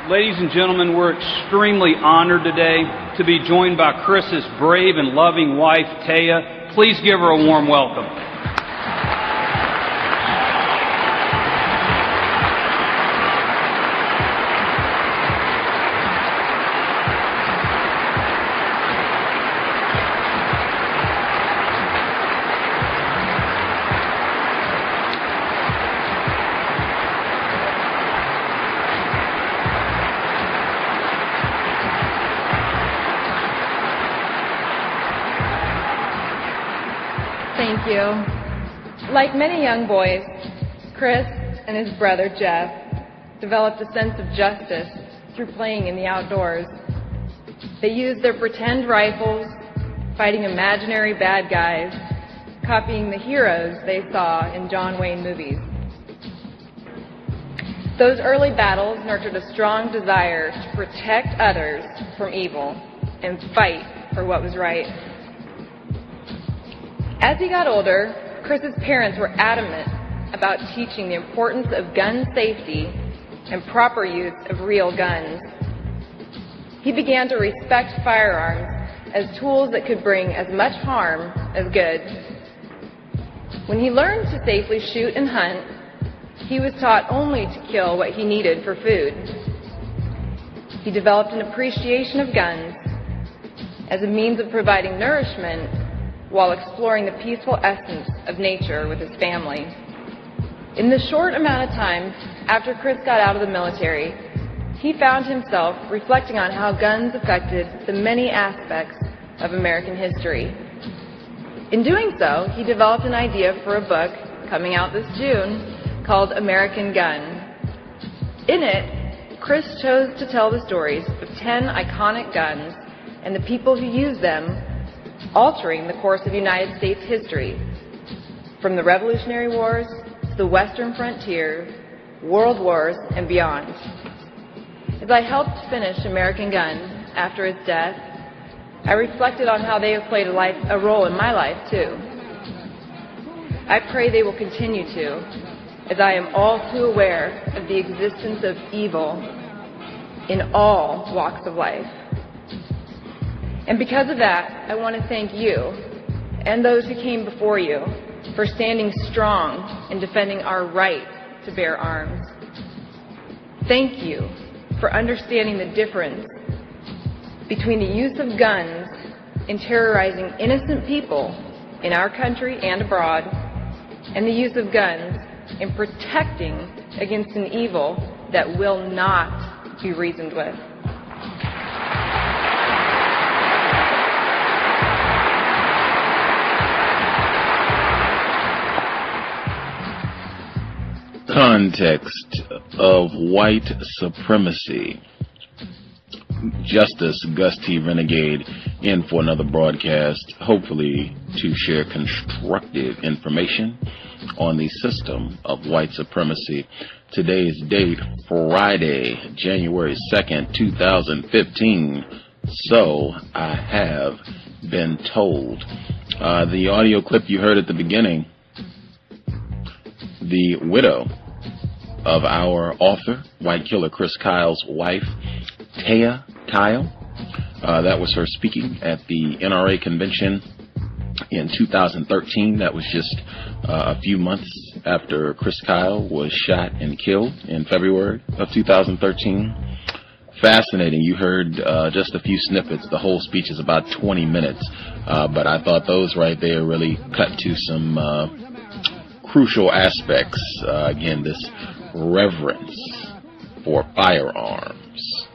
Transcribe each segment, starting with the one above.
Ladies and gentlemen, we're extremely honored today to be joined by Chris's brave and loving wife, Taya. Please give her a warm welcome. Thank you. Like many young boys, Chris and his brother Jeff developed a sense of justice through playing in the outdoors. They used their pretend rifles, fighting imaginary bad guys, copying the heroes they saw in John Wayne movies. Those early battles nurtured a strong desire to protect others from evil and fight for what was right. As he got older, Chris's parents were adamant about teaching the importance of gun safety and proper use of real guns. He began to respect firearms as tools that could bring as much harm as good. When he learned to safely shoot and hunt, he was taught only to kill what he needed for food. He developed an appreciation of guns as a means of providing nourishment while exploring the peaceful essence of nature with his family. In the short amount of time after Chris got out of the military, he found himself reflecting on how guns affected the many aspects of American history. In doing so, he developed an idea for a book coming out this June called American Gun. In it, Chris chose to tell the stories of 10 iconic guns and the people who used them, altering the course of United States history, from the Revolutionary Wars to the Western frontier, world wars, and beyond. As I helped finish American Gun after his death, I reflected on how they have played a role in my life, too. I pray they will continue to, as I am all too aware of the existence of evil in all walks of life. And because of that, I want to thank you and those who came before you for standing strong in defending our right to bear arms. Thank you for understanding the difference between the use of guns in terrorizing innocent people in our country and abroad, and the use of guns in protecting against an evil that will not be reasoned with. Context of White Supremacy. Justice Gus T. Renegade in for another broadcast, hopefully to share constructive information on the system of white supremacy. Today's date, Friday, January 2nd, 2015. So I have been told. The audio clip you heard at the beginning, the widow of our author, White Killer Chris Kyle's wife, Taya Kyle. That was her speaking at the NRA convention in 2013. That was just a few months after Chris Kyle was shot and killed in February of 2013. Fascinating. You heard just a few snippets. The whole speech is about 20 minutes. But I thought those right there really cut to some crucial aspects. Again, this reverence for firearms.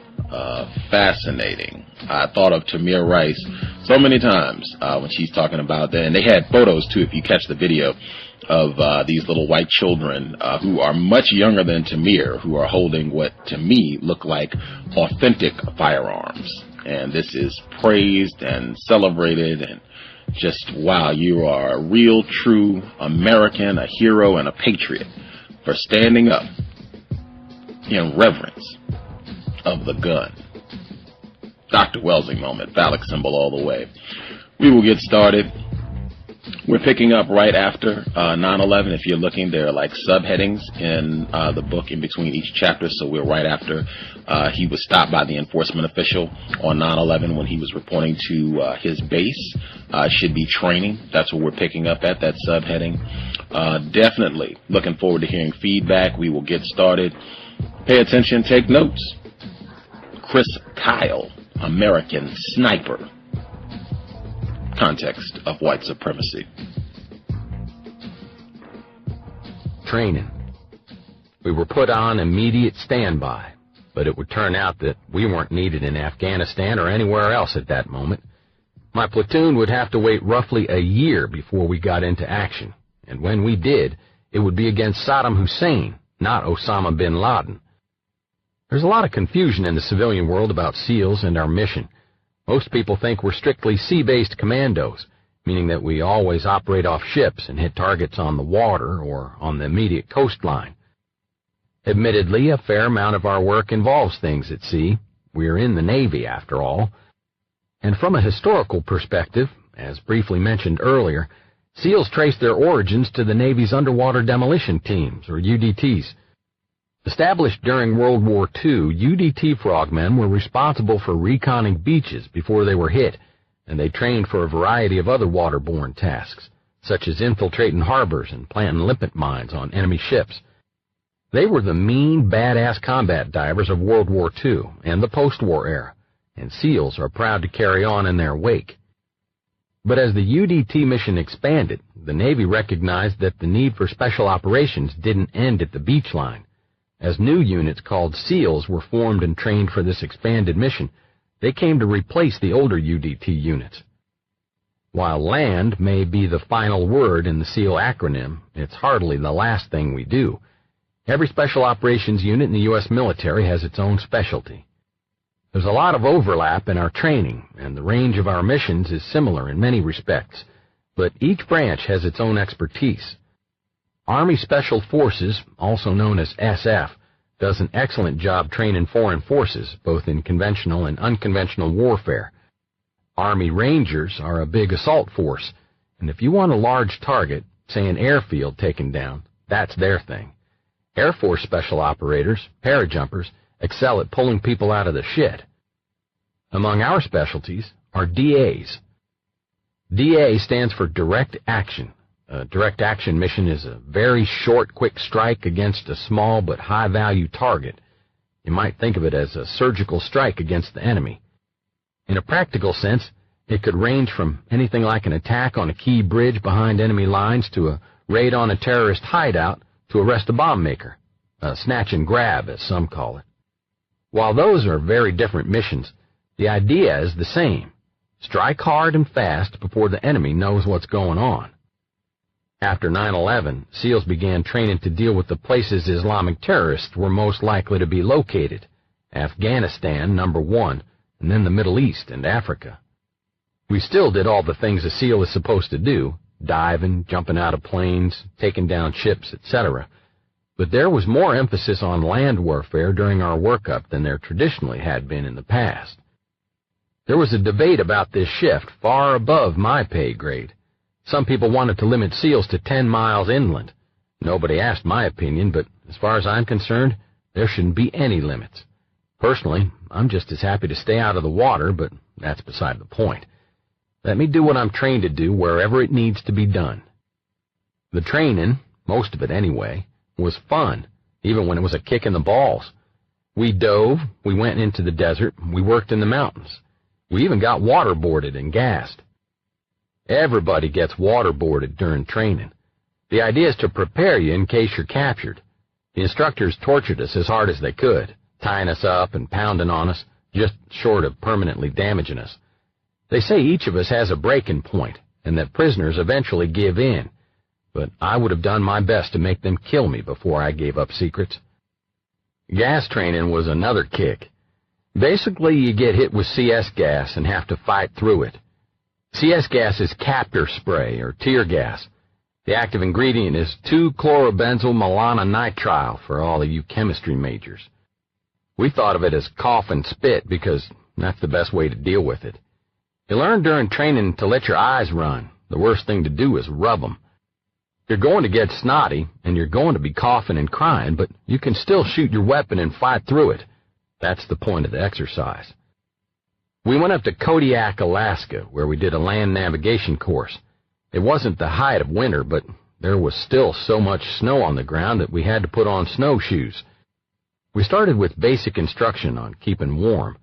Fascinating. I thought of Tamir Rice so many times when she's talking about that. And they had photos, too, if you catch the video, of these little white children who are much younger than Tamir, who are holding what, to me, look like authentic firearms. And this is praised and celebrated, and just, wow, you are a real, true American, a hero, and a patriot for standing up in reverence of the gun. Dr. Welsing moment, phallic symbol all the way. We will get started. We're picking up right after 9/11. If you're looking, there are like subheadings in the book in between each chapter. So we're right after he was stopped by the enforcement official on 9/11 when he was reporting to his base. Should be training. That's what we're picking up at, that subheading. Definitely looking forward to hearing feedback. We will get started. Pay attention, take notes. Chris Kyle, American Sniper. Context of White Supremacy. Training. We were put on immediate standby, but it would turn out that we weren't needed in Afghanistan or anywhere else at that moment. My platoon would have to wait roughly a year before we got into action, and when we did, it would be against Saddam Hussein, not Osama bin Laden. There's a lot of confusion in the civilian world about SEALs and our mission. Most people think we're strictly sea-based commandos, meaning that we always operate off ships and hit targets on the water or on the immediate coastline. Admittedly, a fair amount of our work involves things at sea. We're in the Navy, after all. And from a historical perspective, as briefly mentioned earlier, SEALs trace their origins to the Navy's underwater demolition teams, or UDTs. Established during World War II, UDT frogmen were responsible for reconning beaches before they were hit, and they trained for a variety of other waterborne tasks, such as infiltrating harbors and planting limpet mines on enemy ships. They were the mean, badass combat divers of World War II and the post-war era, and SEALs are proud to carry on in their wake. But as the UDT mission expanded, the Navy recognized that the need for special operations didn't end at the beach line. As new units called SEALs were formed and trained for this expanded mission, they came to replace the older UDT units. While land may be the final word in the SEAL acronym, it's hardly the last thing we do. Every special operations unit in the U.S. military has its own specialty. There's a lot of overlap in our training, and the range of our missions is similar in many respects, but each branch has its own expertise. Army Special Forces, also known as SF, does an excellent job training foreign forces, both in conventional and unconventional warfare. Army Rangers are a big assault force, and if you want a large target, say an airfield taken down, that's their thing. Air Force Special Operators, parajumpers, excel at pulling people out of the shit. Among our specialties are DAs. DA stands for Direct Action. A direct action mission is a very short, quick strike against a small but high-value target. You might think of it as a surgical strike against the enemy. In a practical sense, it could range from anything like an attack on a key bridge behind enemy lines to a raid on a terrorist hideout to arrest a bomb maker, a snatch and grab, as some call it. While those are very different missions, the idea is the same. Strike hard and fast before the enemy knows what's going on. After 9/11, SEALs began training to deal with the places Islamic terrorists were most likely to be located. Afghanistan, number one, and then the Middle East and Africa. We still did all the things a SEAL is supposed to do, diving, jumping out of planes, taking down ships, etc. But there was more emphasis on land warfare during our workup than there traditionally had been in the past. There was a debate about this shift far above my pay grade. Some people wanted to limit SEALs to 10 miles inland. Nobody asked my opinion, but as far as I'm concerned, there shouldn't be any limits. Personally, I'm just as happy to stay out of the water, but that's beside the point. Let me do what I'm trained to do wherever it needs to be done. The training, most of it anyway, was fun, even when it was a kick in the balls. We dove, we went into the desert, we worked in the mountains. We even got waterboarded and gassed. Everybody gets waterboarded during training. The idea is to prepare you in case you're captured. The instructors tortured us as hard as they could, tying us up and pounding on us, just short of permanently damaging us. They say each of us has a breaking point, and that prisoners eventually give in, but I would have done my best to make them kill me before I gave up secrets. Gas training was another kick. Basically, you get hit with CS gas and have to fight through it. CS gas is captor spray, or tear gas. The active ingredient is 2-chlorobenzyl-malonitrile for all of you chemistry majors. We thought of it as cough and spit because that's the best way to deal with it. You learn during training to let your eyes run, the worst thing to do is rub 'em. You're going to get snotty, and you're going to be coughing and crying, but you can still shoot your weapon and fight through it. That's the point of the exercise. We went up to Kodiak, Alaska, where we did a land navigation course. It wasn't the height of winter, but there was still so much snow on the ground that we had to put on snowshoes. We started with basic instruction on keeping warm,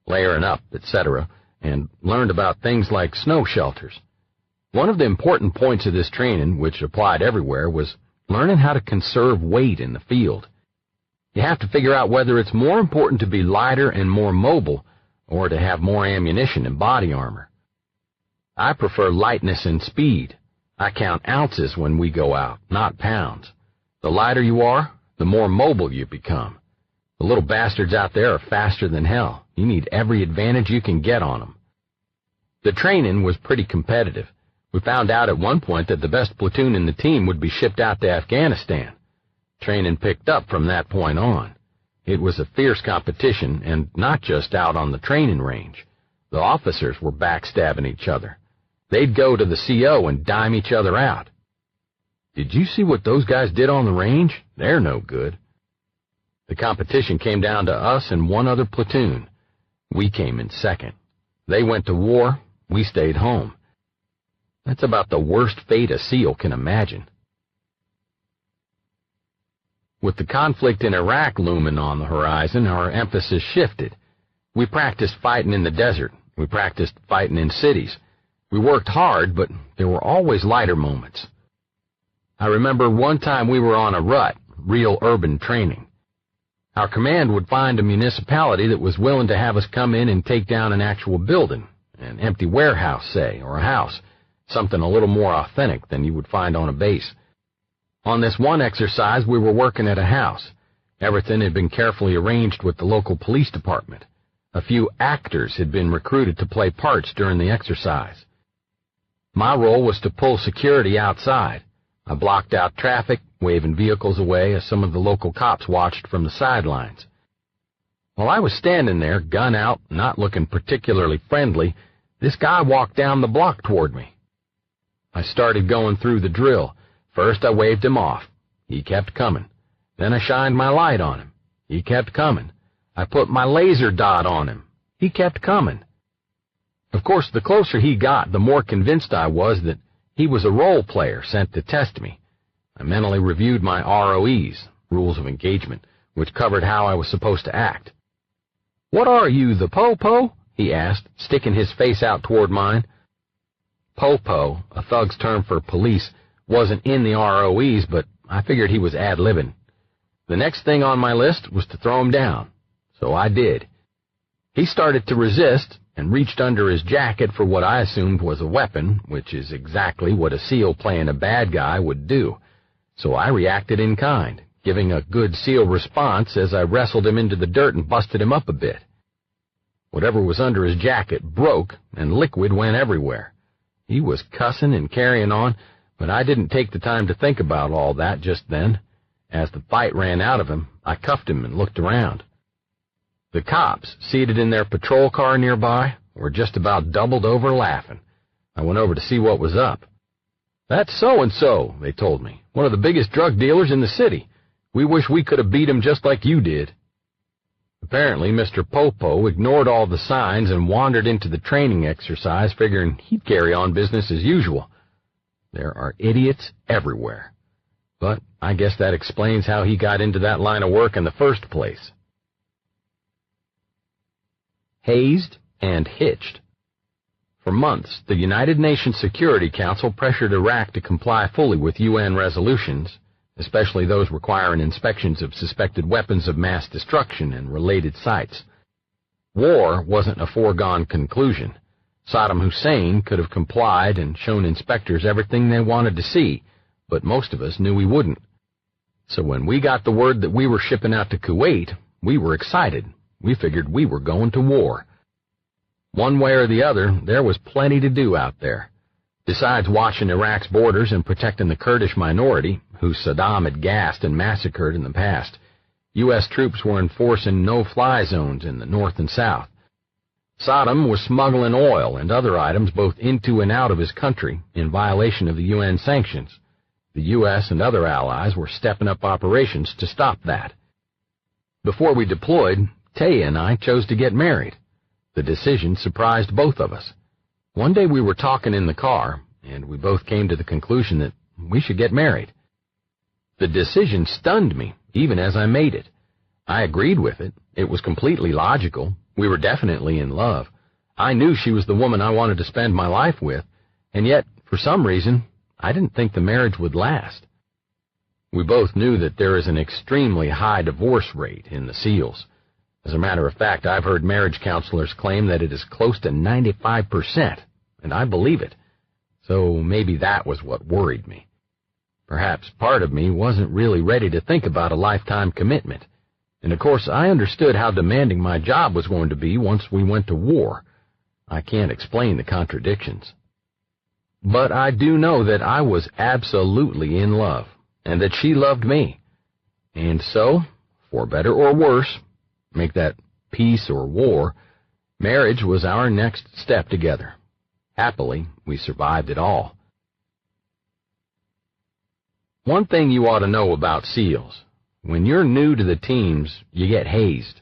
layering up, etc., and learned about things like snow shelters. One of the important points of this training, which applied everywhere, was learning how to conserve weight in the field. You have to figure out whether it's more important to be lighter and more mobile or to have more ammunition and body armor. I prefer lightness and speed. I count ounces when we go out, not pounds. The lighter you are, the more mobile you become. The little bastards out there are faster than hell. You need every advantage you can get on them. The training was pretty competitive. We found out at one point that the best platoon in the team would be shipped out to Afghanistan. Training picked up from that point on. It was a fierce competition, and not just out on the training range. The officers were backstabbing each other. They'd go to the CO and dime each other out. Did you see what those guys did on the range? They're no good. The competition came down to us and one other platoon. We came in second. They went to war, we stayed home. That's about the worst fate a SEAL can imagine. With the conflict in Iraq looming on the horizon, our emphasis shifted. We practiced fighting in the desert. We practiced fighting in cities. We worked hard, but there were always lighter moments. I remember one time we were on a rut, real urban training. Our command would find a municipality that was willing to have us come in and take down an actual building, an empty warehouse, say, or a house, something a little more authentic than you would find on a base. On this one exercise, we were working at a house. Everything had been carefully arranged with the local police department. A few actors had been recruited to play parts during the exercise. My role was to pull security outside. I blocked out traffic, waving vehicles away as some of the local cops watched from the sidelines. While I was standing there, gun out, not looking particularly friendly, this guy walked down the block toward me. I started going through the drill. First I waved him off. He kept coming. Then I shined my light on him. He kept coming. I put my laser dot on him. He kept coming. Of course, the closer he got, the more convinced I was that he was a role player sent to test me. I mentally reviewed my ROEs, rules of engagement, which covered how I was supposed to act. "What are you, the po-po?" he asked, sticking his face out toward mine. Po-po, a thug's term for police, wasn't in the ROEs, but I figured he was ad-libbing. The next thing on my list was to throw him down, so I did. He started to resist and reached under his jacket for what I assumed was a weapon, which is exactly what a SEAL playing a bad guy would do. So I reacted in kind, giving a good SEAL response as I wrestled him into the dirt and busted him up a bit. Whatever was under his jacket broke, and liquid went everywhere. He was cussing and carrying on, but I didn't take the time to think about all that just then. As the fight ran out of him, I cuffed him and looked around. The cops, seated in their patrol car nearby, were just about doubled over laughing. I went over to see what was up. "That's so-and-so," they told me, "one of the biggest drug dealers in the city. We wish we could have beat him just like you did." Apparently, Mr. Popo ignored all the signs and wandered into the training exercise, figuring he'd carry on business as usual. There are idiots everywhere. But I guess that explains how he got into that line of work in the first place. Hazed and hitched. For months, the United Nations Security Council pressured Iraq to comply fully with UN resolutions, especially those requiring inspections of suspected weapons of mass destruction and related sites. War wasn't a foregone conclusion. Saddam Hussein could have complied and shown inspectors everything they wanted to see, but most of us knew he wouldn't. So when we got the word that we were shipping out to Kuwait, we were excited. We figured we were going to war. One way or the other, there was plenty to do out there. Besides watching Iraq's borders and protecting the Kurdish minority, who Saddam had gassed and massacred in the past, U.S. troops were enforcing no-fly zones in the north and south. Saddam was smuggling oil and other items both into and out of his country in violation of the UN sanctions. The U.S. and other allies were stepping up operations to stop that. Before we deployed, Taya and I chose to get married. The decision surprised both of us. One day we were talking in the car, and we both came to the conclusion that we should get married. The decision stunned me, even as I made it. I agreed with it. It was completely logical. We were definitely in love. I knew she was the woman I wanted to spend my life with, and yet, for some reason, I didn't think the marriage would last. We both knew that there is an extremely high divorce rate in the SEALs. As a matter of fact, I've heard marriage counselors claim that it is close to 95%, and I believe it. So maybe that was what worried me. Perhaps part of me wasn't really ready to think about a lifetime commitment. And of course, I understood how demanding my job was going to be once we went to war. I can't explain the contradictions. But I do know that I was absolutely in love, and that she loved me. And so, for better or worse, make that peace or war, marriage was our next step together. Happily, we survived it all. One thing you ought to know about SEALs: when you're new to the teams, you get hazed.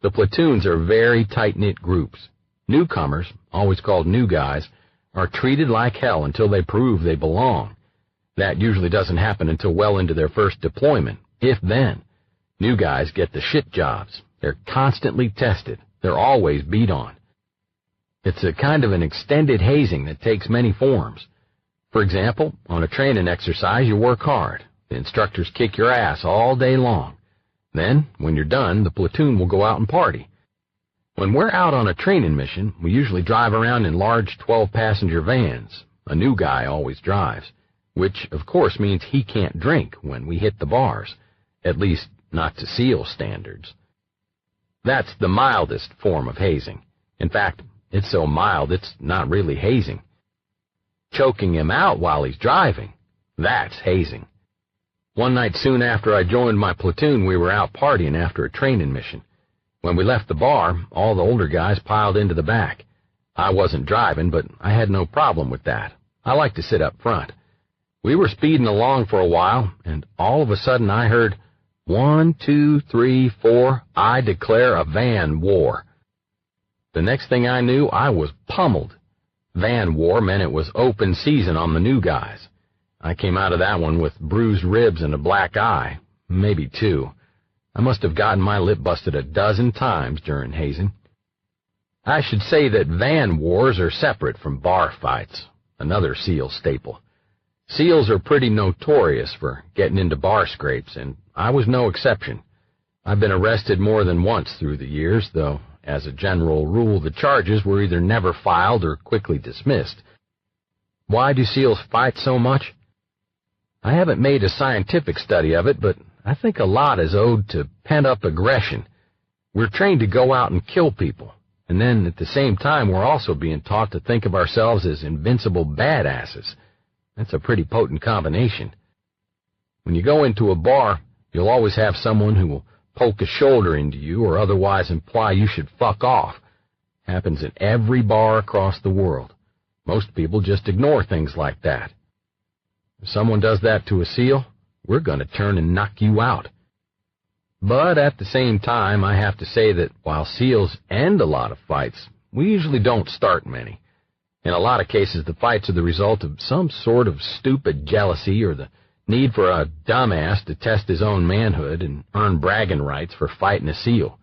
The platoons are very tight-knit groups. Newcomers, always called new guys, are treated like hell until they prove they belong. That usually doesn't happen until well into their first deployment, if then. New guys get the shit jobs. They're constantly tested. They're always beat on. It's a kind of an extended hazing that takes many forms. For example, on a training exercise, you work hard. The instructors kick your ass all day long. Then, when you're done, the platoon will go out and party. When we're out on a training mission, we usually drive around in large 12-passenger vans. A new guy always drives, which, of course, means he can't drink when we hit the bars, at least not to SEAL standards. That's the mildest form of hazing. In fact, it's so mild it's not really hazing. Choking him out while he's driving, that's hazing. One night soon after I joined my platoon, we were out partying after a training mission. When we left the bar, all the older guys piled into the back. I wasn't driving, but I had no problem with that. I like to sit up front. We were speeding along for a while, and all of a sudden I heard, 1, 2, 3, 4, I declare a van war. The next thing I knew, I was pummeled. Van war meant it was open season on the new guys. I came out of that one with bruised ribs and a black eye, maybe 2. I must have gotten my lip busted a dozen times during hazing. I should say that van wars are separate from bar fights, another SEAL staple. SEALs are pretty notorious for getting into bar scrapes, and I was no exception. I've been arrested more than once through the years, though, as a general rule, the charges were either never filed or quickly dismissed. Why do SEALs fight so much? I haven't made a scientific study of it, but I think a lot is owed to pent-up aggression. We're trained to go out and kill people, and then at the same time we're also being taught to think of ourselves as invincible badasses. That's a pretty potent combination. When you go into a bar, you'll always have someone who will poke a shoulder into you or otherwise imply you should fuck off. Happens in every bar across the world. Most people just ignore things like that. If someone does that to a SEAL, we're going to turn and knock you out. But at the same time, I have to say that while SEALs end a lot of fights, we usually don't start many. In a lot of cases, the fights are the result of some sort of stupid jealousy or the need for a dumbass to test his own manhood and earn bragging rights for fighting a SEAL.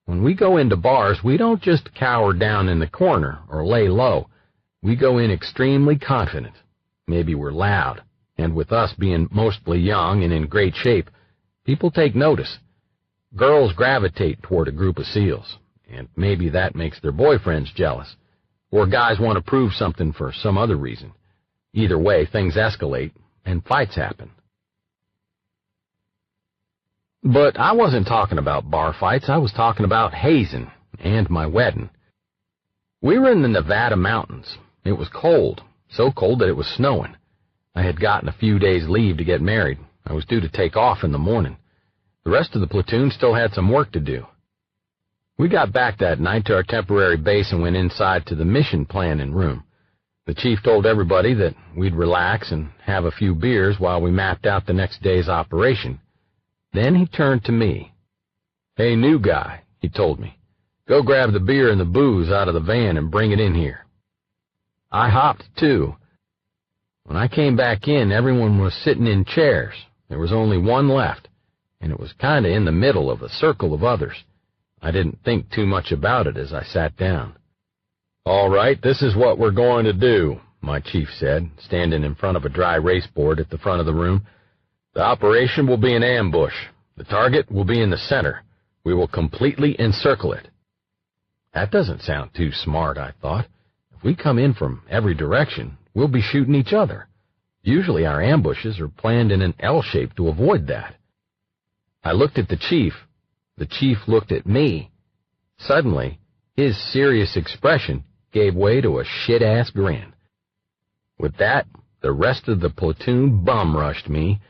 When we go into bars, we don't just cower down in the corner or lay low. We go in extremely confident. Maybe we're loud, and with us being mostly young and in great shape, people take notice. Girls gravitate toward a group of SEALs, and maybe that makes their boyfriends jealous, or guys want to prove something for some other reason. Either way, things escalate, and fights happen. But I wasn't talking about bar fights. I was talking about hazing and my wedding. We were in the Nevada mountains. It was cold, so cold that it was snowing. I had gotten a few days' leave to get married. I was due to take off in the morning. The rest of the platoon still had some work to do. We got back that night to our temporary base and went inside to the mission planning room. The chief told everybody that we'd relax and have a few beers while we mapped out the next day's operation. Then he turned to me. "Hey, new guy," he told me, "go grab the beer and the booze out of the van and bring it in here." I hopped too. When I came back in, everyone was sitting in chairs. There was only one left, and it was kind of in the middle of a circle of others. I didn't think too much about it as I sat down. "All right, this is what we're going to do," my chief said, standing in front of a dry erase board at the front of the room. "The operation will be an ambush. The target will be in the center. We will completely encircle it." That doesn't sound too smart, I thought. If we come in from every direction, we'll be shooting each other. Usually our ambushes are planned in an L shape to avoid that. I looked at the chief. The chief looked at me. Suddenly, his serious expression gave way to a shit-ass grin. With that, the rest of the platoon bum-rushed me.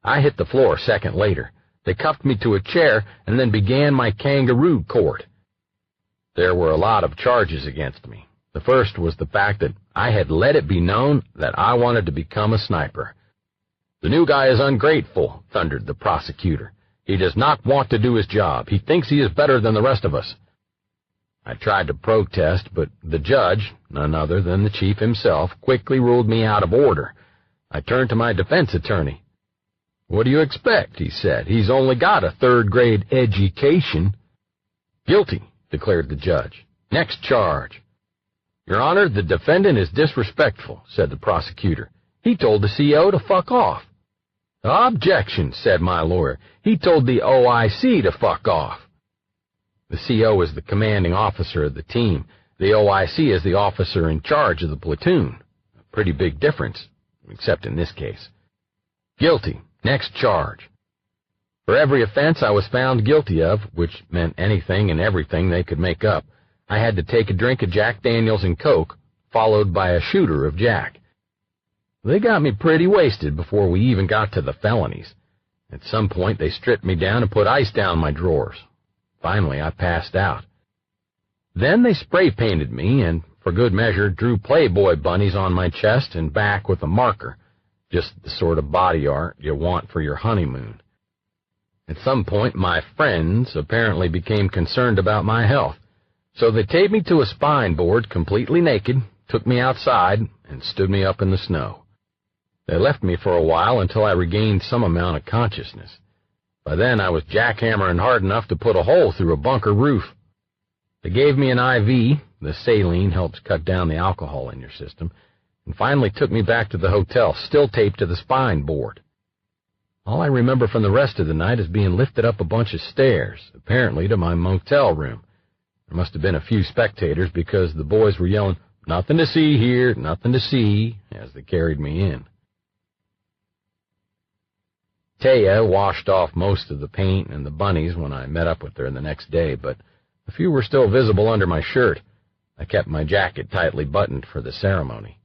I hit the floor a second later. They cuffed me to a chair and then began my kangaroo court. There were a lot of charges against me. The first was the fact that I had let it be known that I wanted to become a sniper. "The new guy is ungrateful," thundered the prosecutor. "He does not want to do his job. He thinks he is better than the rest of us." I tried to protest, but the judge, none other than the chief himself, quickly ruled me out of order. I turned to my defense attorney. "What do you expect?" he said. "He's only got a third-grade education." "Guilty," declared the judge. "Next charge." "Your Honor, the defendant is disrespectful," said the prosecutor. "He told the CO to fuck off." "Objection," said my lawyer. "He told the OIC to fuck off." The CO is the commanding officer of the team. The OIC is the officer in charge of the platoon. A pretty big difference, except in this case. "Guilty. Next charge." For every offense I was found guilty of, which meant anything and everything they could make up, I had to take a drink of Jack Daniels and Coke, followed by a shooter of Jack. They got me pretty wasted before we even got to the felonies. At some point they stripped me down and put ice down my drawers. Finally, I passed out. Then they spray-painted me and, for good measure, drew Playboy bunnies on my chest and back with a marker, just the sort of body art you want for your honeymoon. At some point, my friends apparently became concerned about my health, so they taped me to a spine board completely naked, took me outside, and stood me up in the snow. They left me for a while until I regained some amount of consciousness. By then, I was jackhammering hard enough to put a hole through a bunker roof. They gave me an IV, the saline helps cut down the alcohol in your system, and finally took me back to the hotel, still taped to the spine board. All I remember from the rest of the night is being lifted up a bunch of stairs, apparently to my motel room. There must have been a few spectators because the boys were yelling, "Nothing to see here, nothing to see," as they carried me in. Taya washed off most of the paint and the bunnies when I met up with her the next day, but a few were still visible under my shirt. I kept my jacket tightly buttoned for the ceremony.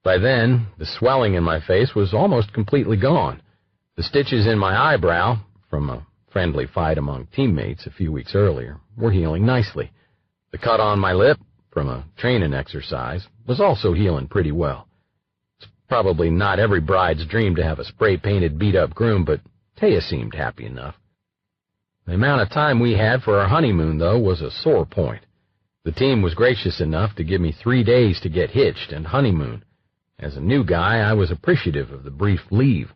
By then, the swelling in my face was almost completely gone. The stitches in my eyebrow, from a friendly fight among teammates a few weeks earlier, were healing nicely. The cut on my lip, from a training exercise, was also healing pretty well. It's probably not every bride's dream to have a spray-painted, beat-up groom, but Taya seemed happy enough. The amount of time we had for our honeymoon, though, was a sore point. The team was gracious enough to give me 3 days to get hitched and honeymoon. As a new guy, I was appreciative of the brief leave.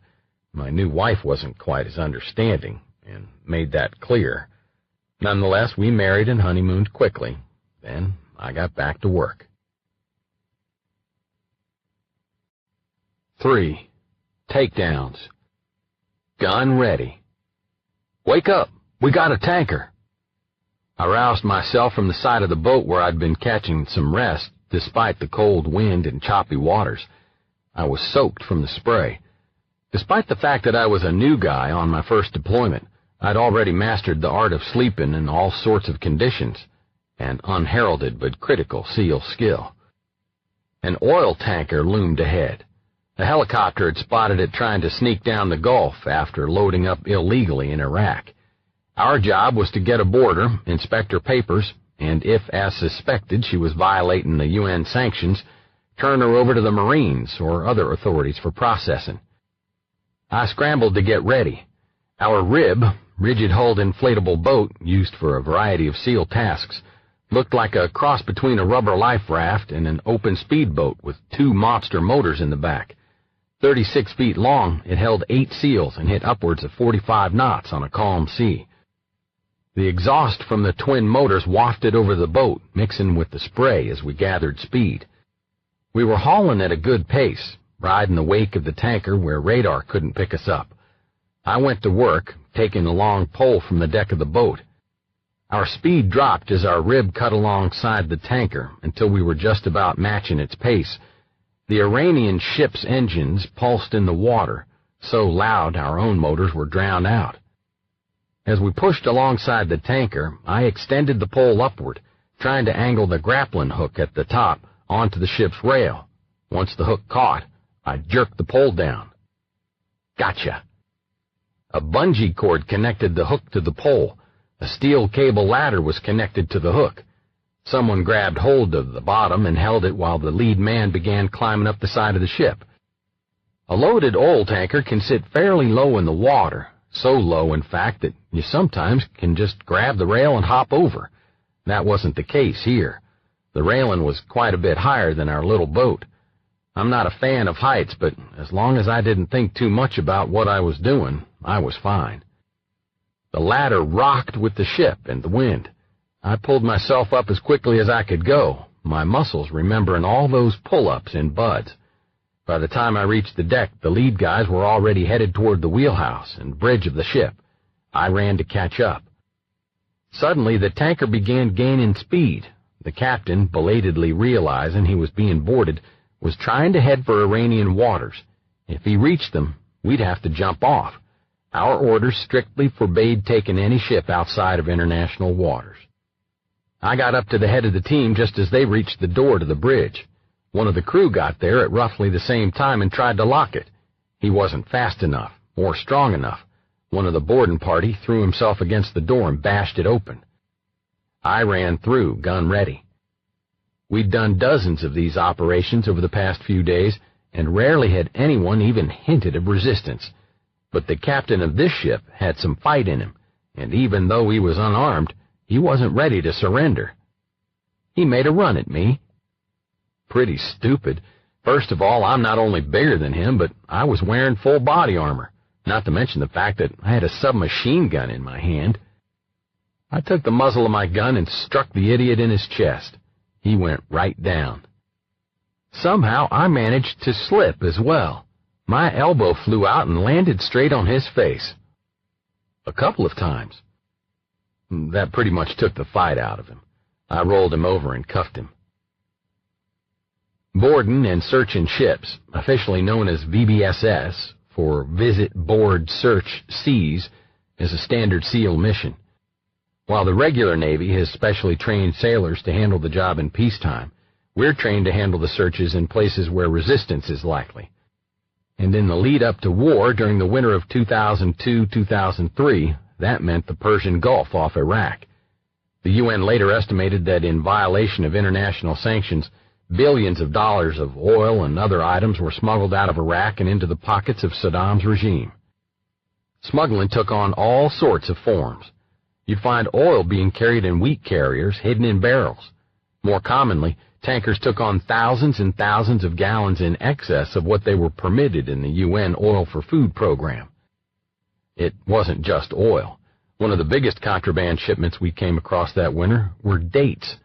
My new wife wasn't quite as understanding, and made that clear. Nonetheless, we married and honeymooned quickly. Then I got back to work. 3. Takedowns. Gun ready. "Wake up! We got a tanker!" I roused myself from the side of the boat where I'd been catching some rest, despite the cold wind and choppy waters. I was soaked from the spray. Despite the fact that I was a new guy on my first deployment, I'd already mastered the art of sleeping in all sorts of conditions, an unheralded but critical SEAL skill. An oil tanker loomed ahead. A helicopter had spotted it trying to sneak down the Gulf after loading up illegally in Iraq. Our job was to get aboard her, inspect her papers, and if, as suspected, she was violating the UN sanctions, turn her over to the Marines or other authorities for processing. I scrambled to get ready. Our RIB, rigid-hulled inflatable boat used for a variety of SEAL tasks, looked like a cross between a rubber life raft and an open speedboat with two monster motors in the back. 36 feet long, it held 8 SEALs and hit upwards of 45 knots on a calm sea. The exhaust from the twin motors wafted over the boat, mixing with the spray as we gathered speed. We were hauling at a good pace, riding the wake of the tanker where radar couldn't pick us up. I went to work, taking a long pole from the deck of the boat. Our speed dropped as our RIB cut alongside the tanker until we were just about matching its pace. The Iranian ship's engines pulsed in the water, so loud our own motors were drowned out. As we pushed alongside the tanker, I extended the pole upward, trying to angle the grappling hook at the top onto the ship's rail. Once the hook caught, I jerked the pole down. Gotcha! A bungee cord connected the hook to the pole. A steel cable ladder was connected to the hook. Someone grabbed hold of the bottom and held it while the lead man began climbing up the side of the ship. A loaded oil tanker can sit fairly low in the water, so low, in fact, that you sometimes can just grab the rail and hop over. That wasn't the case here. The railing was quite a bit higher than our little boat. I'm not a fan of heights, but as long as I didn't think too much about what I was doing, I was fine. The ladder rocked with the ship and the wind. I pulled myself up as quickly as I could go, my muscles remembering all those pull-ups in buds. By the time I reached the deck, the lead guys were already headed toward the wheelhouse and bridge of the ship. I ran to catch up. Suddenly, the tanker began gaining speed. The captain, belatedly realizing he was being boarded, was trying to head for Iranian waters. If he reached them, we'd have to jump off. Our orders strictly forbade taking any ship outside of international waters. I got up to the head of the team just as they reached the door to the bridge. One of the crew got there at roughly the same time and tried to lock it. He wasn't fast enough, or strong enough. One of the boarding party threw himself against the door and bashed it open. I ran through, gun ready. We'd done dozens of these operations over the past few days, and rarely had anyone even hinted of resistance. But the captain of this ship had some fight in him, and even though he was unarmed, he wasn't ready to surrender. He made a run at me. Pretty stupid. First of all, I'm not only bigger than him, but I was wearing full body armor, not to mention the fact that I had a submachine gun in my hand. I took the muzzle of my gun and struck the idiot in his chest. He went right down. Somehow I managed to slip as well. My elbow flew out and landed straight on his face. A couple of times. That pretty much took the fight out of him. I rolled him over and cuffed him. Boarding and searching ships, officially known as VBSS, for Visit, Board, Search, Seize, is a standard SEAL mission. While the regular Navy has specially trained sailors to handle the job in peacetime, we're trained to handle the searches in places where resistance is likely. And in the lead-up to war during the winter of 2002-2003, that meant the Persian Gulf off Iraq. The UN later estimated that in violation of international sanctions, billions of dollars of oil and other items were smuggled out of Iraq and into the pockets of Saddam's regime. Smuggling took on all sorts of forms. You'd find oil being carried in wheat carriers hidden in barrels. More commonly, tankers took on thousands and thousands of gallons in excess of what they were permitted in the UN Oil for Food program. It wasn't just oil. One of the biggest contraband shipments we came across that winter were dates.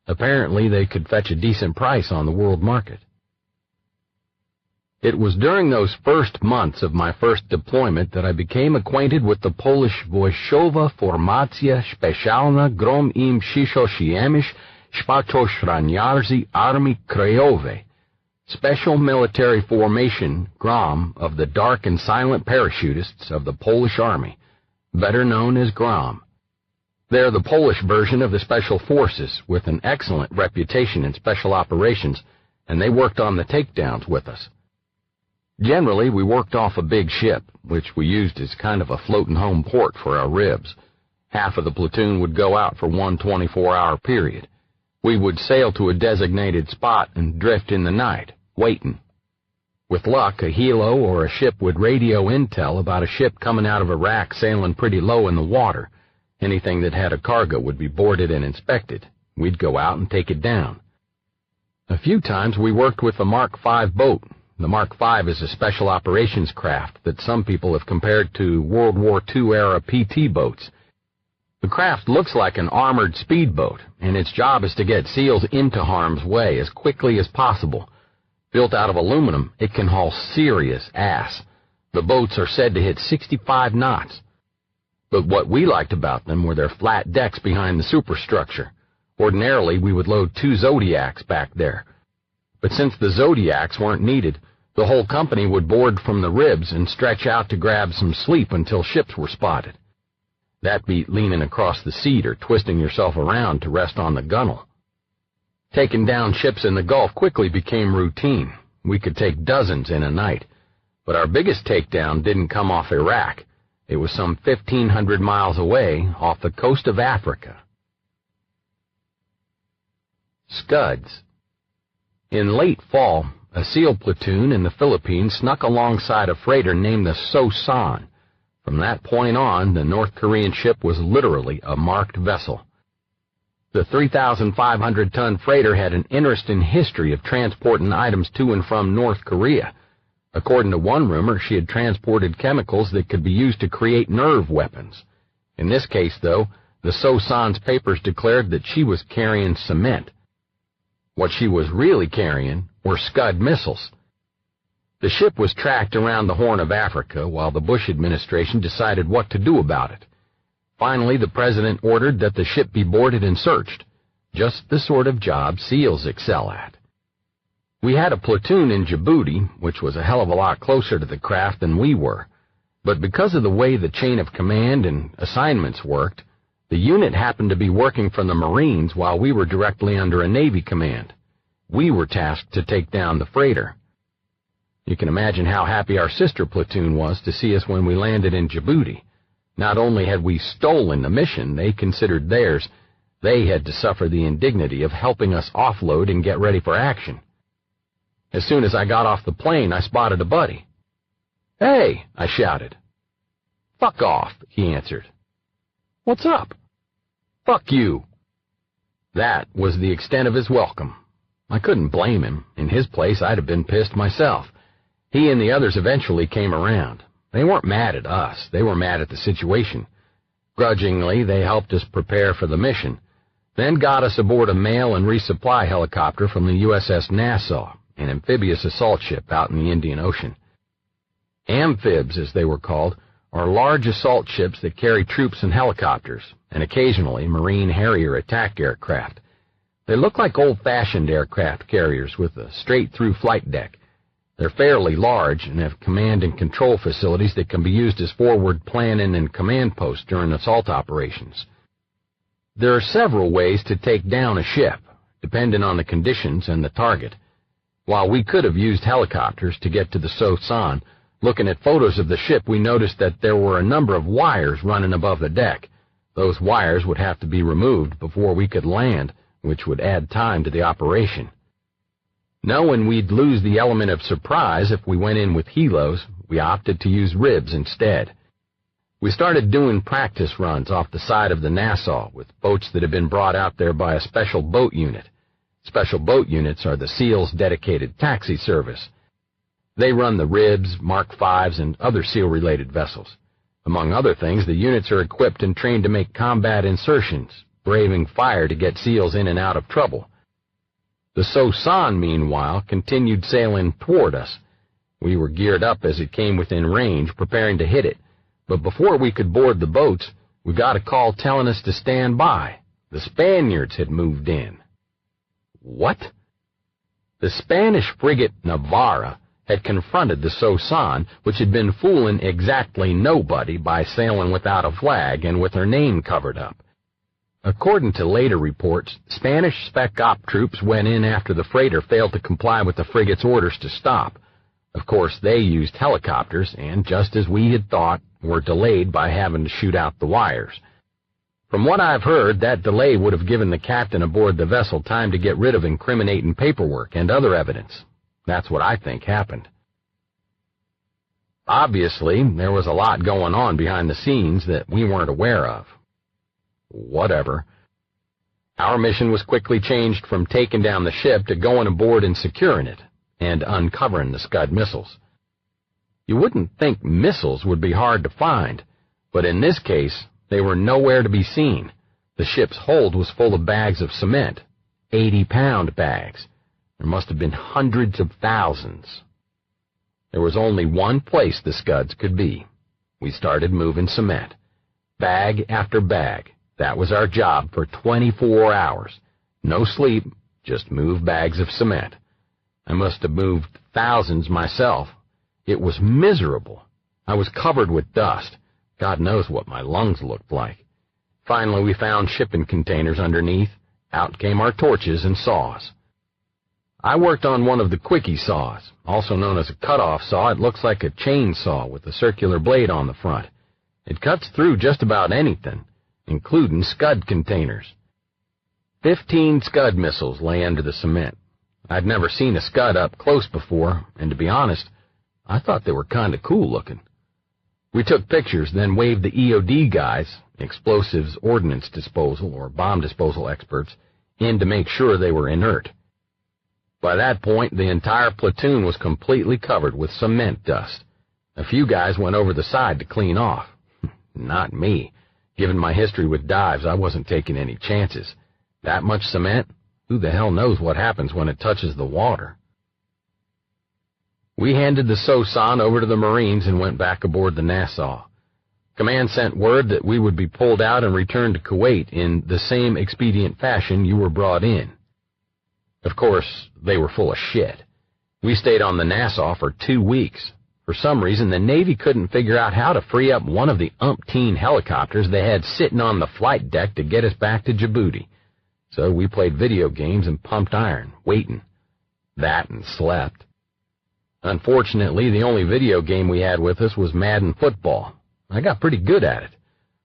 Apparently, they could fetch a decent price on the world market. It was during those first months of my first deployment that I became acquainted with the Polish Wojskowa Formacja Specjalna Grom im 670 Armii Krajowej, Special Military Formation GROM of the Dark and Silent Parachutists of the Polish Army, better known as GROM. They're the Polish version of the Special Forces, with an excellent reputation in special operations, and they worked on the takedowns with us. Generally, we worked off a big ship, which we used as kind of a floating home port for our ribs. Half of the platoon would go out for one 24-hour period. We would sail to a designated spot and drift in the night, waiting. With luck, a helo or a ship would radio intel about a ship coming out of Iraq sailing pretty low in the water. Anything that had a cargo would be boarded and inspected. We'd go out and take it down. A few times we worked with the Mark V boat. The Mark V is a special operations craft that some people have compared to World War II-era PT boats. The craft looks like an armored speedboat, and its job is to get SEALs into harm's way as quickly as possible. Built out of aluminum, it can haul serious ass. The boats are said to hit 65 knots. But what we liked about them were their flat decks behind the superstructure. Ordinarily, we would load 2 Zodiacs back there. But since the Zodiacs weren't needed, the whole company would board from the ribs and stretch out to grab some sleep until ships were spotted. That beat leaning across the seat or twisting yourself around to rest on the gunwale. Taking down ships in the Gulf quickly became routine. We could take dozens in a night. But our biggest takedown didn't come off Iraq. It was some 1,500 miles away off the coast of Africa. Scuds. In late fall, a SEAL platoon in the Philippines snuck alongside a freighter named the C.O.W.S. From that point on, the North Korean ship was literally a marked vessel. The 3,500-ton freighter had an interesting history of transporting items to and from North Korea. According to one rumor, she had transported chemicals that could be used to create nerve weapons. In this case, though, the C.O.W.S. papers declared that she was carrying cement. What she was really carrying were Scud missiles. The ship was tracked around the Horn of Africa while the Bush administration decided what to do about it. Finally, the president ordered that the ship be boarded and searched, just the sort of job SEALs excel at. We had a platoon in Djibouti, which was a hell of a lot closer to the craft than we were, but because of the way the chain of command and assignments worked, the unit happened to be working from the Marines while we were directly under a Navy command. We were tasked to take down the freighter. You can imagine how happy our sister platoon was to see us when we landed in Djibouti. Not only had we stolen the mission they considered theirs, they had to suffer the indignity of helping us offload and get ready for action. As soon as I got off the plane, I spotted a buddy. "Hey!" I shouted. "Fuck off," he answered. "What's up?" "Fuck you." That was the extent of his welcome. I couldn't blame him. In his place, I'd have been pissed myself. He and the others eventually came around. They weren't mad at us. They were mad at the situation. Grudgingly, they helped us prepare for the mission, then got us aboard a mail and resupply helicopter from the USS Nassau, an amphibious assault ship out in the Indian Ocean. Amphibs, as they were called, are large assault ships that carry troops and helicopters, and occasionally Marine Harrier attack aircraft. They look like old-fashioned aircraft carriers with a straight-through flight deck. They're fairly large and have command and control facilities that can be used as forward planning and command posts during assault operations. There are several ways to take down a ship, depending on the conditions and the target. While we could have used helicopters to get to the C.O.W.S., looking at photos of the ship, we noticed that there were a number of wires running above the deck. Those wires would have to be removed before we could land, which would add time to the operation. Knowing we'd lose the element of surprise if we went in with helos, we opted to use ribs instead. We started doing practice runs off the side of the Nassau with boats that had been brought out there by a special boat unit. Special boat units are the SEALs' dedicated taxi service. They run the ribs, Mark Vs, and other SEAL-related vessels. Among other things, the units are equipped and trained to make combat insertions, braving fire to get SEALs in and out of trouble. The C.O.W.S., meanwhile, continued sailing toward us. We were geared up as it came within range, preparing to hit it. But before we could board the boats, we got a call telling us to stand by. The Spaniards had moved in. What? The Spanish frigate Navarra had confronted the C.O.W.S., which had been fooling exactly nobody by sailing without a flag and with her name covered up. According to later reports, Spanish spec op troops went in after the freighter failed to comply with the frigate's orders to stop. Of course, they used helicopters and, just as we had thought, were delayed by having to shoot out the wires. From what I've heard, that delay would have given the captain aboard the vessel time to get rid of incriminating paperwork and other evidence. That's what I think happened. Obviously, there was a lot going on behind the scenes that we weren't aware of. Whatever. Our mission was quickly changed from taking down the ship to going aboard and securing it, and uncovering the Scud missiles. You wouldn't think missiles would be hard to find, but in this case, they were nowhere to be seen. The ship's hold was full of bags of cement, 80-pound bags. There must have been hundreds of thousands. There was only one place the Scuds could be. We started moving cement. Bag after bag. That was our job for 24 hours. No sleep, just move bags of cement. I must have moved thousands myself. It was miserable. I was covered with dust. God knows what my lungs looked like. Finally, we found shipping containers underneath. Out came our torches and saws. I worked on one of the quickie saws, also known as a cut-off saw. It looks like a chainsaw with a circular blade on the front. It cuts through just about anything, including Scud containers. 15 Scud missiles lay under the cement. I'd never seen a Scud up close before, and to be honest, I thought they were kind of cool looking. We took pictures, then waved the EOD guys, explosives ordnance disposal or bomb disposal experts, in to make sure they were inert. By that point, the entire platoon was completely covered with cement dust. A few guys went over the side to clean off. Not me. Given my history with dives, I wasn't taking any chances. That much cement? Who the hell knows what happens when it touches the water? We handed the SOSAN over to the Marines and went back aboard the Nassau. Command sent word that we would be pulled out and returned to Kuwait in the same expedient fashion you were brought in. Of course, they were full of shit. We stayed on the Nassau for 2 weeks. For some reason, the Navy couldn't figure out how to free up one of the umpteen helicopters they had sitting on the flight deck to get us back to Djibouti. So we played video games and pumped iron, waiting. That and slept. Unfortunately, the only video game we had with us was Madden football. I got pretty good at it.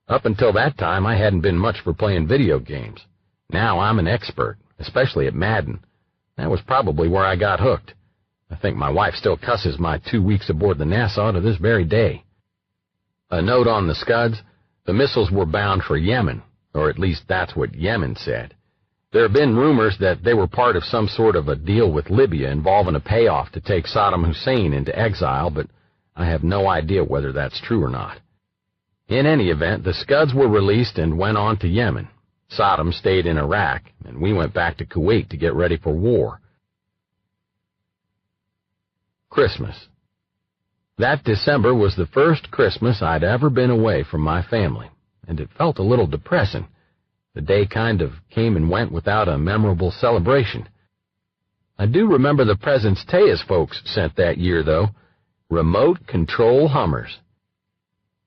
Up until that time, I hadn't been much for playing video games. Now I'm an expert, especially at Madden. That was probably where I got hooked. I think my wife still cusses my 2 weeks aboard the Nassau to this very day. A note on the Scuds: the missiles were bound for Yemen, or at least that's what Yemen said. There have been rumors that they were part of some sort of a deal with Libya involving a payoff to take Saddam Hussein into exile, but I have no idea whether that's true or not. In any event, the Scuds were released and went on to Yemen. Saddam stayed in Iraq, and we went back to Kuwait to get ready for war. Christmas. That December was the first Christmas I'd ever been away from my family, and it felt a little depressing. The day kind of came and went without a memorable celebration. I do remember the presents Taya's folks sent that year, though. Remote control Hummers.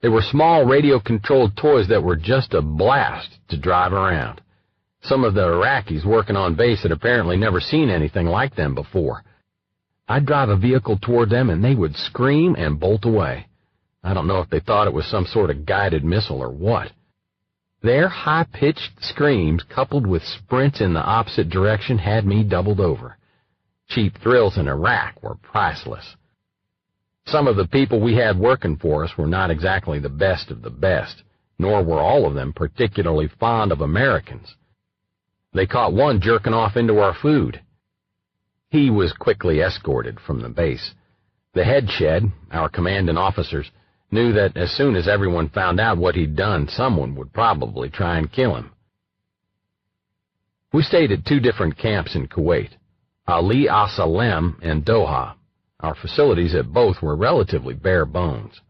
They were small radio-controlled toys that were just a blast to drive around. Some of the Iraqis working on base had apparently never seen anything like them before. I'd drive a vehicle toward them and they would scream and bolt away. I don't know if they thought it was some sort of guided missile or what. Their high-pitched screams, coupled with sprints in the opposite direction, had me doubled over. Cheap thrills in Iraq were priceless. Some of the people we had working for us were not exactly the best of the best, nor were all of them particularly fond of Americans. They caught one jerking off into our food. He was quickly escorted from the base. The head shed, our commanding officers, knew that as soon as everyone found out what he'd done, someone would probably try and kill him. We stayed at 2 different camps in Kuwait, Ali As-Salem and Doha. Our facilities at both were relatively bare bones.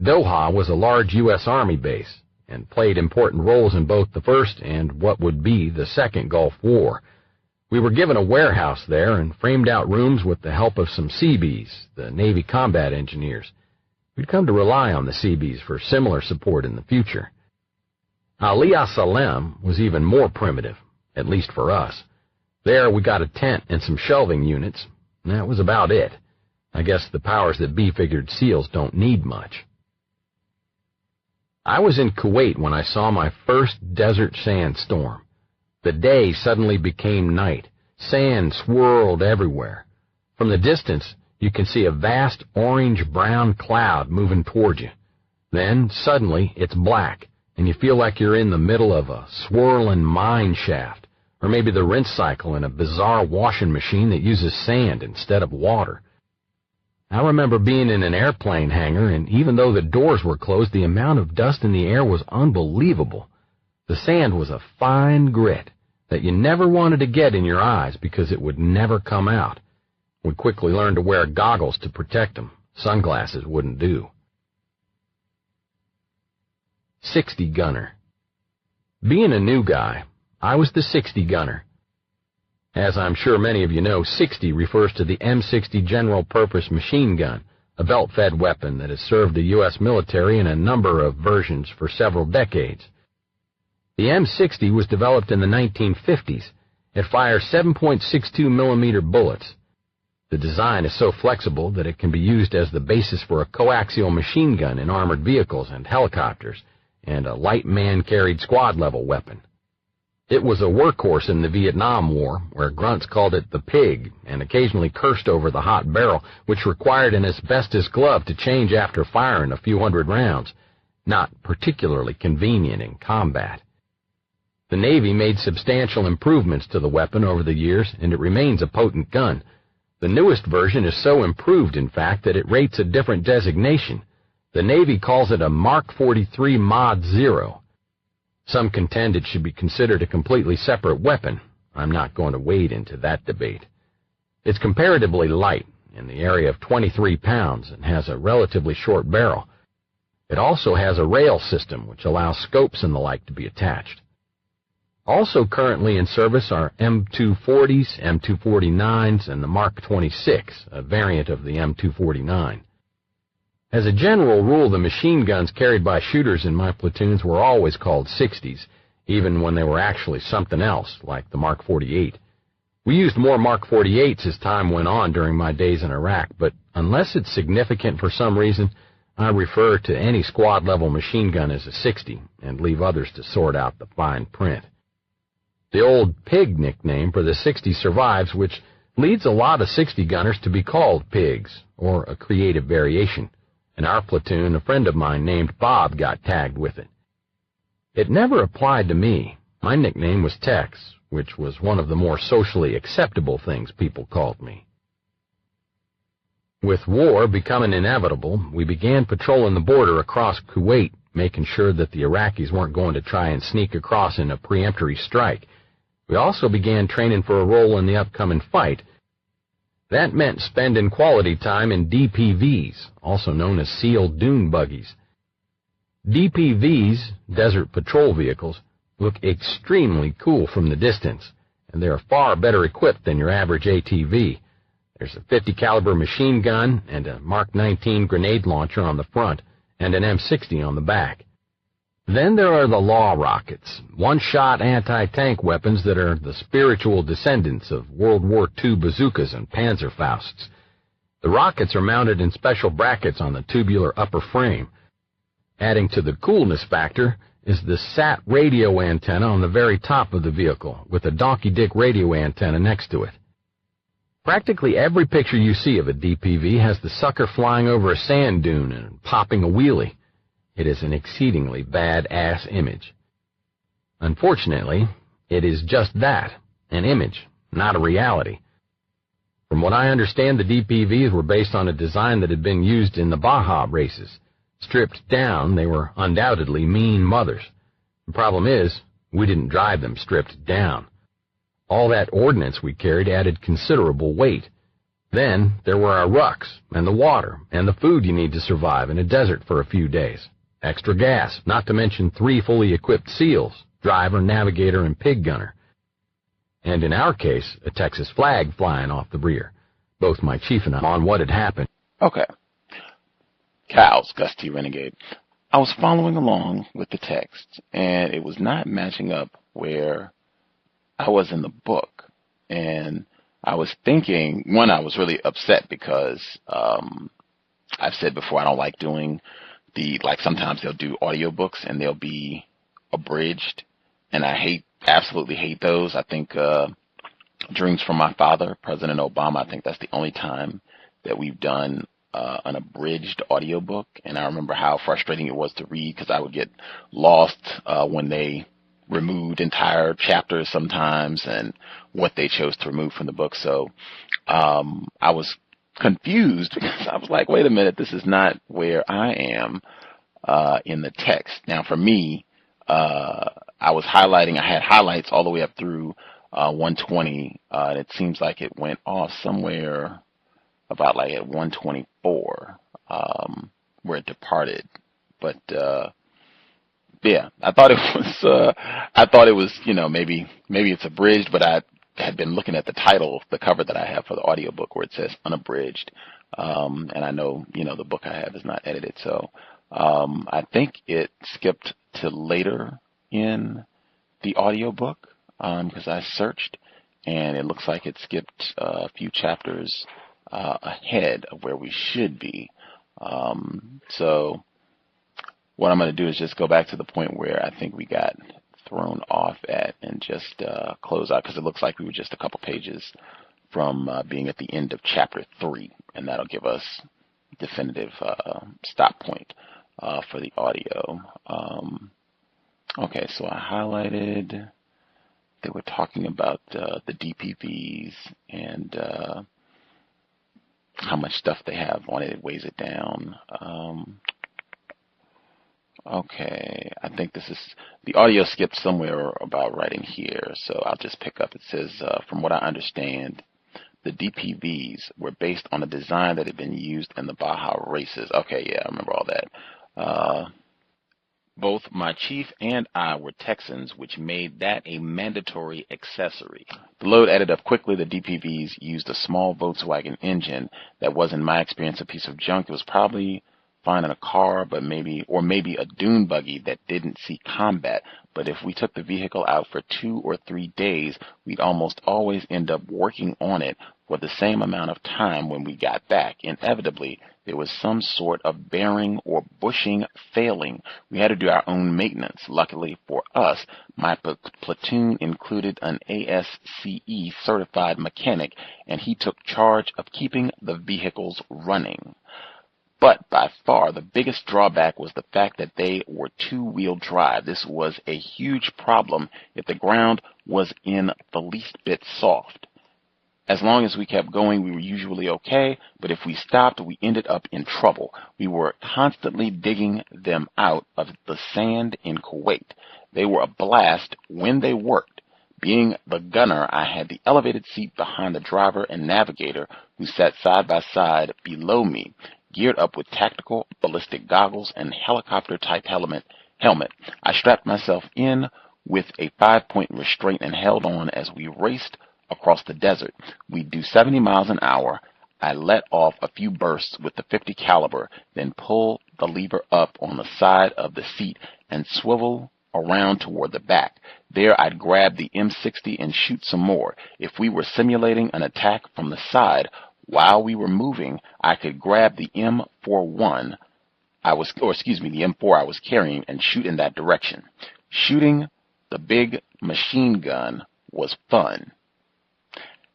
Doha was a large U.S. Army base and played important roles in both the First and what would be the Second Gulf War. We were given a warehouse there and framed out rooms with the help of some Seabees, the Navy combat engineers. We'd come to rely on the Seabees for similar support in the future. Ali As-Salem was even more primitive, at least for us. There we got a tent and some shelving units. That was about it. I guess the powers that be figured SEALs don't need much. I was in Kuwait when I saw my first desert sandstorm. The day suddenly became night. Sand swirled everywhere. From the distance, you can see a vast orange-brown cloud moving toward you. Then, suddenly, it's black, and you feel like you're in the middle of a swirling mine shaft, or maybe the rinse cycle in a bizarre washing machine that uses sand instead of water. I remember being in an airplane hangar, and even though the doors were closed, the amount of dust in the air was unbelievable. The sand was a fine grit that you never wanted to get in your eyes because it would never come out. We quickly learned to wear goggles to protect them. Sunglasses wouldn't do. 60 gunner. Being a new guy, I was the 60 gunner. As I'm sure many of you know, 60 refers to the M60 General Purpose Machine Gun, a belt-fed weapon that has served the U.S. military in a number of versions for several decades. The M60 was developed in the 1950s. It fires 7.62 millimeter bullets. The design is so flexible that it can be used as the basis for a coaxial machine gun in armored vehicles and helicopters, and a light man-carried squad-level weapon. It was a workhorse in the Vietnam War, where grunts called it the pig and occasionally cursed over the hot barrel, which required an asbestos glove to change after firing a few hundred rounds, not particularly convenient in combat. The Navy made substantial improvements to the weapon over the years, and it remains a potent gun. The newest version is so improved, in fact, that it rates a different designation. The Navy calls it a Mark 43 Mod 0. Some contend it should be considered a completely separate weapon. I'm not going to wade into that debate. It's comparatively light, in the area of 23 pounds, and has a relatively short barrel. It also has a rail system, which allows scopes and the like to be attached. Also currently in service are M240s, M249s, and the Mark 26, a variant of the M249. As a general rule, the machine guns carried by shooters in my platoons were always called 60s, even when they were actually something else, like the Mark 48. We used more Mark 48s as time went on during my days in Iraq, but unless it's significant for some reason, I refer to any squad-level machine gun as a 60 and leave others to sort out the fine print. The old pig nickname for the 60 survives, which leads a lot of 60 gunners to be called pigs, or a creative variation. In our platoon, a friend of mine named Bob got tagged with it. It never applied to me. My nickname was Tex, which was one of the more socially acceptable things people called me. With war becoming inevitable, we began patrolling the border across Kuwait, making sure that the Iraqis weren't going to try and sneak across in a preemptory strike. We also began training for a role in the upcoming fight. That meant spending quality time in DPVs, also known as sealed dune buggies. DPVs, Desert Patrol Vehicles, look extremely cool from the distance, and they are far better equipped than your average ATV. There's a .50 caliber machine gun and a Mark 19 grenade launcher on the front, and an M60 on the back. Then there are the law rockets, one-shot anti-tank weapons that are the spiritual descendants of World War II bazookas and Panzerfausts. The rockets are mounted in special brackets on the tubular upper frame. Adding to the coolness factor is the SAT radio antenna on the very top of the vehicle, with a donkey-dick radio antenna next to it. Practically every picture you see of a DPV has the sucker flying over a sand dune and popping a wheelie. It is an exceedingly bad-ass image. Unfortunately, it is just that, an image, not a reality. From what I understand, the DPVs were based on a design that had been used in the Baja races. Stripped down, they were undoubtedly mean mothers. The problem is, we didn't drive them stripped down. All that ordnance we carried added considerable weight. Then there were our rucks, and the water, and the food you need to survive in a desert for a few days. Extra gas, not to mention 3 fully equipped SEALs, driver, navigator, and pig gunner. And in our case, a Texas flag flying off the rear. Both my chief and I on what had happened. Okay. Cows, Gus T. Renegade. I was following along with the text, and it was not matching up where I was in the book. And I was thinking, one, I was really upset because I've said before I don't like doing like sometimes they'll do audiobooks and they'll be abridged, and I absolutely hate those. I think Dreams from My Father, President Obama, I think that's the only time that we've done an abridged audiobook, and I remember how frustrating it was to read because I would get lost when they removed entire chapters sometimes and what they chose to remove from the book. So I was confused because I was like, wait a minute, this is not where I am in the text. Now for me, I was highlighting, I had highlights all the way up through 120, and it seems like it went off somewhere about like at 124 where it departed. But yeah, I thought it was maybe it's abridged, but I had been looking at the title, the cover that I have for the audiobook where it says unabridged, and I know the book I have is not edited, so I think it skipped to later in the audiobook because I searched, and it looks like it skipped a few chapters ahead of where we should be. So what I'm going to do is just go back to the point where I think we got thrown off at and just close out, because it looks like we were just a couple pages from being at the end of chapter 3, and that'll give us definitive stop point for the audio. Okay, so I highlighted, they were talking about the DPVs and how much stuff they have on it. It weighs it down. Okay, I think this is, the audio skipped somewhere about right in here, so I'll just pick up. It says, from what I understand, the DPVs were based on a design that had been used in the Baja races. Okay, yeah, I remember all that. Both my chief and I were Texans, which made that a mandatory accessory. The load added up quickly. The DPVs used a small Volkswagen engine that was, in my experience, a piece of junk. It was probably fine in a car, but maybe a dune buggy that didn't see combat. But if we took the vehicle out for 2 or 3 days, we'd almost always end up working on it for the same amount of time when we got back. Inevitably, there was some sort of bearing or bushing failing. We had to do our own maintenance. Luckily for us, my platoon included an ASCE certified mechanic, and he took charge of keeping the vehicles running. But by far the biggest drawback was the fact that they were 2-wheel drive. This was a huge problem if the ground was in the least bit soft. As long as we kept going, we were usually okay, but if we stopped, we ended up in trouble. We were constantly digging them out of the sand in Kuwait. They were a blast when they worked. Being the gunner, I had the elevated seat behind the driver and navigator, who sat side by side below me, geared up with tactical ballistic goggles and helicopter-type helmet. I strapped myself in with a 5-point restraint and held on as we raced across the desert. We'd do 70 miles an hour. I let off a few bursts with the .50 caliber, then pull the lever up on the side of the seat and swivel around toward the back. There I'd grab the M60 and shoot some more. If we were simulating an attack from the side, while we were moving, I could grab the M4 I was carrying and shoot in that direction. Shooting the big machine gun was fun.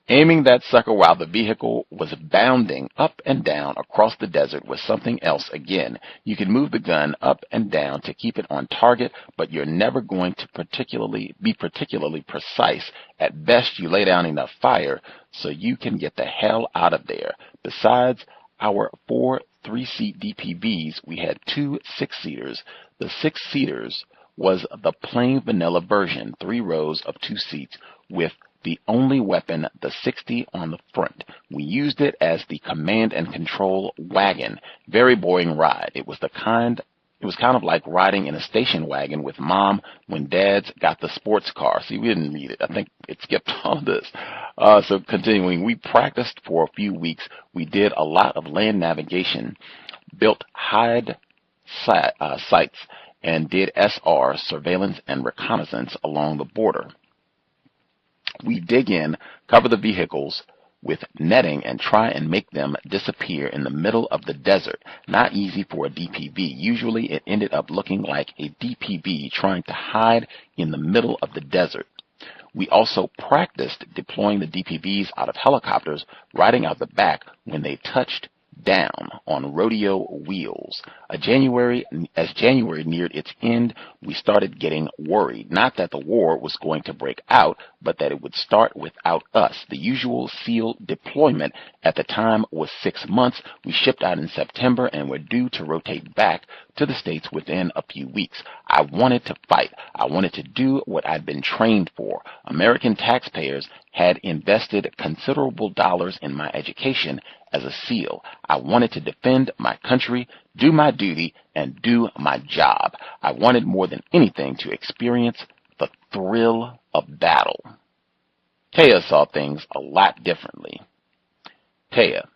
Aiming that sucker while the vehicle was bounding up and down across the desert was something else again. You can move the gun up and down to keep it on target, but you're never going to be particularly precise. At best, you lay down enough fire so you can get the hell out of there. Besides our 4 3-seat DPVs, we had 2 6-seaters. The 6-seaters was the plain vanilla version, 3 rows of 2 seats with the only weapon, the 60 on the front. We used it as the command and control wagon. Very boring ride. It was kind of like riding in a station wagon with Mom when Dad's got the sports car. See, we didn't read it. I think it skipped all of this. So continuing, we practiced for a few weeks. We did a lot of land navigation, built hide sites, and did SR, surveillance and reconnaissance, along the border. We dig in, cover the vehicles with netting and try and make them disappear in the middle of the desert. Not easy for a DPB. Usually it ended up looking like a DPB trying to hide in the middle of the desert. We also practiced deploying the DPBs out of helicopters, riding out the back when they touched down on rodeo wheels. As January neared its end, we started getting worried. Not that the war was going to break out, but that it would start without us. The usual SEAL deployment at the time was 6 months. We shipped out in September and were due to rotate back to the States within a few weeks. I wanted to fight. I wanted to do what I'd been trained for. American taxpayers had invested considerable dollars in my education as a SEAL. I wanted to defend my country, do my duty, and do my job. I wanted more than anything to experience the thrill of battle. Taya saw things a lot differently. Taya: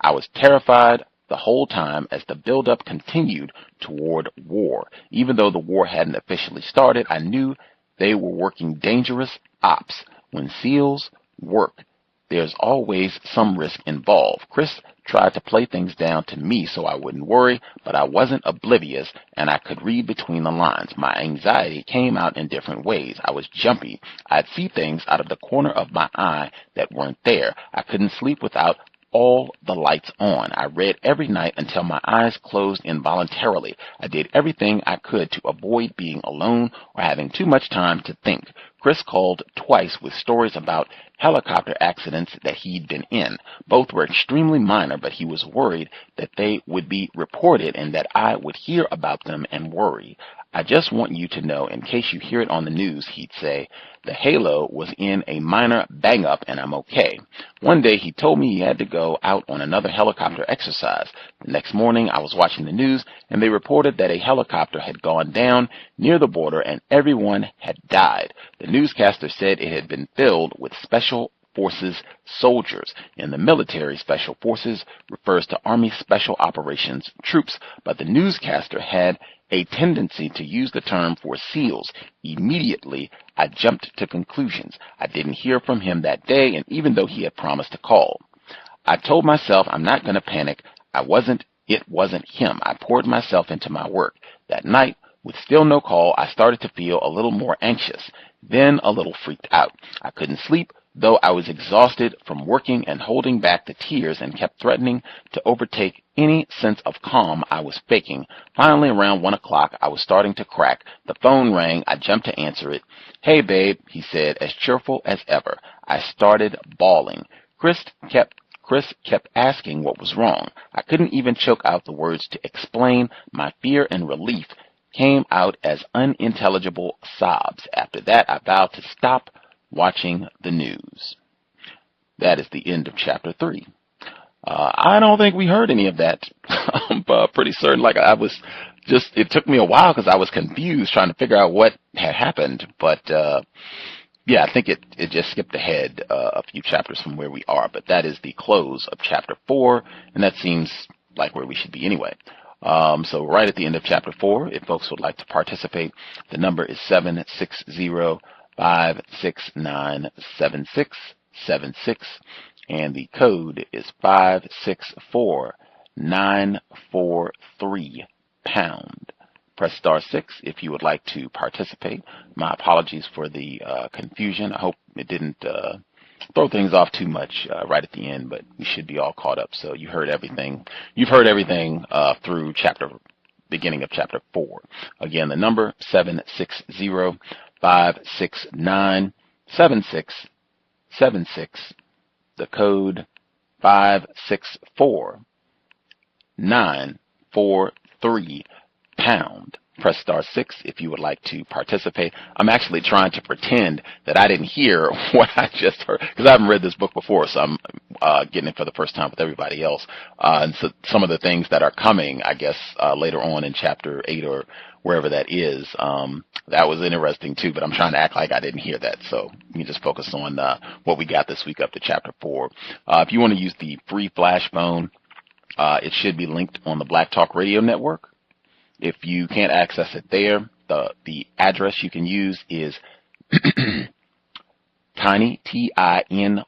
I was terrified the whole time as the buildup continued toward war. Even though the war hadn't officially started, I knew they were working dangerous ops. When SEALs work, there's always some risk involved. Chris tried to play things down to me so I wouldn't worry, but I wasn't oblivious, and I could read between the lines. My anxiety came out in different ways. I was jumpy. I'd see things out of the corner of my eye that weren't there. I couldn't sleep without all the lights on. I read every night until my eyes closed involuntarily. I did everything I could to avoid being alone or having too much time to think. Chris called twice with stories about helicopter accidents that he'd been in. Both were extremely minor, but he was worried that they would be reported and that I would hear about them and worry. I just want you to know, in case you hear it on the news, he'd say, the Halo was in a minor bang-up and I'm okay. One day he told me he had to go out on another helicopter exercise. The next morning I was watching the news and they reported that a helicopter had gone down near the border and everyone had died. The newscaster said it had been filled with Special Forces soldiers. In the military, Special Forces refers to Army Special Operations troops, but the newscaster had a tendency to use the term for SEALs. Immediately, I jumped to conclusions. I didn't hear from him that day, and even though he had promised to call, I told myself I'm not going to panic. It wasn't him. I poured myself into my work. That night, with still no call, I started to feel a little more anxious, then a little freaked out. I couldn't sleep, though I was exhausted from working and holding back the tears and kept threatening to overtake any sense of calm I was faking. Finally, around 1 o'clock, I was starting to crack. The phone rang. I jumped to answer it. Hey, babe, he said, as cheerful as ever. I started bawling. Chris kept asking what was wrong. I couldn't even choke out the words to explain. My fear and relief came out as unintelligible sobs. After that, I vowed to stop watching the news. That is the end of chapter 3. I don't think we heard any of that. I'm pretty certain, it took me a while because I was confused trying to figure out what had happened. But, yeah, I think it just skipped ahead a few chapters from where we are. But that is the close of chapter 4, and that seems like where we should be anyway. So right at the end of chapter 4, if folks would like to participate, the number is 760-569-7676, and the code is 564943#. Press star 6 if you would like to participate. My apologies for the confusion. I hope it didn't throw things off too much right at the end, but we should be all caught up. So you heard everything. You've heard everything through beginning of chapter 4. Again, the number 760-569-7676. The code 564943#. Press star 6 if you would like to participate. I'm actually trying to pretend that I didn't hear what I just heard, because I haven't read this book before, so I'm getting it for the first time with everybody else. And so some of the things that are coming, I guess, later on in chapter 8 or wherever that is, that was interesting too, but I'm trying to act like I didn't hear that. So you can just focus on what we got this week up to chapter 4. If you want to use the free flash phone, it should be linked on the Black Talk Radio Network. If you can't access it there, the address you can use is tiny, TINY,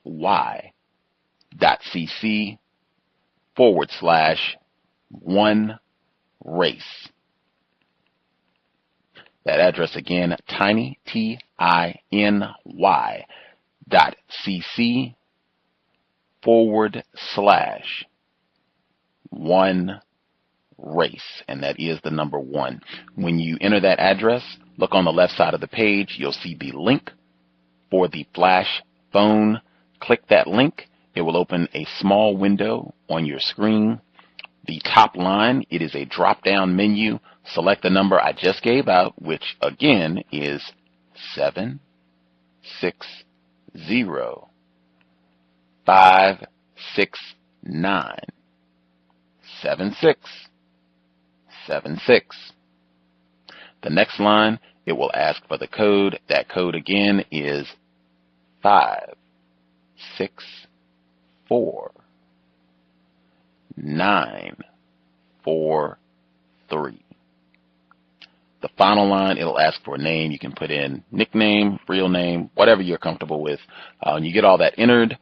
tinyt.cc/one race. That address again, tinyty.cc/one race, and that is the number 1. When you enter that address, look on the left side of the page. You'll see the link for the Flash phone. Click that link. It will open a small window on your screen. The top line, it is a drop-down menu. Select the number I just gave out, which again is 760-569. 7676. The next line, it will ask for the code. That code again is 564943. The final line, it'll ask for a name. You can put in nickname, real name, whatever you're comfortable with. When you get all that entered,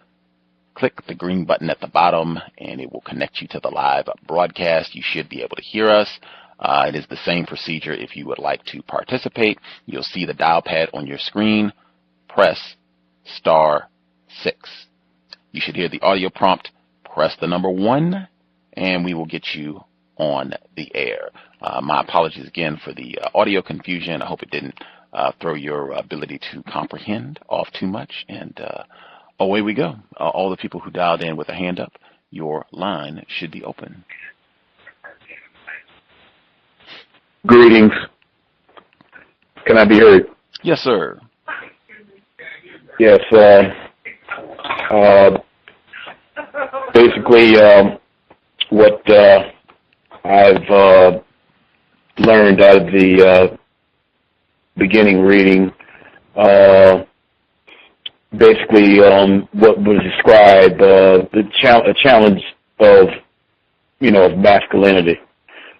click the green button at the bottom, and it will connect you to the live broadcast. You should be able to hear us. It is the same procedure if you would like to participate. You'll see the dial pad on your screen. Press *6. You should hear the audio prompt. Press the number 1, and we will get you on the air. My apologies again for the audio confusion. I hope it didn't throw your ability to comprehend off too much. And away we go. All the people who dialed in with a hand up, your line should be open. Greetings. Can I be heard? Yes, sir. Yes. Basically, what I've learned out of the beginning reading, basically what was described, the challenge of, of masculinity.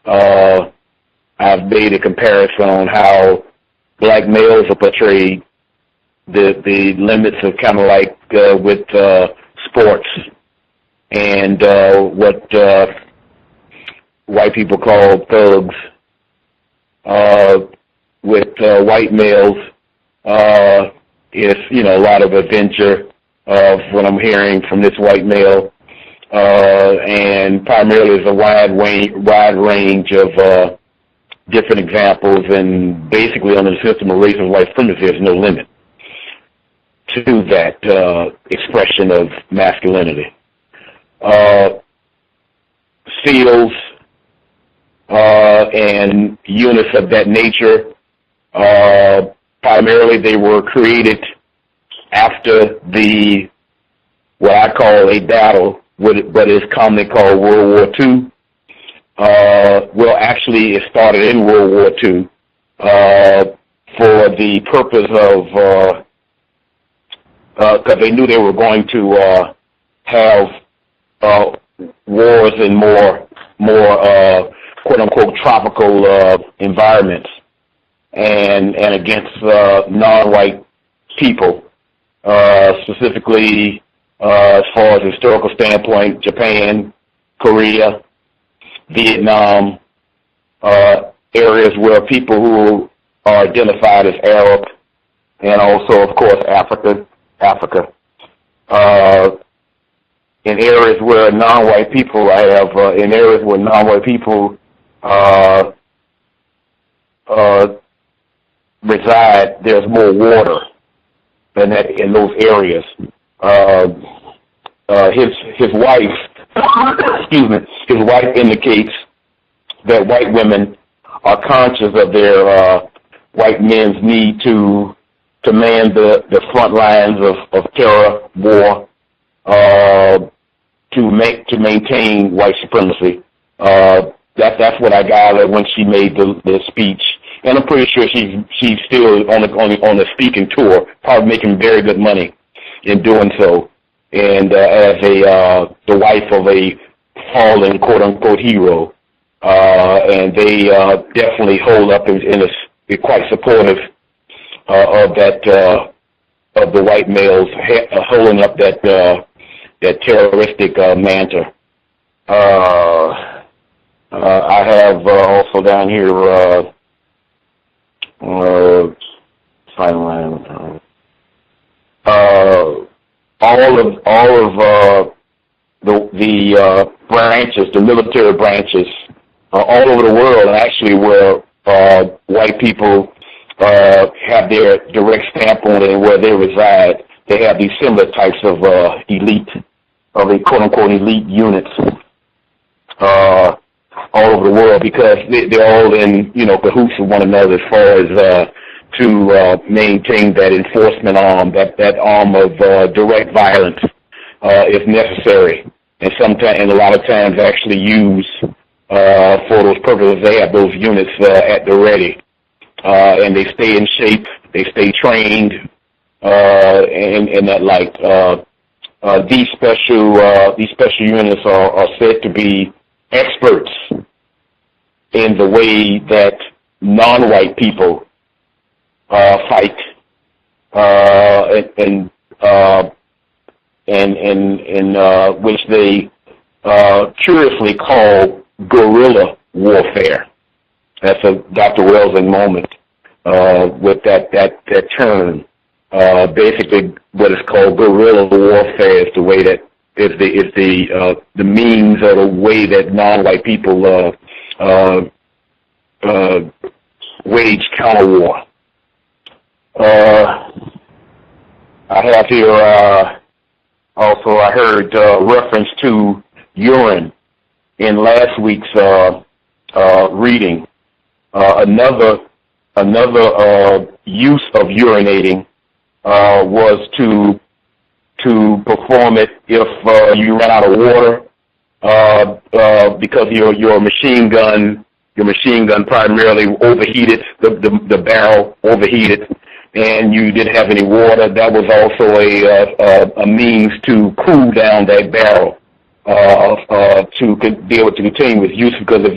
I've made a comparison on how black males are portrayed, the limits of kind of like with sports and what white people call thugs. With white males, it's, a lot of adventure of what I'm hearing from this white male, and primarily is a wide range of different examples, and basically under the system of race and white supremacy, there's no limit to that expression of masculinity. Seals and units of that nature, primarily they were created after what I call a battle, but is commonly called World War II. Well, actually, it started in World War II for the purpose of, because they knew they were going to have wars in more quote-unquote tropical environments and against non-white people, specifically as far as historical standpoint, Japan, Korea, Vietnam, areas where people who are identified as Arab, and also, of course, Africa. In areas where non-white people reside, there's more water than that in those areas. His wife, his wife indicates that white women are conscious of their white men's need to man the front lines of terror, war, to maintain white supremacy. That's what I got when she made the speech, and I'm pretty sure she's still on the speaking tour, probably making very good money in doing so, and as the wife of a fallen quote unquote hero, and they definitely hold up and are quite supportive of that of the white males holding up that that terroristic mantra. I have also down here all of the branches, the military branches, all over the world, and actually where white people have their direct stamp on it and where they reside, they have these similar types of elite, of a quote-unquote elite units all over the world, because they're all in, cahoots with one another as far as to maintain that enforcement arm, that arm of direct violence if necessary, and a lot of times actually use for those purposes. They have those units at the ready, and they stay in shape, they stay trained, and that like these special units are said to be experts in the way that non-white people fight, and which they curiously call guerrilla warfare. That's a Dr. Welsing moment with that term. Basically, what is called guerrilla warfare is the way that is the means or the way that non-white people wage counter war. I have here also I heard reference to urine in last week's reading. Another use of urinating was to perform it if you run out of water, because your machine gun primarily overheated, the barrel overheated, and you didn't have any water. That was also a means to cool down that barrel to be able to continue with use, because if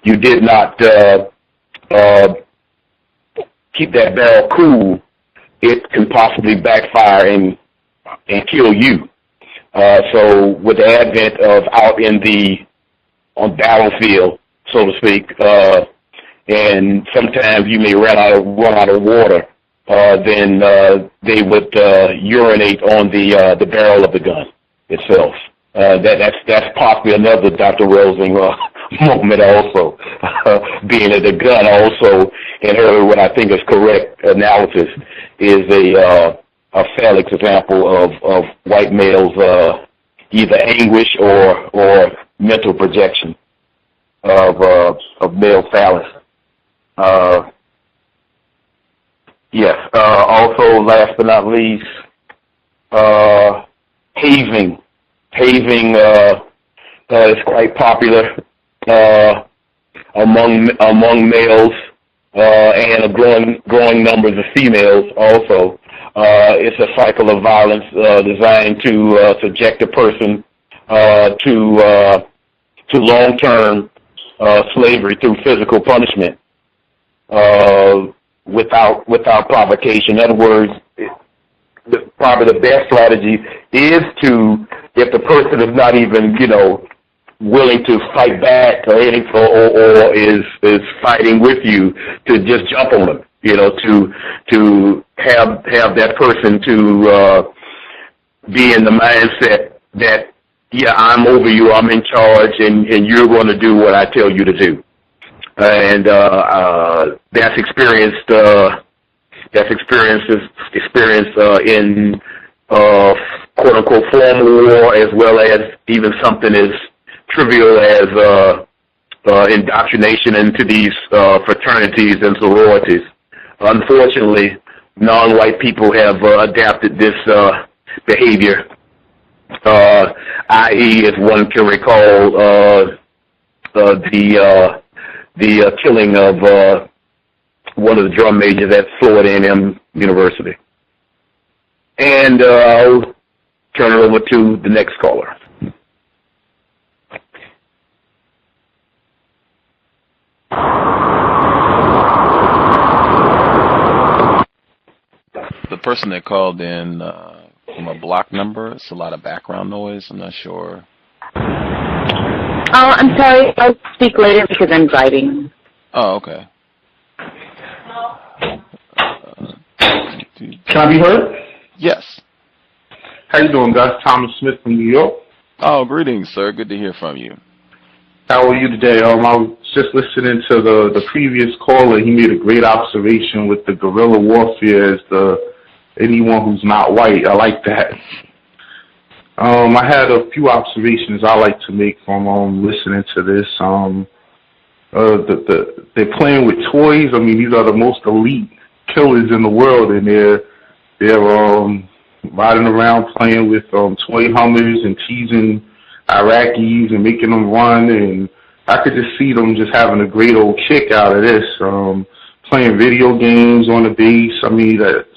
you did not keep that barrel cool, it can possibly backfire and kill you. So with the advent of out on battlefield, so to speak, and sometimes you may run out of water, then they would urinate on the barrel of the gun itself. That's possibly another Dr. Welsing moment also, being that the gun also, in her what I think is correct analysis, is a phallic example of white males' either anguish or mental projection of male phallus. Yes. Also, last but not least, hazing. Hazing is quite popular among males and a growing numbers of females also. It's a cycle of violence designed to subject a person to long-term slavery through physical punishment without provocation. In other words, probably the best strategy is to, if the person is not even, willing to fight back or anything, or is fighting with you, to just jump on them, to have that person to be in the mindset that, yeah, I'm over you, I'm in charge, and you're going to do what I tell you to do. And that's experienced in quote unquote formal war, as well as even something as trivial as indoctrination into these fraternities and sororities. Unfortunately, non-white people have adapted this behavior, i.e., as one can recall, the killing of one of the drum majors at Florida A&M University. And I'll turn it over to the next caller. The person that called in from a block number. It's a lot of background noise. I'm not sure. Oh, I'm sorry. I'll speak later because I'm driving. Oh, okay. Can I be heard? Yes. How you doing, guys? Thomas Smith from New York. Oh, greetings, sir. Good to hear from you. How are you today? I was just listening to the previous caller. He made a great observation with the guerrilla warfare as anyone who's not white. I like that. I had a few observations I like to make from listening to this. They're playing with toys. I mean, these are the most elite killers in the world, and they're riding around playing with toy Hummers and teasing Iraqis and making them run, and I could just see them just having a great old kick out of this, playing video games on the base. I mean, that's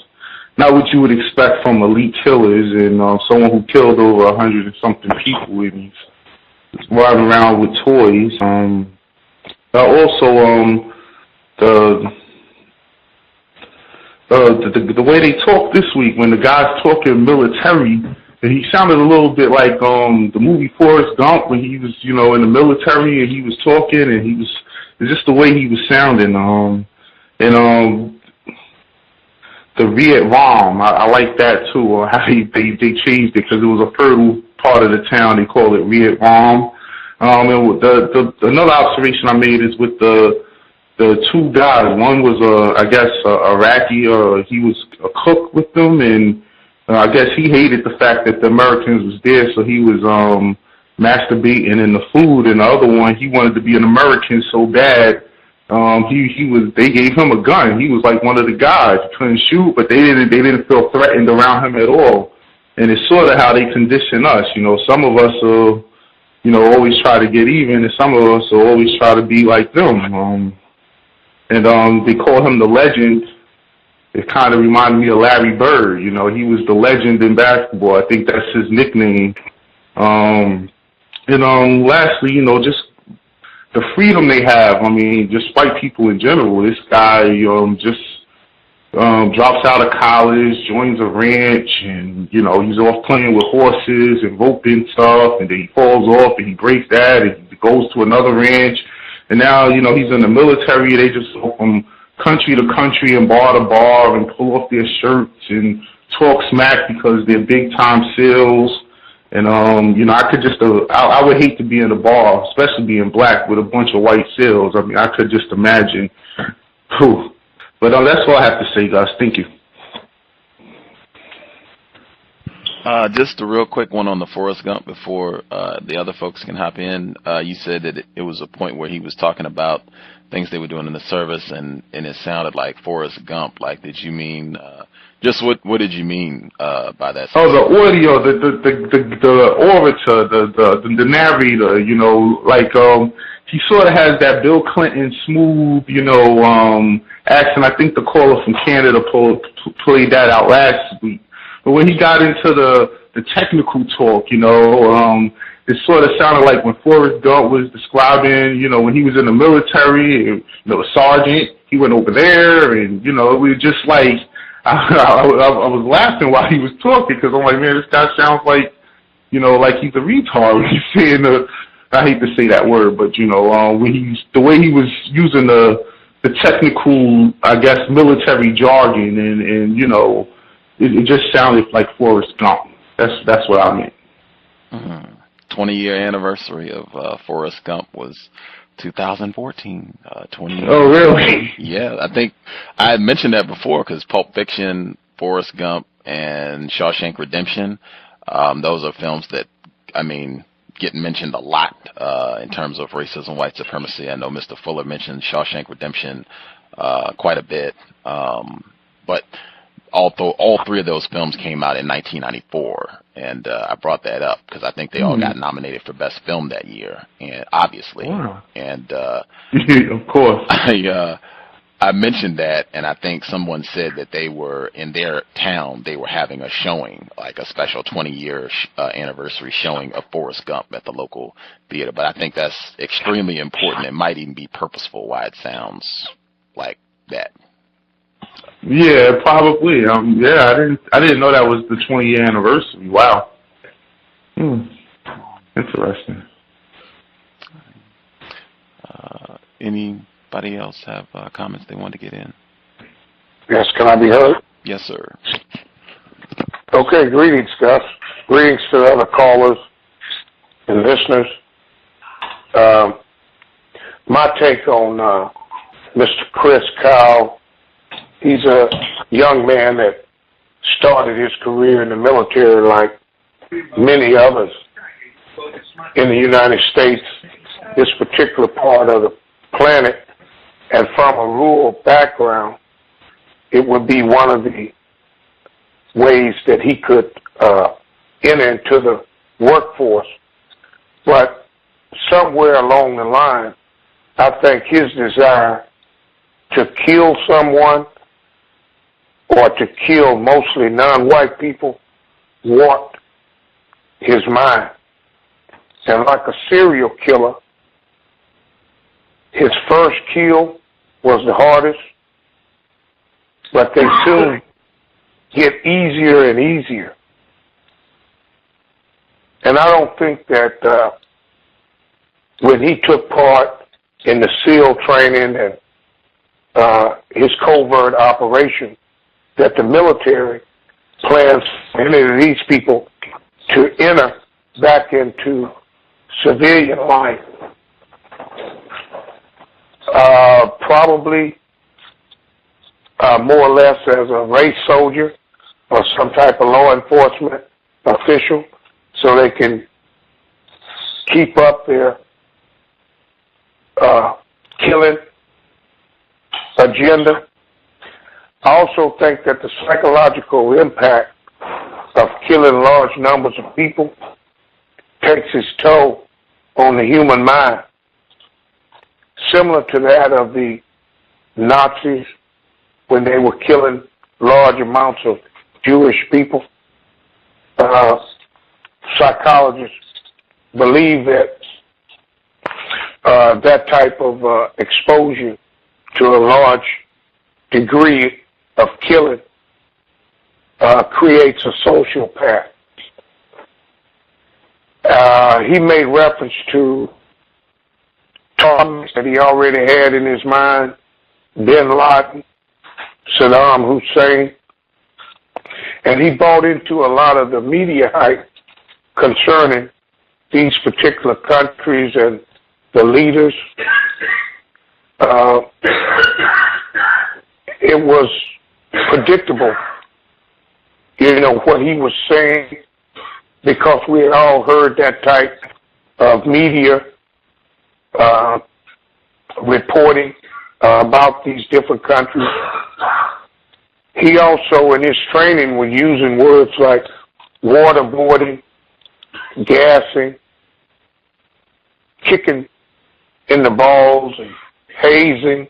not what you would expect from elite killers and someone who killed over 100 and something people, and he's riding around with toys. Also, the way they talked this week, when the guy's talking military, and he sounded a little bit like the movie Forrest Gump when he was, in the military and he was talking, and it's just the way he was sounding. The Viet Rom, I like that too. How they changed it because it was a fertile part of the town. They call it Viet Rom. And another observation I made is with the two guys. One was, I guess, Iraqi. He was a cook with them, and I guess he hated the fact that the Americans was there, so he was masturbating in the food. And the other one, he wanted to be an American so bad. They gave him a gun. He was like one of the guys. He couldn't shoot, but they didn't feel threatened around him at all. And it's sort of how they condition us. Some of us always try to get even, and some of us will always try to be like them. They call him the legend. It kind of reminded me of Larry Bird. He was the legend in basketball. I think that's his nickname. Lastly, just the freedom they have. I mean, just white people in general. This guy drops out of college, joins a ranch, and he's off playing with horses and roping stuff, and then he falls off and he breaks that, and he goes to another ranch, and now he's in the military. They just go from country to country and bar to bar and pull off their shirts and talk smack because they're big time sales. And I could just I would hate to be in a bar, especially being black, with a bunch of white sales. I mean, I could just imagine. Whew. But that's all I have to say, guys. Thank you. Just a real quick one on the Forrest Gump before the other folks can hop in. You said that it was a point where he was talking about things they were doing in the service, and it sounded like Forrest Gump. Like, did you mean just what did you mean by that? Oh, the audio, the orator, the narrator. He sort of has that Bill Clinton smooth, accent. I think the caller from Canada played that out last week. But when he got into the technical talk, it sort of sounded like when Forrest Gump was describing, when he was in the military, a sergeant, he went over there, and, it was just like, I was laughing while he was talking, because I'm like, man, this guy sounds like, like he's a retard when he's saying I hate to say that word, but, when the way he was using the technical, I guess, military jargon, and it just sounded like Forrest Gump. That's what I meant. 20-year anniversary of Forrest Gump was 2014. 20 years. Oh, really? Yeah, I think I had mentioned that before because Pulp Fiction, Forrest Gump, and Shawshank Redemption, those are films that, get mentioned a lot in terms of racism, white supremacy. I know Mr. Fuller mentioned Shawshank Redemption quite a bit, but all three of those films came out in 1994, and I brought that up because I think they all got nominated for Best Film that year, and obviously, and of course, I mentioned that, and I think someone said that they were in their town. They were having a showing, like a special 20-year anniversary showing of Forrest Gump at the local theater. But I think that's extremely important. It might even be purposeful why it sounds like that. Yeah, probably. Yeah, I didn't know that was the 20-year anniversary. Wow. Interesting. Anybody else have comments they want to get in? Yes, can I be heard? Yes, sir. Okay, greetings, Gus. Greetings to the other callers and listeners. My take on Mr. Chris Kyle, he's a young man that started his career in the military like many others in the United States, this particular part of the planet, and from a rural background, it would be one of the ways that he could enter into the workforce. But somewhere along the line, I think his desire to kill someone or to kill mostly non-white people warped his mind. And like a serial killer, his first kill was the hardest, but they soon get easier and easier. And I don't think that when he took part in the SEAL training and his covert operation, that the military plans for any of these people to enter back into civilian life. Probably more or less as a race soldier or some type of law enforcement official, so they can keep up their killing agenda. I also think that the psychological impact of killing large numbers of people takes its toll on the human mind, similar to that of the Nazis when they were killing large amounts of Jewish people. Psychologists believe that that type of exposure to a large degree of killing creates a social pact. He made reference to targets that he already had in his mind: Bin Laden, Saddam Hussein, and he bought into a lot of the media hype concerning these particular countries and the leaders. It was predictable, what he was saying, because we had all heard that type of media reporting about these different countries. He also, in his training, was using words like waterboarding, gassing, kicking in the balls, and hazing.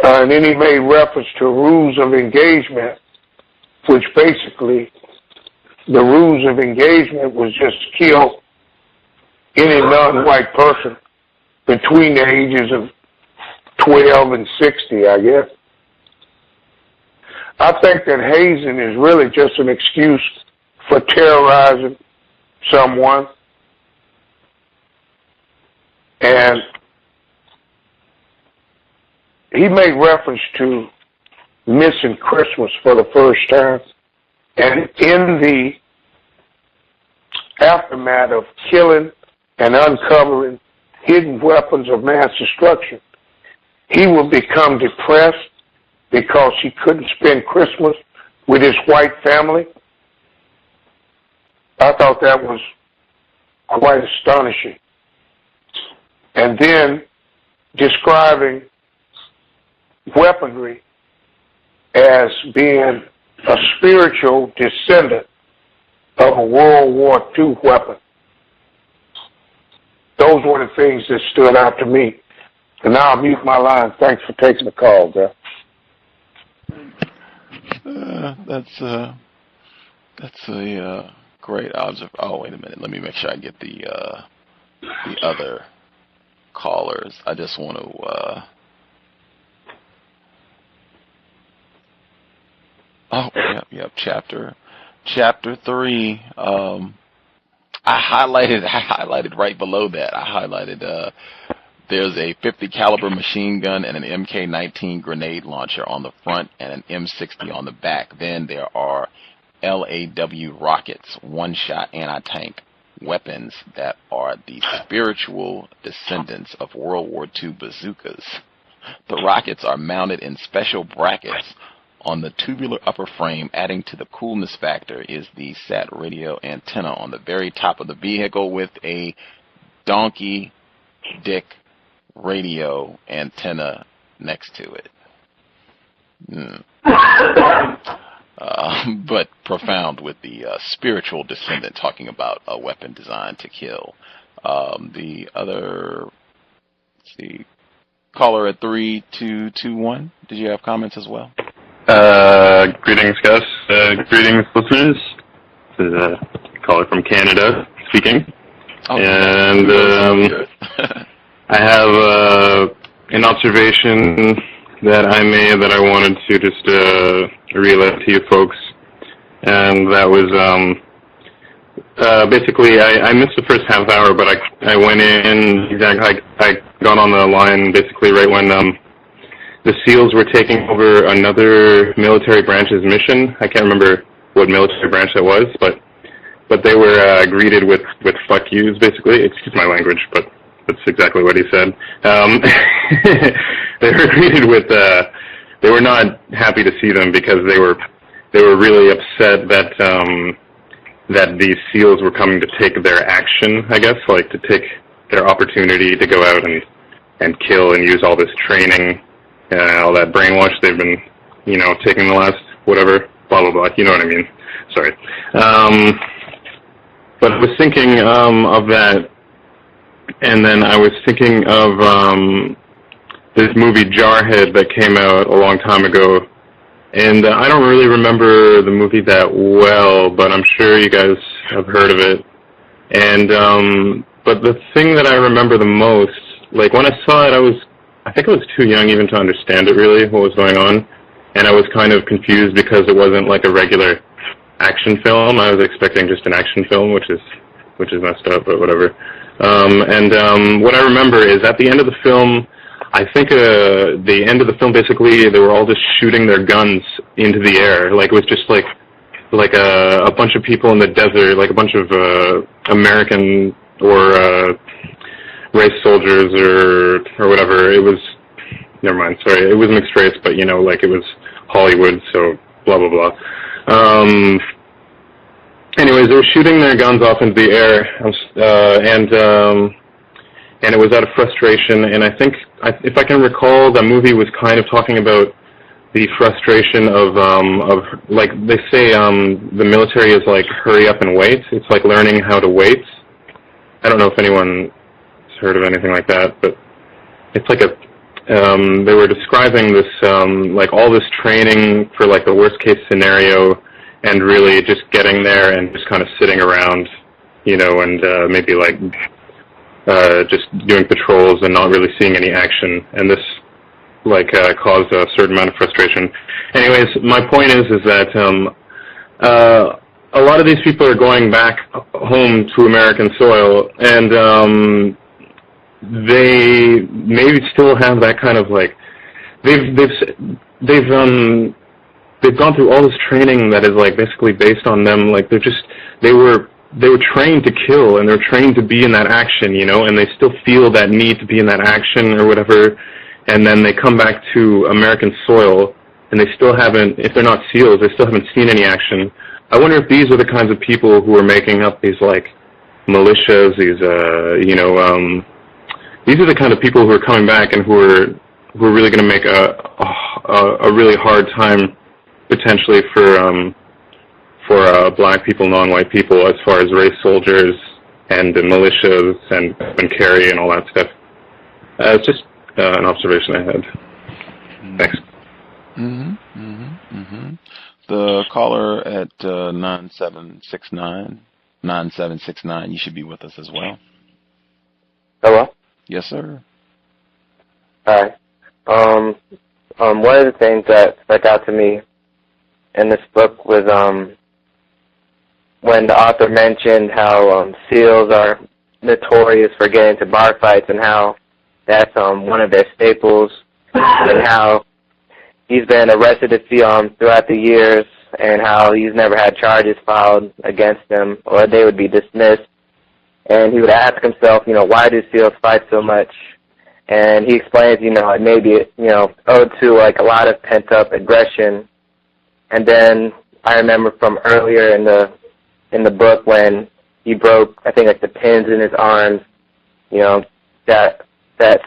And then he made reference to rules of engagement, which basically the rules of engagement was just kill any non-white person between the ages of 12 and 60, I guess. I think that hazing is really just an excuse for terrorizing someone. And he made reference to missing Christmas for the first time. And in the aftermath of killing and uncovering hidden weapons of mass destruction, he would become depressed because he couldn't spend Christmas with his white family. I thought that was quite astonishing. And then describing weaponry as being a spiritual descendant of a World War II weapon. Those were the things that stood out to me. And now I'll mute my line. Thanks for taking the call, Jeff. That's a great observation. Oh, wait a minute. Let me make sure I get the other callers. I just want to Oh, yep. Chapter 3. I highlighted right below that. I highlighted there's a 50 caliber machine gun and an MK-19 grenade launcher on the front and an M60 on the back. Then there are LAW rockets, one-shot anti-tank weapons that are the spiritual descendants of World War II bazookas. The rockets are mounted in special brackets on the tubular upper frame. Adding to the coolness factor is the sat radio antenna on the very top of the vehicle with a donkey dick radio antenna next to it. But profound with the spiritual descendant talking about a weapon designed to kill. The other, let's see, caller at 3221, did you have comments as well? Greetings, Gus. Greetings, listeners. This is a caller from Canada speaking. Oh, and I have an observation that I made that I wanted to just relay to you folks. And that was basically I missed the first half hour, but I went in, I got on the line basically right when the SEALs were taking over another military branch's mission. I can't remember what military branch that was, but they were greeted with fuck yous, basically. Excuse my language, but that's exactly what he said. They were greeted with, they were not happy to see them because they were really upset that that these SEALs were coming to take their action, I guess, like to take their opportunity to go out and kill and use all this training, all that brainwash they've been, taking the last whatever, blah, blah, blah, you know what I mean. Sorry. But I was thinking of that, and then I was thinking of this movie Jarhead that came out a long time ago, and I don't really remember the movie that well, but I'm sure you guys have heard of it. And but the thing that I remember the most, like when I saw it, I think I was too young even to understand it really, what was going on, and I was kind of confused because it wasn't like a regular action film. I was expecting just an action film, which is messed up, but whatever. What I remember is at the end of the film, I think the end of the film, basically, they were all just shooting their guns into the air. Like, it was just like a bunch of people in the desert, like a bunch of American or race soldiers or whatever. It was, never mind, sorry, it was mixed race, but, like it was Hollywood, so blah, blah, blah. Anyways, they were shooting their guns off into the air, and it was out of frustration, and I think, if I can recall, the movie was kind of talking about the frustration of like, they say the military is like, hurry up and wait. It's like learning how to wait. I don't know if anyone's heard of anything like that, but it's like they were describing this, like all this training for like the worst case scenario, and really just getting there and just kind of sitting around, and maybe like just doing patrols and not really seeing any action, and this like caused a certain amount of frustration. Anyways, my point is that a lot of these people are going back home to American soil, and they maybe still have that kind of like they've gone through all this training that is like basically based on them, like they were trained to kill, and they're trained to be in that action, and they still feel that need to be in that action or whatever, and then they come back to American soil, and they still haven't, if they're not SEALs, they still haven't seen any action. I wonder if these are the kinds of people who are making up these, like, militias, these, these are the kind of people who are coming back and who are really going to make a really hard time, potentially, for black people, non-white people, as far as race soldiers and the militias and carry and all that stuff. It's just an observation I had. Thanks. The caller at 9769, you should be with us as well. Hello? Yes, sir. Hi. One of the things that stuck out to me in this book was when the author mentioned how SEALs are notorious for getting into bar fights and how that's one of their staples, and how he's been arrested throughout the years and how he's never had charges filed against him or they would be dismissed. And he would ask himself, why do SEALs fight so much? And he explains, it may be, owed to like a lot of pent-up aggression. And then I remember from earlier in the book when he broke, I think, like the pins in his arms, that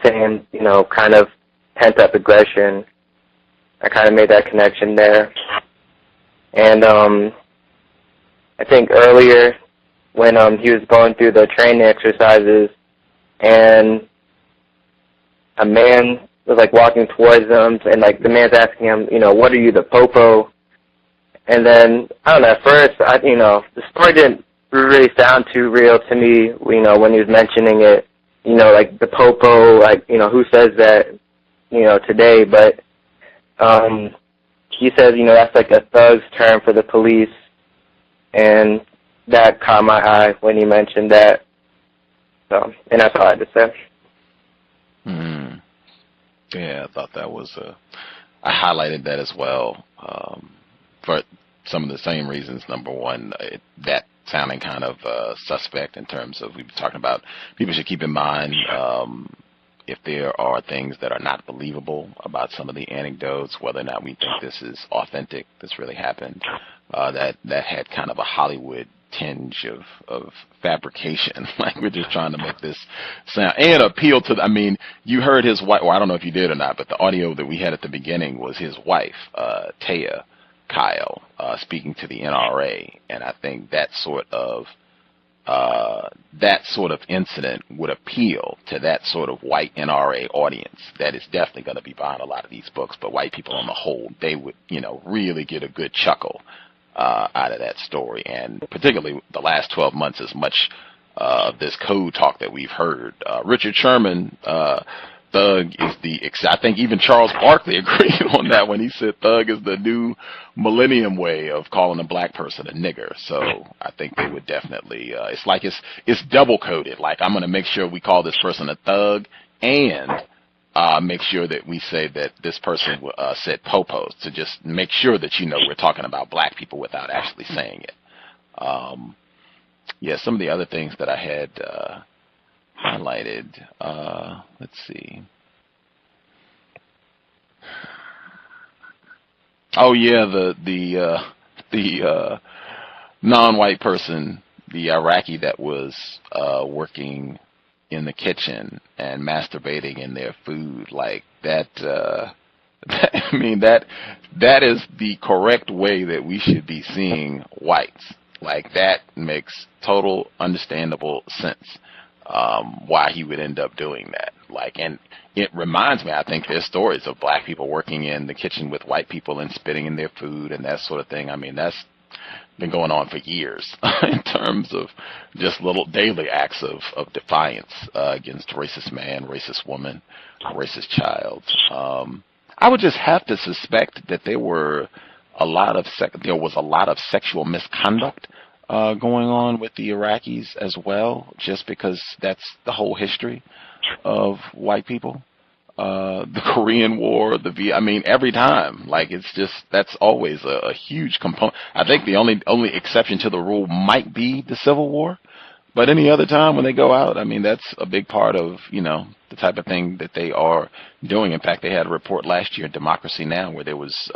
same, kind of pent-up aggression. I kind of made that connection there. And I think earlier when he was going through the training exercises and a man was like walking towards him and like the man's asking him, what are you, the popo? And then, I don't know, at first, the story didn't really sound too real to me, when he was mentioning it, like the popo, like, who says that, today, but he says, that's like a thug's term for the police, and that caught my eye when he mentioned that. So, and that's all I had to say. Yeah, I thought that was, I highlighted that as well, for some of the same reasons. Number one, that sounding kind of suspect in terms of, we were talking about, people should keep in mind if there are things that are not believable about some of the anecdotes, whether or not we think this is authentic, this really happened, that had kind of a Hollywood tinge of fabrication. Like, we're just trying to make this sound and appeal to, you heard his wife, or I don't know if you did or not, but the audio that we had at the beginning was his wife, Taya Kyle, speaking to the NRA, and I think that sort of incident would appeal to that sort of white NRA audience that is definitely going to be buying a lot of these books, but white people on the whole, they would, really get a good chuckle out of that story. And particularly the last 12 months, as much of this code talk that we've heard. Richard Sherman, thug is I think even Charles Barkley agreed on that when he said thug is the new millennium way of calling a black person a nigger. So I think they would definitely, it's like it's double coded. Like, I'm going to make sure we call this person a thug and make sure that we say that this person said popos, to just make sure that we're talking about black people without actually saying it. Yeah, some of the other things that I had highlighted. Let's see. Oh yeah, the non-white person, the Iraqi that was working in the kitchen and masturbating in their food, like that. That is the correct way that we should be seeing whites. Like, that makes total understandable sense. Why he would end up doing that. Like, and it reminds me, I think there's stories of black people working in the kitchen with white people and spitting in their food and that sort of thing. That's been going on for years in terms of just little daily acts of defiance against racist man, racist woman, racist child. I would just have to suspect that there was a lot of sexual misconduct going on with the Iraqis as well, just because that's the whole history of white people. The Korean War, every time, like, it's just, that's always a huge component. I think the only exception to the rule might be the Civil War, but any other time when they go out, that's a big part of, the type of thing that they are doing. In fact, they had a report last year in Democracy Now! Where there was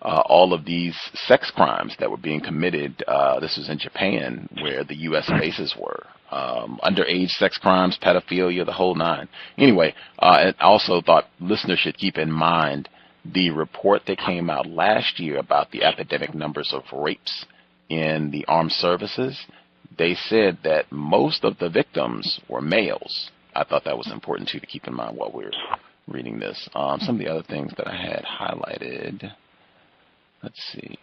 all of these sex crimes that were being committed. This was in Japan, where the U.S. bases were. Underage sex crimes, pedophilia, the whole nine. Anyway, I also thought listeners should keep in mind the report that came out last year about the epidemic numbers of rapes in the armed services. They said that most of the victims were males. I thought that was important, too, to keep in mind while we're reading this. Some of the other things that I had highlighted. Let's see.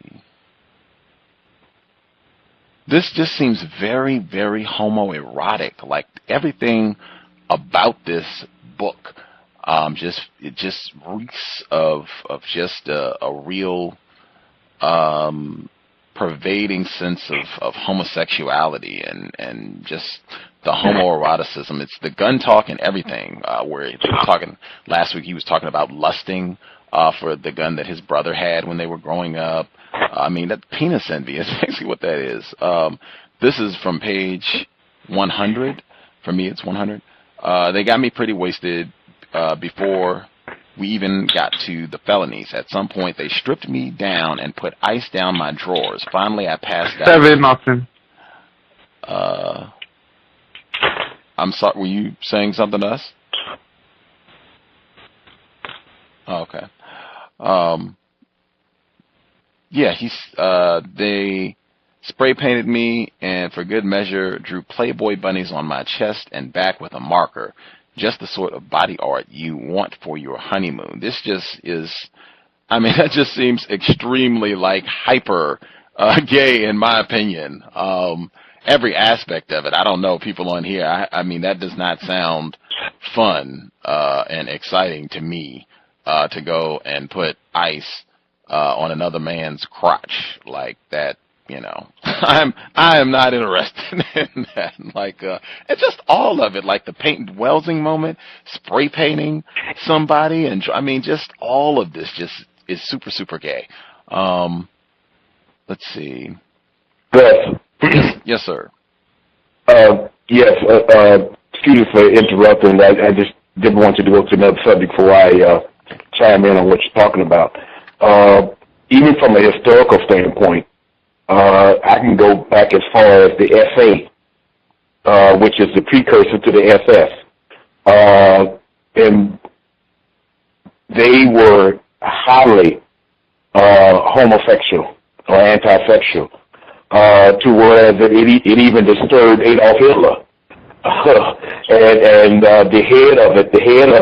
This just seems very, very homoerotic. Like, everything about this book, it just reeks of just a real pervading sense of homosexuality and just the homoeroticism. It's the gun talk and everything, where he was talking last week, he was talking about lusting for the gun that his brother had when they were growing up. I mean, that penis envy is basically what that is. This is from page 100. For me, it's 100. They got me pretty wasted before we even got to the felonies. At some point, they stripped me down and put ice down my drawers. Finally, I passed out. 7-0. I'm sorry, were you saying something to us? Oh, okay. Yeah, they spray painted me and for good measure drew Playboy bunnies on my chest and back with a marker. Just the sort of body art you want for your honeymoon. This just is, I mean, that just seems extremely like hyper gay in my opinion. Every aspect of it. I don't know, people on here, I mean, that does not sound fun and exciting to me, to go and put ice on another man's crotch like that. You know, I am not interested in that. Like, it's just all of it, like the Welsing moment, spray painting somebody, and I mean, just all of this just is super, super gay. Let's see. Yes, sir. Yes. Excuse me for interrupting. I just didn't want you to go to another subject before I chime in on what you're talking about. Even from a historical standpoint, I can go back as far as the SA, which is the precursor to the SS. And they were highly homosexual or anti-sexual, to where it even disturbed Adolf Hitler. And the head of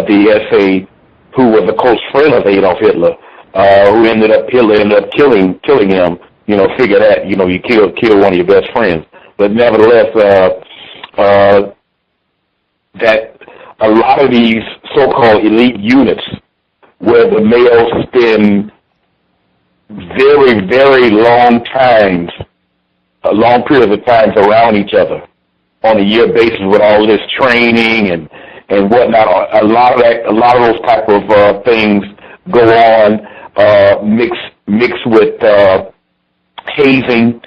the SA, who was a close friend of Adolf Hitler, Hitler ended up killing him. You know, figure that, you know, you kill one of your best friends. But nevertheless, that a lot of these so-called elite units, where the males spend very, very long periods of time around each other on a year basis with all this training and whatnot. A lot of those type of things go on, mixed with hazing,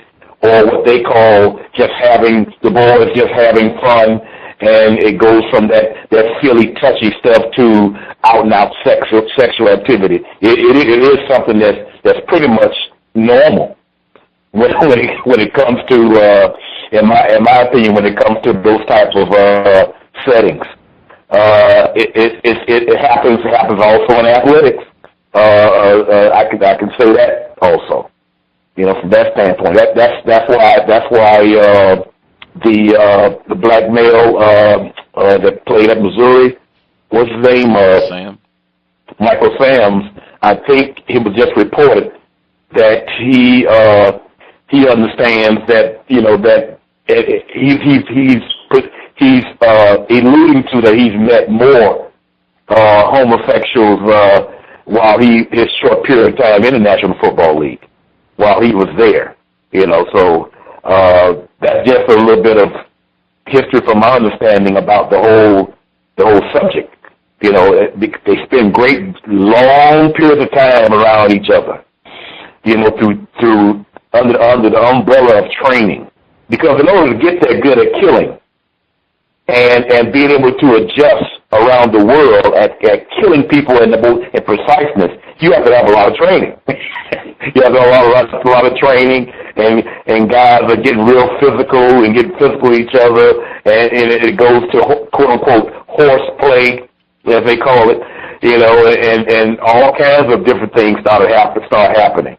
or what they call just having the boys just having fun, and it goes from that silly, touchy stuff to out and out sexual activity. It is something that's pretty much normal when it comes to, in my opinion, when it comes to those types of settings. It happens also in athletics. I can say that also. You know, from that standpoint, that's why the black male that played at Missouri, what's his name? Sam. Michael Sams. I think it was just reported that he understands that, you know, that he's alluding to that he's met more homosexuals while his short period of time in the National Football League, while he was there, you know. So that's just a little bit of history from my understanding about the whole subject. You know, they spend great long periods of time around each other, you know, through under the umbrella of training. Because in order to get that good at killing and being able to adjust around the world at killing people in preciseness, you have to have a lot of training. You have to have a lot of training, and guys are getting real physical and getting physical with each other, and it goes to quote unquote horseplay, as they call it, you know, and all kinds of different things start happening.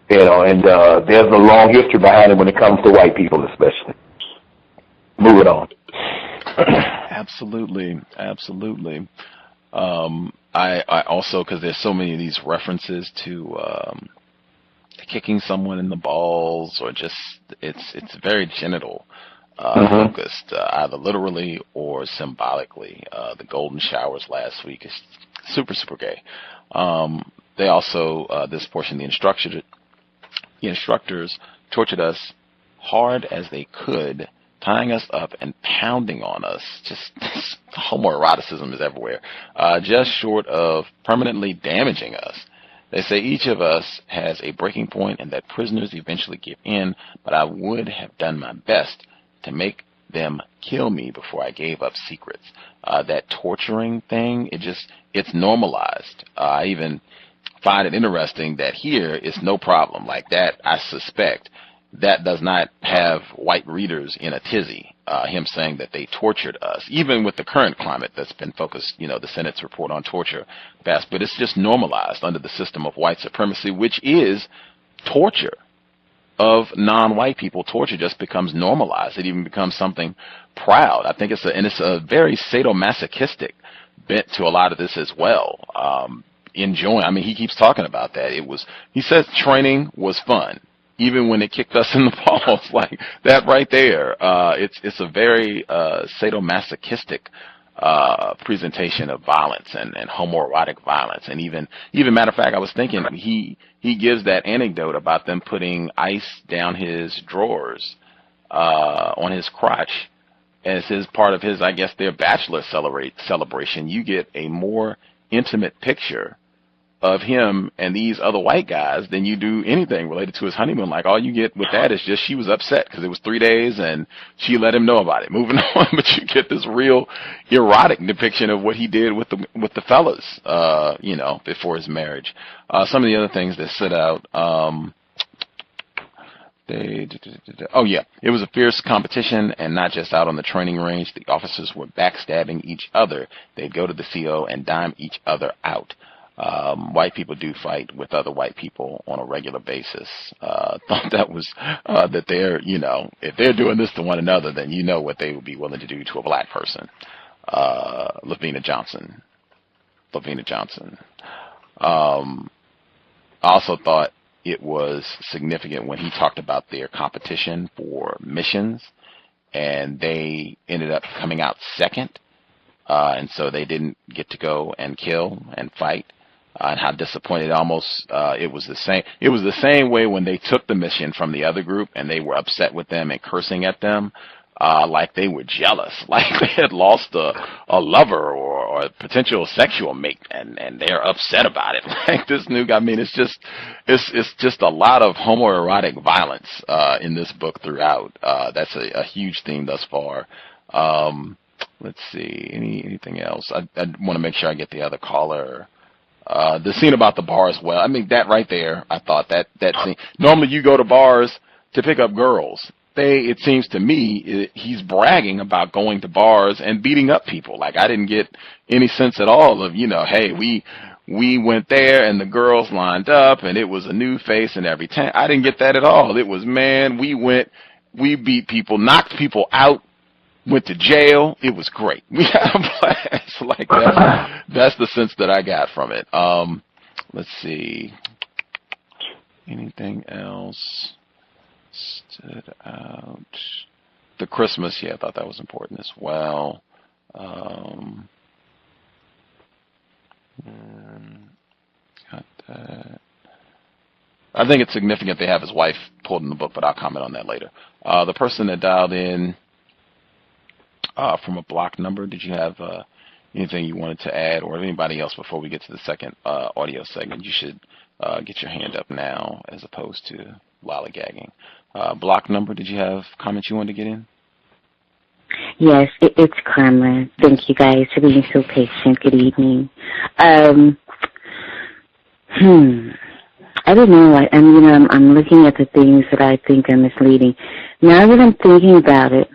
You know, and there's a long history behind it when it comes to white people, especially. Moving on. Absolutely. I also, because there's so many of these references to kicking someone in the balls, or just it's very genital focused, either literally or symbolically. The golden showers last week is super, super gay. They also, this portion, the the instructors tortured us hard as they could, tying us up and pounding on us. Just homoeroticism is everywhere. Just short of permanently damaging us. They say each of us has a breaking point and that prisoners eventually give in, but I would have done my best to make them kill me before I gave up secrets. That torturing thing, it's normalized. I even find it interesting that here it's no problem. Like that, I suspect that does not have white readers in a tizzy, him saying that they tortured us, even with the current climate that's been focused, the Senate's report on torture passed, but it's just normalized under the system of white supremacy, which is torture of non-white people. Torture just becomes normalized. It even becomes something proud. I think it's a very sadomasochistic bent to a lot of this as well. Enjoying, he keeps talking about that. He says training was fun, even when it kicked us in the balls, like that right there. It's a very sadomasochistic presentation of violence and homoerotic violence. And even matter of fact, I was thinking he gives that anecdote about them putting ice down his drawers on his crotch as part of his, I guess, their bachelor celebration. You get a more intimate picture of him and these other white guys than you do anything related to his honeymoon. Like, all you get with that is just she was upset because it was 3 days and she let him know about it. Moving on, but you get this real erotic depiction of what he did with the fellas, before his marriage. Some of the other things that stood out, it was a fierce competition, and not just out on the training range. The officers were backstabbing each other. They'd go to the CO and dime each other out. White people do fight with other white people on a regular basis. Thought that was that they're, if they're doing this to one another, then you know what they would be willing to do to a black person. Lavina Johnson. I also thought it was significant when he talked about their competition for missions, and they ended up coming out second, and so they didn't get to go and kill and fight. And how disappointed it was the same way when they took the mission from the other group and they were upset with them and cursing at them, like they were jealous, like they had lost a lover or a potential sexual mate, and they're upset about it. Like this new guy, it's just a lot of homoerotic violence in this book throughout. That's a huge theme thus far. Let's see, anything else? I want to make sure I get the other caller. The scene about the bars, that right there, I thought that scene. Normally you go to bars to pick up girls. It seems to me, he's bragging about going to bars and beating up people. Like, I didn't get any sense at all of, hey, we went there and the girls lined up and it was a new face in every tent. I didn't get that at all. It was, we beat people, knocked people out, went to jail. It was great. We had a blast. Like that's the sense that I got from it. Let's see. Anything else stood out? The Christmas, I thought that was important as well. Got that. I think it's significant they have his wife pulled in the book, but I'll comment on that later. The person that dialed in from a block number, did you have anything you wanted to add, or anybody else before we get to the second audio segment? You should get your hand up now as opposed to lollygagging. Block number, did you have comments you wanted to get in? Yes, it's Karma. Thank you guys for being so patient. Good evening. I don't know. I'm looking at the things that I think are misleading. Now that I'm thinking about it,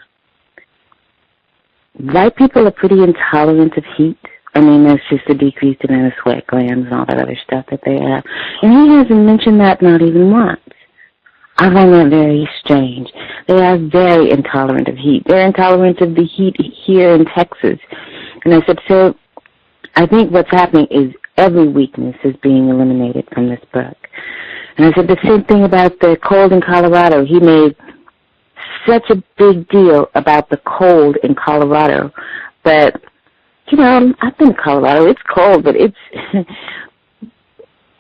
white people are pretty intolerant of heat. That's just a decreased amount of sweat glands and all that other stuff that they have. And he hasn't mentioned that not even once. I find that very strange. They are very intolerant of heat. They're intolerant of the heat here in Texas. And I said, so I think what's happening is every weakness is being eliminated from this book. And I said the same thing about the cold in Colorado. He made such a big deal about the cold in Colorado. But, I've been to Colorado. It's cold, but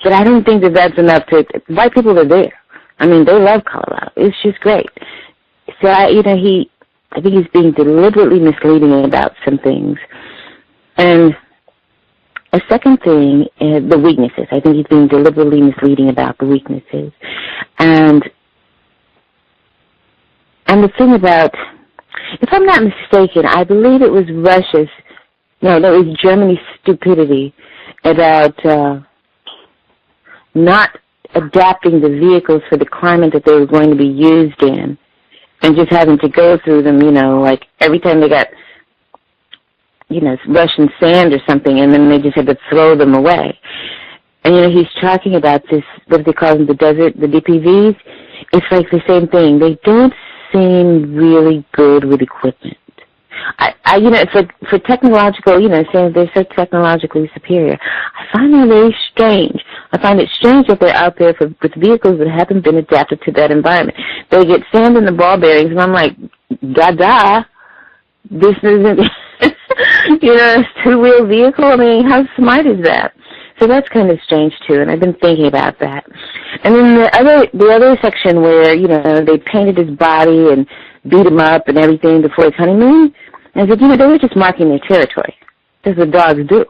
but I don't think that that's enough white people are there. I mean, they love Colorado. It's just great. So, I think he's being deliberately misleading about some things. And a second thing, the weaknesses. I think he's being deliberately misleading about the weaknesses. And the thing about, if I'm not mistaken, I believe it was it was Germany's stupidity about not adapting the vehicles for the climate that they were going to be used in, and just having to go through them, like every time they got, Russian sand or something, and then they just had to throw them away. And, he's talking about this, what they call them, the desert, the DPVs. It's like the same thing. They don't seem really good with equipment. It's like for technological, saying they're so technologically superior. I find that very strange. I find it strange that they're out there with vehicles that haven't been adapted to that environment. They get sand in the ball bearings, and I'm like, this isn't, a two-wheel vehicle. I mean, how smart is that? So that's kind of strange too, and I've been thinking about that. And then the other section where, they painted his body and beat him up and everything before his honeymoon, and I said, they were just marking their territory. That's what dogs do.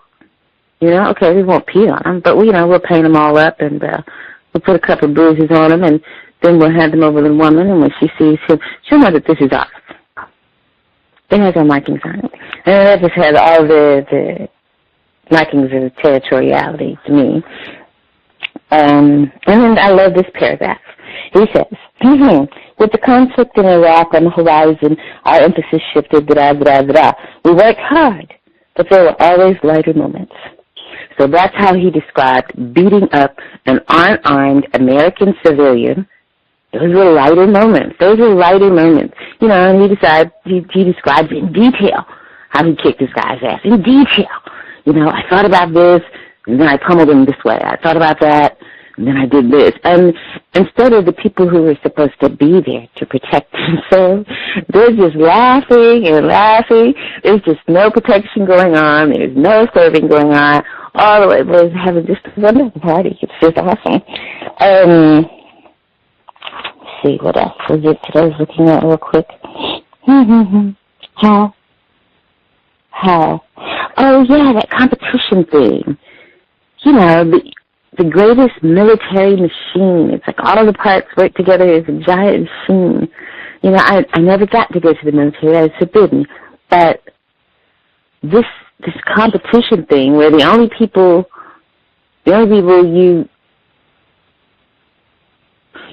Okay, we won't pee on them, but we'll paint them all up, and we'll put a couple of bruises on them, and then we'll hand them over to the woman, and when she sees him, she'll know that this is ours. It has our markings on it. And that just has all the markings of territoriality to me. And then I love this paragraph. He says, with the conflict in Iraq on the horizon, our emphasis shifted, We worked hard, but there were always lighter moments. So that's how he described beating up an unarmed American civilian. Those were lighter moments. And he describes in detail how he kicked this guy's ass. In detail. I thought about this, and then I pummeled him this way. I thought about that, and then I did this. And instead of the people who were supposed to be there to protect themselves, they're just laughing and laughing. There's just no protection going on. There's no serving going on. All the way, we're having just a wonderful party. It's just awesome. Let's see, what else was it that I was looking at real quick? How? Oh, yeah, that competition thing. The greatest military machine. It's like all of the parts work together as a giant machine. I never got to go to the military. I was forbidden. But this competition thing where the only people you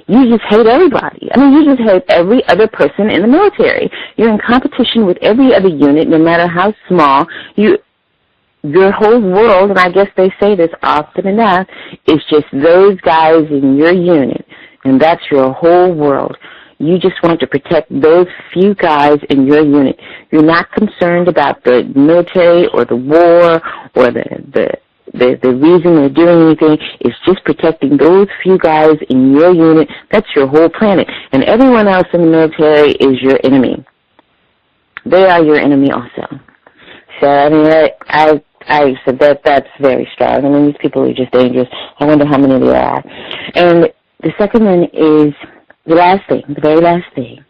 just hate everybody. I mean, you just hate every other person in the military. You're in competition with every other unit, no matter how small. Your whole world, and I guess they say this often enough, is just those guys in your unit, and that's your whole world. You just want to protect those few guys in your unit. You're not concerned about the military or the war or the reason they're doing anything. Is just protecting those few guys in your unit. That's your whole planet. And everyone else in the military is your enemy. They are your enemy also. So, I mean, I said that's very strong. I mean, these people are just dangerous. I wonder how many there are. And the second one is, the very last thing,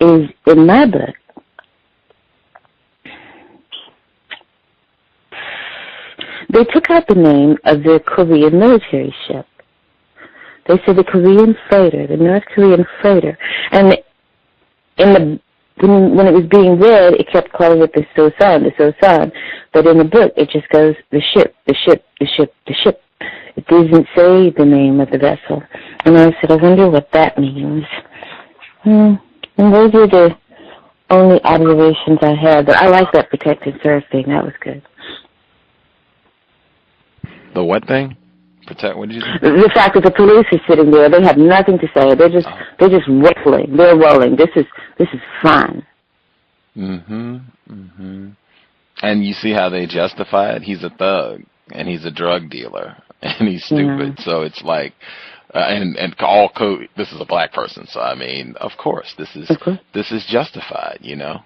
is in my book, they took out the name of the Korean military ship. They said the Korean freighter, the North Korean freighter. And when it was being read, it kept calling it the So-San. But in the book, it just goes, the ship. It doesn't say the name of the vessel. And I said, I wonder what that means. And those are the only observations I had. But I like that protect and serve thing. That was good. The what thing? Protect, what did you say? The fact that the police are sitting there, they have nothing to say. They're just rolling. They're rolling. This is fun. And you see how they justify it? He's a thug, and he's a drug dealer, and he's stupid. Yeah. So it's like, and all code. This is a black person, so I mean, of course, this is justified, you know.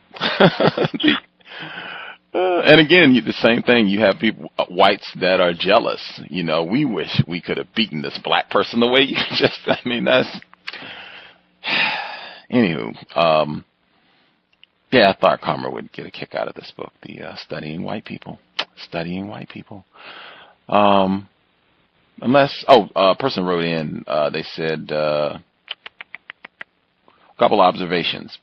And again, the same thing. You have people, whites that are jealous. You know, we wish we could have beaten this black person the way you just. I mean, that's Anywho, yeah, I thought Karma would get a kick out of this book, the Studying White People. Studying White People. Unless, a person wrote in, they said, a couple observations.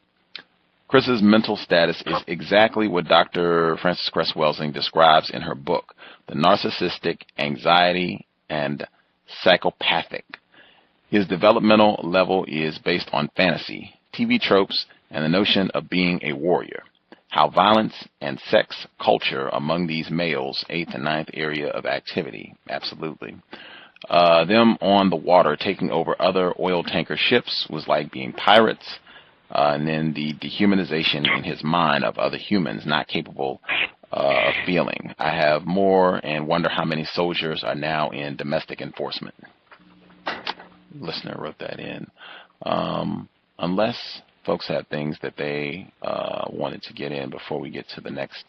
Chris's mental status is exactly what Dr. Frances Cress Welsing describes in her book, The Narcissistic, Anxiety, and Psychopathic. His developmental level is based on fantasy, TV tropes, and the notion of being a warrior. How violence and sex culture among these males, 8th and 9th area of activity. Absolutely. Them on the water taking over other oil tanker ships was like being pirates. And then the dehumanization in his mind of other humans not capable of feeling. I have more and wonder how many soldiers are now in domestic enforcement. Listener wrote that in. Unless folks had things that they wanted to get in before we get to the next.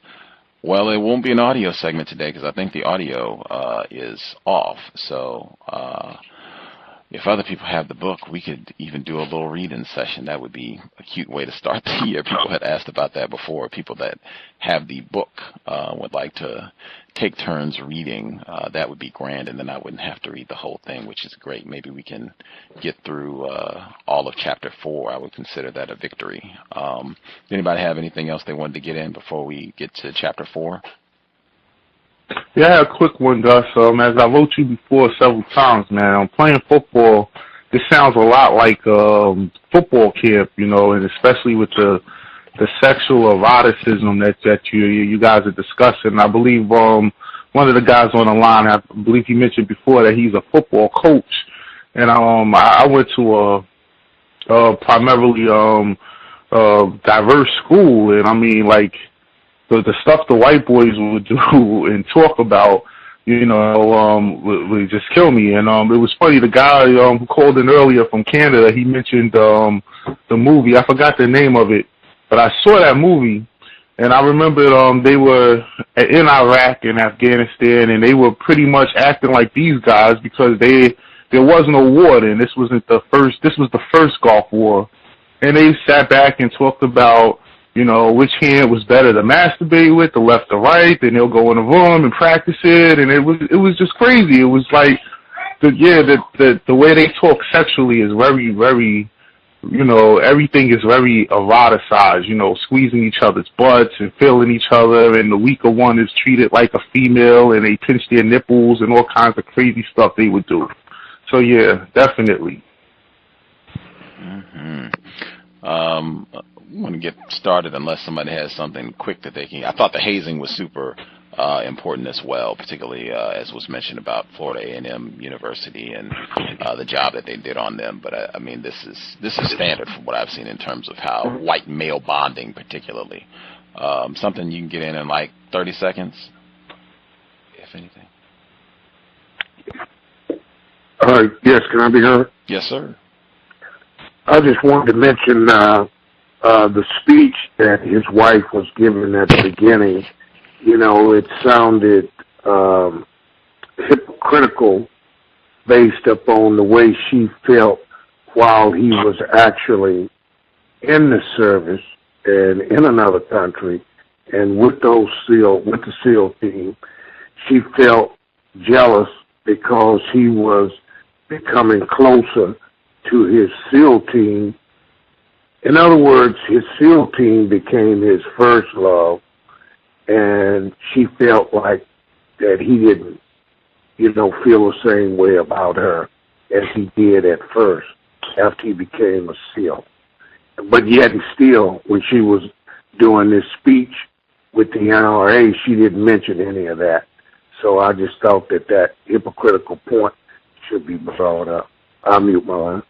Well, it won't be an audio segment today because I think the audio is off. So if other people have the book, we could even do a little read-in session. That would be a cute way to start the year. People had asked about that before. People that have the book would like to take turns reading. That would be grand, and then I wouldn't have to read the whole thing, which is great. Maybe we can get through all of Chapter 4. I would consider that a victory. Anybody have anything else they wanted to get in before we get to Chapter 4? Yeah, a quick one, Gus. As I wrote you before several times, man, playing football, this sounds a lot like football camp, and especially with the sexual eroticism that you guys are discussing. I believe one of the guys on the line, I believe he mentioned before that he's a football coach, and I went to a primarily diverse school, and I mean, like, the stuff the white boys would do and talk about, would just kill me. And it was funny, the guy who called in earlier from Canada, he mentioned the movie. I forgot the name of it, but I saw that movie, and I remember they were in Iraq and Afghanistan, and they were pretty much acting like these guys because there was no war then. This was the first Gulf War, and they sat back and talked about, which hand was better to masturbate with, the left or right. Then they'll go in the room and practice it, and it was just crazy. It was like, the way they talk sexually is very, very, everything is very eroticized. Squeezing each other's butts and feeling each other, and the weaker one is treated like a female, and they pinch their nipples and all kinds of crazy stuff they would do. So yeah, definitely. I want to get started unless somebody has something quick that they can. I thought the hazing was super important as well, particularly as was mentioned about Florida A&M University and the job that they did on them. But I mean, this is standard from what I've seen in terms of how white male bonding, particularly, something you can get in like 30 seconds, if anything. Yes, can I be heard? Yes, sir. I just wanted to mention the speech that his wife was giving at the beginning. It sounded hypocritical based upon the way she felt while he was actually in the service and in another country and with the SEAL team. She felt jealous because he was becoming closer to his SEAL team. In other words, his SEAL team became his first love, and she felt like that he didn't, feel the same way about her as he did at first after he became a SEAL. But yet and still, when she was doing this speech with the NRA, she didn't mention any of that. So I just thought that hypocritical point should be brought up. I'll mute my line.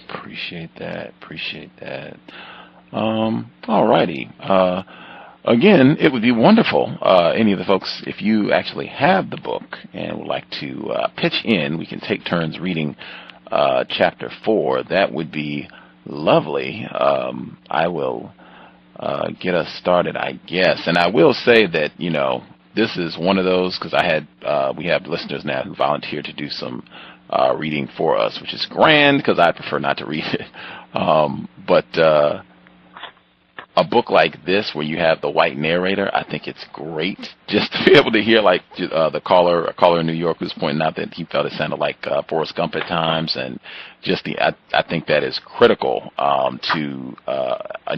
Appreciate that. All righty. Again, it would be wonderful, any of the folks, if you actually have the book and would like to pitch in, we can take turns reading Chapter 4. That would be lovely. I will get us started, I guess. And I will say that, this is one of those, because we have listeners now who volunteered to do some reading for us, which is grand because I prefer not to read it. But a book like this where you have the white narrator, I think it's great just to be able to hear, like a caller in New York who's pointing out that he felt it sounded like Forrest Gump at times, and just I think that is critical to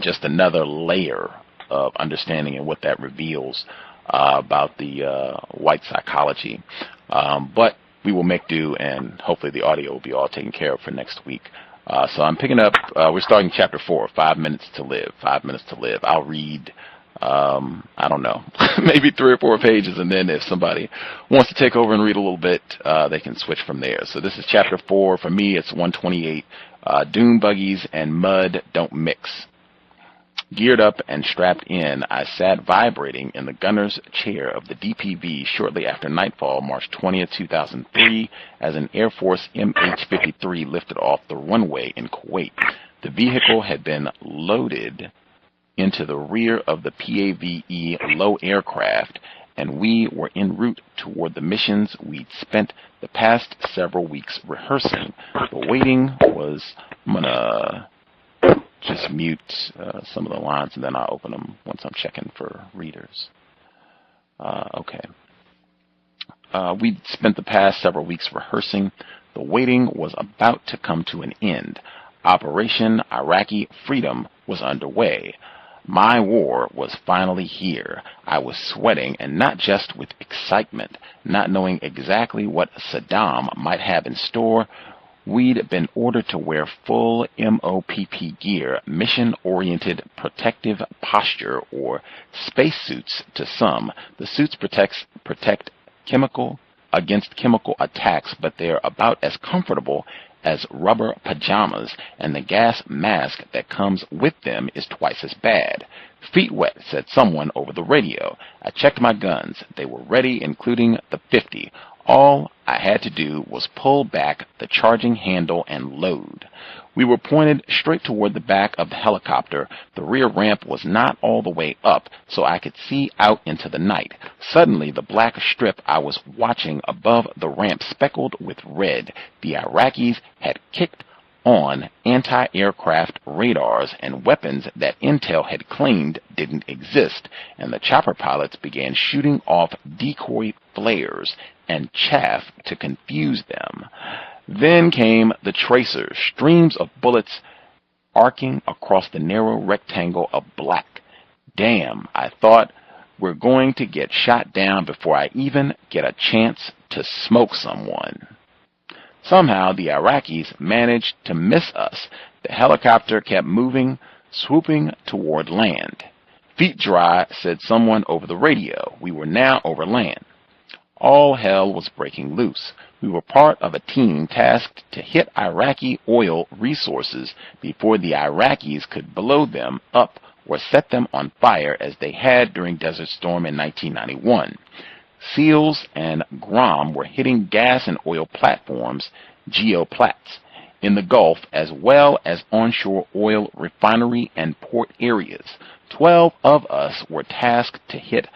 just another layer of understanding and what that reveals about the white psychology. But we will make do, and hopefully the audio will be all taken care of for next week. So I'm picking up, we're starting chapter 4, 5 minutes to live, 5 minutes to live. I'll read, I don't know, maybe 3 or 4 pages, and then if somebody wants to take over and read a little bit, they can switch from there. So this is chapter 4. For me, it's 128. Dune buggies and mud don't mix. Geared up and strapped in, I sat vibrating in the gunner's chair of the DPV shortly after nightfall, March 20th, 2003, as an Air Force MH-53 lifted off the runway in Kuwait. The vehicle had been loaded into the rear of the PAVE low aircraft, and we were en route toward the missions we'd spent the past several weeks rehearsing. The waiting was, I'm going to just mute some of the lines, and then I'll open them once I'm checking for readers. Okay. We'd spent the past several weeks rehearsing. The waiting was about to come to an end. Operation Iraqi Freedom was underway. My war was finally here. I was sweating, and not just with excitement, not knowing exactly what Saddam might have in store. We'd been ordered to wear full MOPP gear, mission-oriented protective posture, or spacesuits to some. The suits protect against chemical attacks, but they're about as comfortable as rubber pajamas, and the gas mask that comes with them is twice as bad. Feet wet, said someone over the radio. I checked my guns. They were ready, including the 50. All I had to do was pull back the charging handle and load. We were pointed straight toward the back of the helicopter. The rear ramp was not all the way up, so I could see out into the night. Suddenly, the black strip I was watching above the ramp speckled with red. The Iraqis had kicked on anti-aircraft radars and weapons that Intel had claimed didn't exist, and the chopper pilots began shooting off decoy flares and chaff to confuse them. Then came the tracers, streams of bullets arcing across the narrow rectangle of black. Damn, I thought, we're going to get shot down before I even get a chance to smoke someone. Somehow the Iraqis managed to miss us. The helicopter kept moving, swooping toward land. Feet dry, said someone over the radio. We were now over land. All hell was breaking loose. We were part of a team tasked to hit Iraqi oil resources before the Iraqis could blow them up or set them on fire as they had during Desert Storm in 1991. SEALs and GROM were hitting gas and oil platforms, geoplats, in the Gulf, as well as onshore oil refinery and port areas. 12 of us were tasked to hit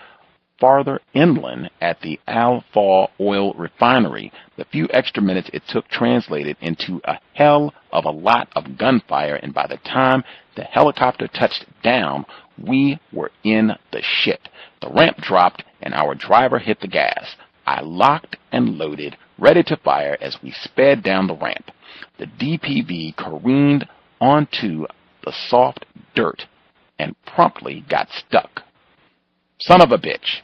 farther inland at the Al-Faw oil refinery. The few extra minutes it took translated into a hell of a lot of gunfire, and by the time the helicopter touched down, we were in the shit. The ramp dropped, and our driver hit the gas. I locked and loaded, ready to fire as we sped down the ramp. The DPV careened onto the soft dirt and promptly got stuck. Son of a bitch.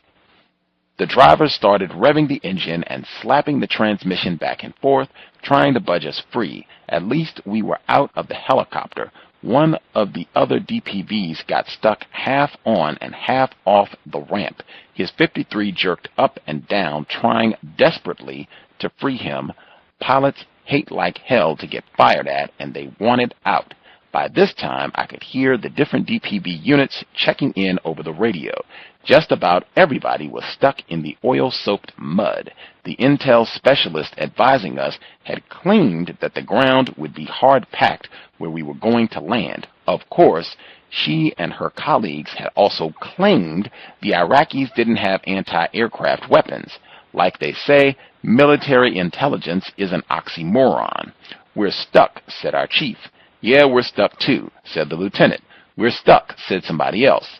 The driver started revving the engine and slapping the transmission back and forth, trying to budge us free. At least we were out of the helicopter. One of the other DPVs got stuck half on and half off the ramp. His 53 jerked up and down, trying desperately to free him. Pilots hate like hell to get fired at, and they wanted out. By this time, I could hear the different DPV units checking in over the radio. Just about everybody was stuck in the oil-soaked mud. The intel specialist advising us had claimed that the ground would be hard-packed where we were going to land. Of course, she and her colleagues had also claimed the Iraqis didn't have anti-aircraft weapons. Like they say, military intelligence is an oxymoron. We're stuck, said our chief. Yeah, we're stuck too, said the lieutenant. We're stuck, said somebody else.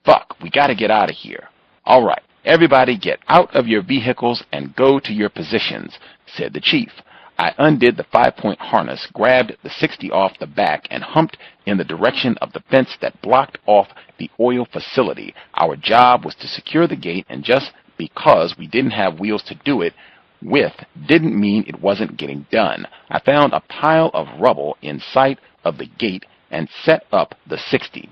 Fuck, we gotta get out of here. All right, everybody get out of your vehicles and go to your positions, said the chief. I undid the 5-point harness, grabbed the 60 off the back, and humped in the direction of the fence that blocked off the oil facility. Our job was to secure the gate, and just because we didn't have wheels to do it with didn't mean it wasn't getting done. I found a pile of rubble in sight of the gate and set up the 60.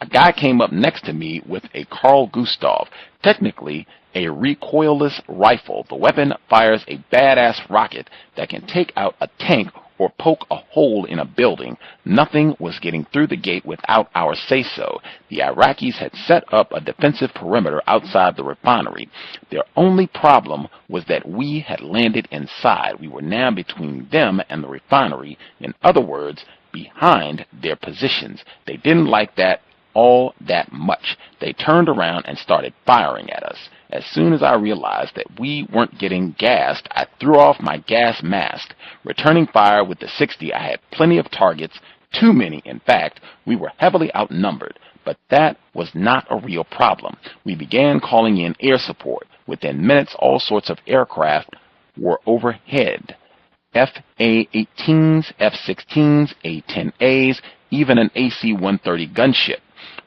A guy came up next to me with a Carl Gustav, technically a recoilless rifle. The weapon fires a badass rocket that can take out a tank or poke a hole in a building. Nothing was getting through the gate without our say-so. The Iraqis had set up a defensive perimeter outside the refinery. Their only problem was that we had landed inside. We were now between them and the refinery. In other words, behind their positions. They didn't like that all that much. They turned around and started firing at us. As soon as I realized that we weren't getting gassed, I threw off my gas mask. Returning fire with the 60, I had plenty of targets, too many, in fact. We were heavily outnumbered, but that was not a real problem. We began calling in air support. Within minutes, all sorts of aircraft were overhead. FA-18s, F-16s, A-10As, even an AC-130 gunship.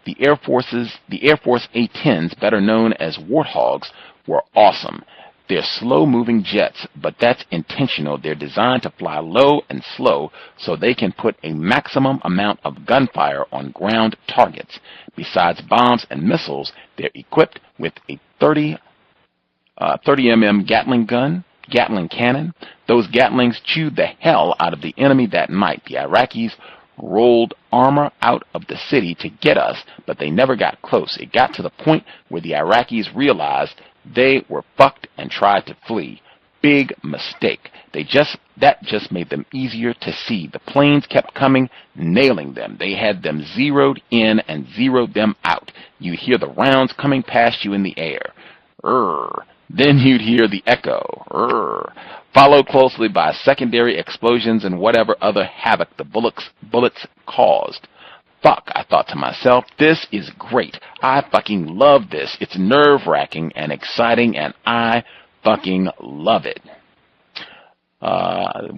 The Air Force A-10s, better known as Warthogs, were awesome. They're slow-moving jets, but that's intentional. They're designed to fly low and slow so they can put a maximum amount of gunfire on ground targets. Besides bombs and missiles, they're equipped with a 30 mm Gatling cannon. Those Gatlings chewed the hell out of the enemy that night. The Iraqis rolled armor out of the city to get us, but they never got close. It got to the point where the Iraqis realized they were fucked and tried to flee. Big mistake. That just made them easier to see. The planes kept coming, nailing them. They had them zeroed in and zeroed them out. You'd hear the rounds coming past you in the air. Then you'd hear the echo, followed closely by secondary explosions and whatever other havoc the bullets caused. Fuck, I thought to myself, this is great. I fucking love this. It's nerve-wracking and exciting, and I fucking love it.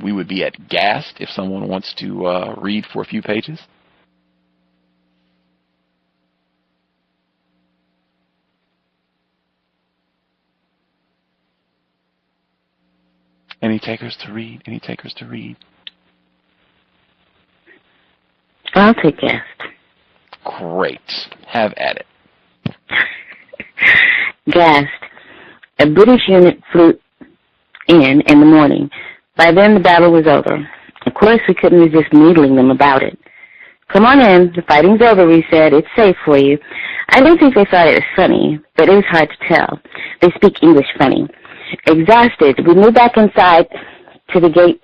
We would be at gassed if someone wants to read for a few pages. Any takers to read? Any takers to read? I'll take guest. Great. Have at it. Gassed. A British unit flew in the morning. By then the battle was over. Of course we couldn't resist needling them about it. Come on in. The fighting's over, we said. It's safe for you. I don't think they thought it was funny, but it was hard to tell. They speak English funny. Exhausted, we moved back inside the gate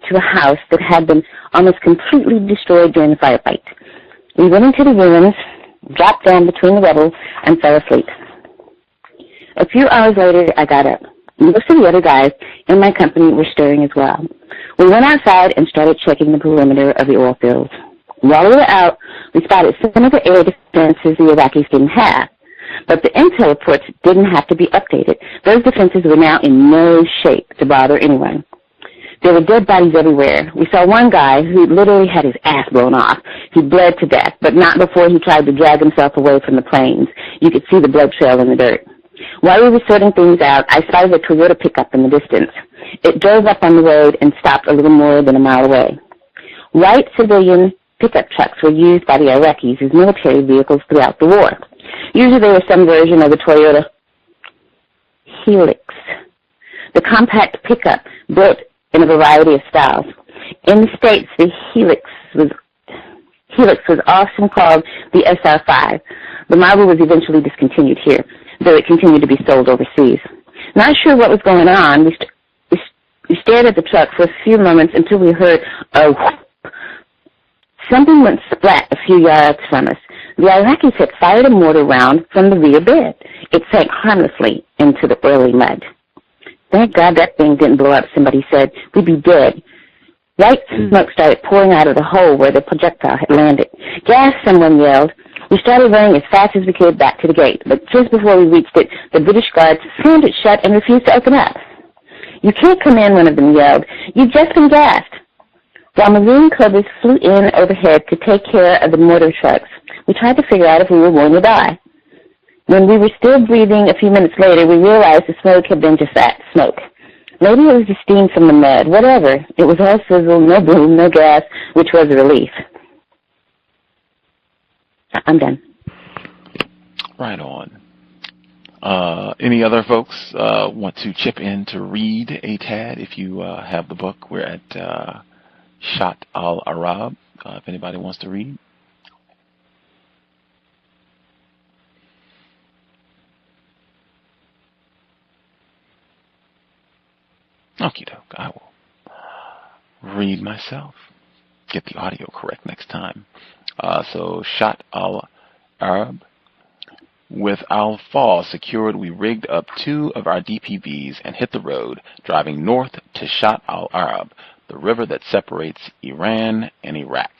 to a house that had been almost completely destroyed during the firefight. We went into the ruins, dropped down between the rubble, and fell asleep. A few hours later, I got up. Most of the other guys in my company were stirring as well. We went outside and started checking the perimeter of the oil fields. While we were out, we spotted some of the air defenses the Iraqis didn't have. But the intel reports didn't have to be updated. Those defenses were now in no shape to bother anyone. There were dead bodies everywhere. We saw one guy who literally had his ass blown off. He bled to death, but not before he tried to drag himself away from the planes. You could see the blood trail in the dirt. While we were sorting things out, I spotted a Toyota pickup in the distance. It drove up on the road and stopped a little more than a mile away. White civilian pickup trucks were used by the Iraqis as military vehicles throughout the war. Usually they were some version of the Toyota Hilux, the compact pickup built in a variety of styles. In the States, the Hilux was often called the SR5. The model was eventually discontinued here, though it continued to be sold overseas. Not sure what was going on, we stared at the truck for a few moments until we heard a whoop. Something went splat a few yards from us. The Iraqis had fired a mortar round from the rear bed. It sank harmlessly into the oily mud. Thank God that thing didn't blow up, somebody said. We'd be dead. White smoke started pouring out of the hole where the projectile had landed. Gas, someone yelled. We started running as fast as we could back to the gate, but just before we reached it, the British guards slammed it shut and refused to open up. You can't come in, one of them yelled. You've just been gassed. While Maroon Cobras flew in overhead to take care of the mortar trucks, we tried to figure out if we were going to die. When we were still breathing a few minutes later, we realized the smoke had been just that, smoke. Maybe it was the steam from the mud, whatever. It was all sizzle, no boom, no gas, which was a relief. I'm done. Right on. Any other folks want to chip in to read a tad? If you have the book, we're at Shat al-Arab, if anybody wants to read. Okie doke, I will read myself. Get the audio correct next time. So, Shat al-Arab. With Al-Fall secured, we rigged up 2 of our DPVs and hit the road, driving north to Shat al-Arab, the river that separates Iran and Iraq.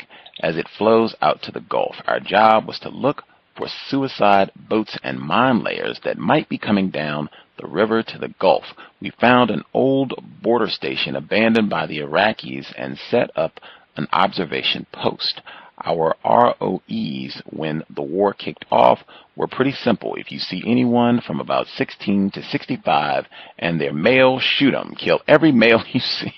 As it flows out to the Gulf, our job was to look for suicide boats and mine layers that might be coming down the river to the Gulf. We found an old border station abandoned by the Iraqis and set up an observation post. Our ROEs when the war kicked off were pretty simple. If you see anyone from about 16 to 65 and they're male, shoot them. Kill every male you see.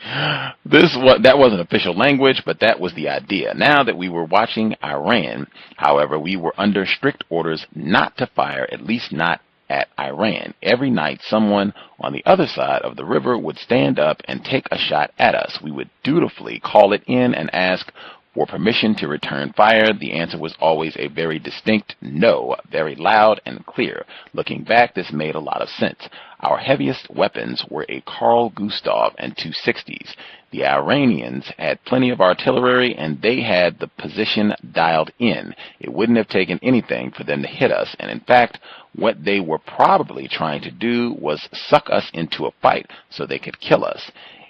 That wasn't official language, but that was the idea. Now that we were watching Iran, however, we were under strict orders not to fire, at least not at Iran. Every night, someone on the other side of the river would stand up and take a shot at us. We would dutifully call it in and ask for permission to return fire. The answer was always a very distinct no, very loud and clear. Looking back, this made a lot of sense. Our heaviest weapons were a Carl Gustav and 260s. The Iranians had plenty of artillery, and they had the position dialed in. It wouldn't have taken anything for them to hit us, and in fact, what they were probably trying to do was suck us into a fight so they could kill us.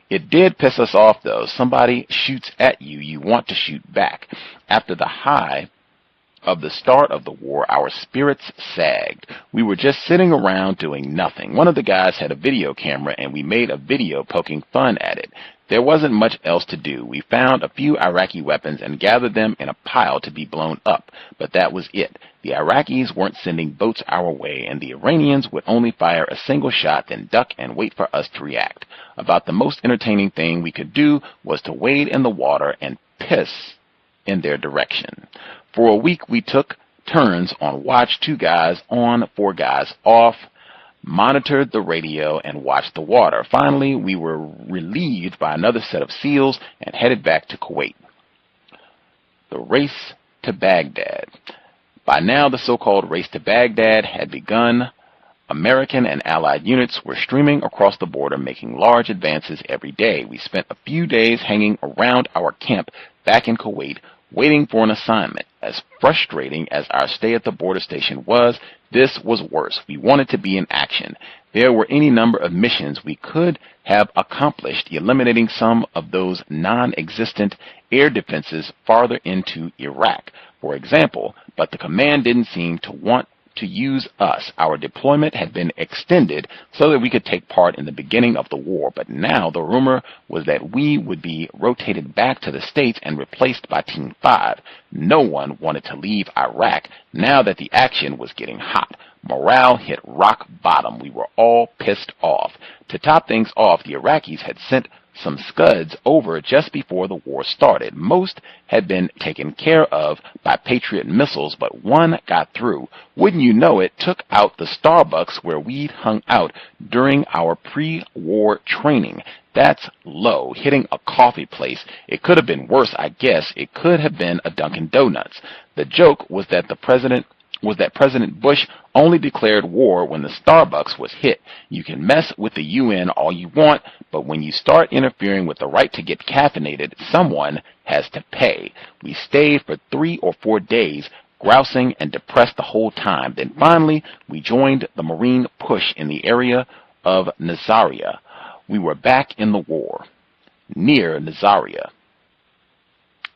It did piss us off, though. Somebody shoots at you, you want to shoot back. After the high of the start of the war, our spirits sagged. We were just sitting around doing nothing. One of the guys had a video camera, and we made a video poking fun at it. There wasn't much else to do. We found a few Iraqi weapons and gathered them in a pile to be blown up, but that was it. The Iraqis weren't sending boats our way, and the Iranians would only fire a single shot, then duck and wait for us to react. About the most entertaining thing we could do was to wade in the water and piss in their direction. For a week, we took turns on watch, 2 guys on, 4 guys off, monitored the radio, and watched the water. Finally, we were relieved by another set of SEALs and headed back to Kuwait. The race to Baghdad. By now, the so-called race to Baghdad had begun. American and Allied units were streaming across the border, making large advances every day. We spent a few days hanging around our camp back in Kuwait, waiting for an assignment. As frustrating as our stay at the border station was, this was worse. We wanted to be in action. There were any number of missions we could have accomplished, eliminating some of those non-existent air defenses farther into Iraq, for example, but the command didn't seem to want to use us. Our deployment had been extended so that we could take part in the beginning of the war, but now the rumor was that we would be rotated back to the States and replaced by Team 5. No one wanted to leave Iraq now that the action was getting hot. Morale hit rock bottom. We were all pissed off. To top things off, the Iraqis had sent some Scuds over just before the war started. Most had been taken care of by Patriot missiles, but one got through. Wouldn't you know it, took out the Starbucks where we'd hung out during our pre-war training. That's low, hitting a coffee place. It could have been worse, I guess. It could have been a Dunkin' Donuts. The joke was that President Bush only declared war when the Starbucks was hit. You can mess with the UN all you want, but when you start interfering with the right to get caffeinated, someone has to pay. We stayed for 3 or 4 days grousing and depressed the whole time. Then finally, we joined the Marine push in the area of Nazaria. We were back in the war. Near Nazaria.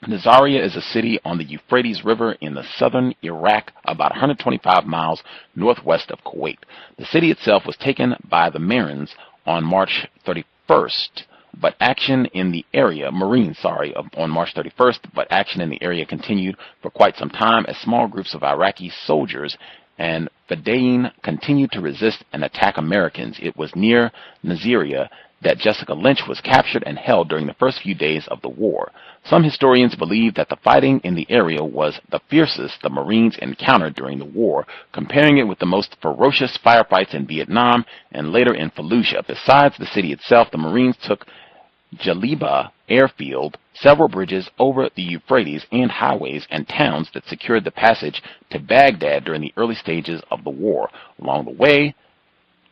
Nazaria is a city on the Euphrates River in the southern Iraq, about 125 miles northwest of Kuwait. The city itself was taken by the Marines on March 31st, but action in the area, on March 31st, but action in the area continued for quite some time as small groups of Iraqi soldiers and Fedayeen continued to resist and attack Americans. It was near Nazaria that Jessica Lynch was captured and held during the first few days of the war. Some historians believe that the fighting in the area was the fiercest the Marines encountered during the war, comparing it with the most ferocious firefights in Vietnam and later in Fallujah. Besides the city itself, the Marines took Jaliba airfield, several bridges over the Euphrates, and highways and towns that secured the passage to Baghdad during the early stages of the war. Along the way,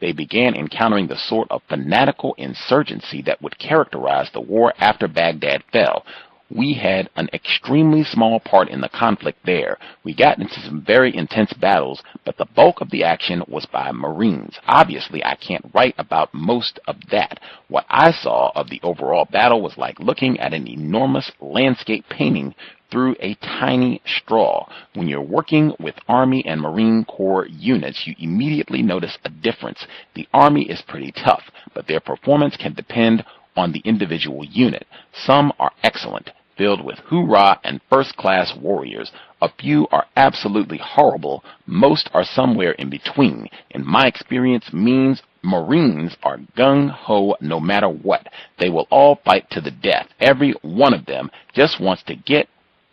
they began encountering the sort of fanatical insurgency that would characterize the war after Baghdad fell. We had an extremely small part in the conflict there. We got into some very intense battles, but the bulk of the action was by Marines. Obviously, I can't write about most of that. What I saw of the overall battle was like looking at an enormous landscape painting through a tiny straw. When you're working with Army and Marine Corps units, you immediately notice a difference. The Army is pretty tough, but their performance can depend on the individual unit. Some are excellent, filled with hoorah and first-class warriors. A few are absolutely horrible. Most are somewhere in between. In my experience, means Marines are gung-ho no matter what. They will all fight to the death. Every one of them just wants to get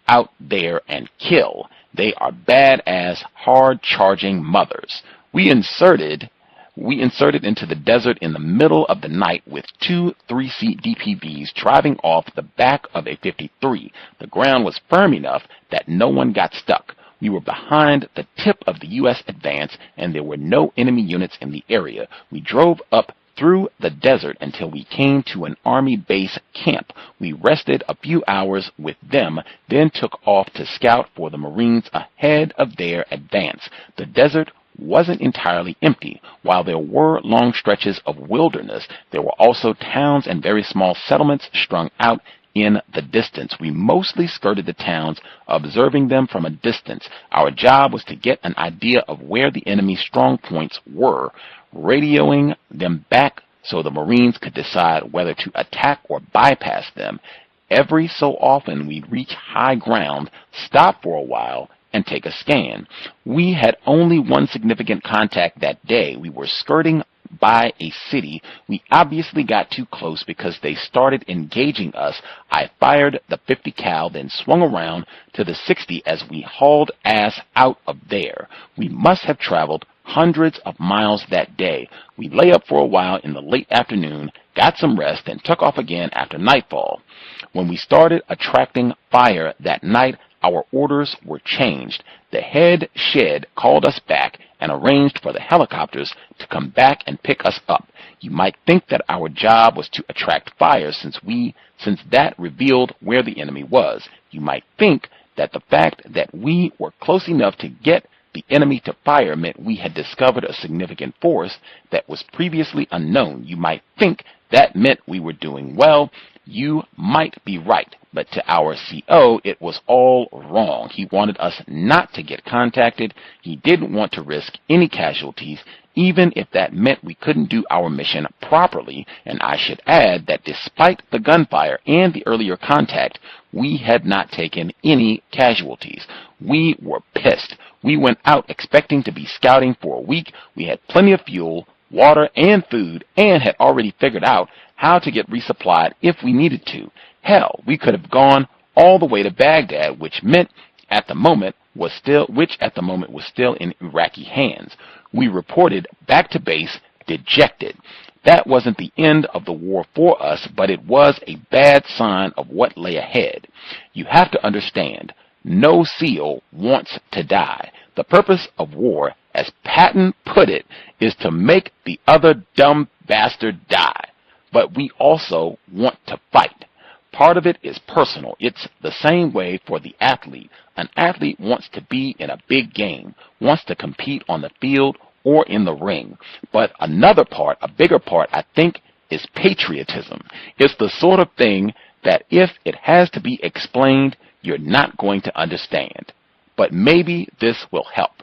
out there and kill. They are badass, hard-charging mothers. We inserted into the desert in the middle of the night with 2 3-seat DPVs driving off the back of a 53. The ground was firm enough that no one got stuck. We were behind the tip of the U.S. advance, and there were no enemy units in the area. We drove up through the desert until we came to an Army base camp. We rested a few hours with them, then took off to scout for the Marines ahead of their advance. The desert wasn't entirely empty. While there were long stretches of wilderness, there were also towns and very small settlements strung out in the distance. We mostly skirted the towns, observing them from a distance. Our job was to get an idea of where the enemy's strong points were, radioing them back so the Marines could decide whether to attack or bypass them. Every so often we'd reach high ground, stop for a while, and take a scan. We had only one significant contact that day. We were skirting by a city. We obviously got too close because they started engaging us. I fired the 50 cal, then swung around to the 60 as we hauled ass out of there. We must have traveled hundreds of miles that day. We lay up for a while in the late afternoon, got some rest, and took off again after nightfall. When we started attracting fire that night, our orders were changed. The head shed called us back and arranged for the helicopters to come back and pick us up. You might think that our job was to attract fire since that revealed where the enemy was. You might think that the fact that we were close enough to get the enemy to fire meant we had discovered a significant force that was previously unknown. You might think that meant we were doing well. You might be right, but to our CO, it was all wrong. He wanted us not to get contacted. He didn't want to risk any casualties, even if that meant we couldn't do our mission properly. And I should add that despite the gunfire and the earlier contact, we had not taken any casualties. We were pissed. We went out expecting to be scouting for a week. We had plenty of fuel, water, and food, and had already figured out how to get resupplied if we needed to. Hell, we could have gone all the way to Baghdad, which at the moment was still in Iraqi hands. We reported back to base dejected. That wasn't the end of the war for us, but it was a bad sign of what lay ahead. You have to understand, no SEAL wants to die. The purpose of war, as Patton put it, is to make the other dumb bastard die. But we also want to fight. Part of it is personal. It's the same way for the athlete. An athlete wants to be in a big game, wants to compete on the field or in the ring. But another part, a bigger part, I think, is patriotism. It's the sort of thing that if it has to be explained, you're not going to understand. But maybe this will help.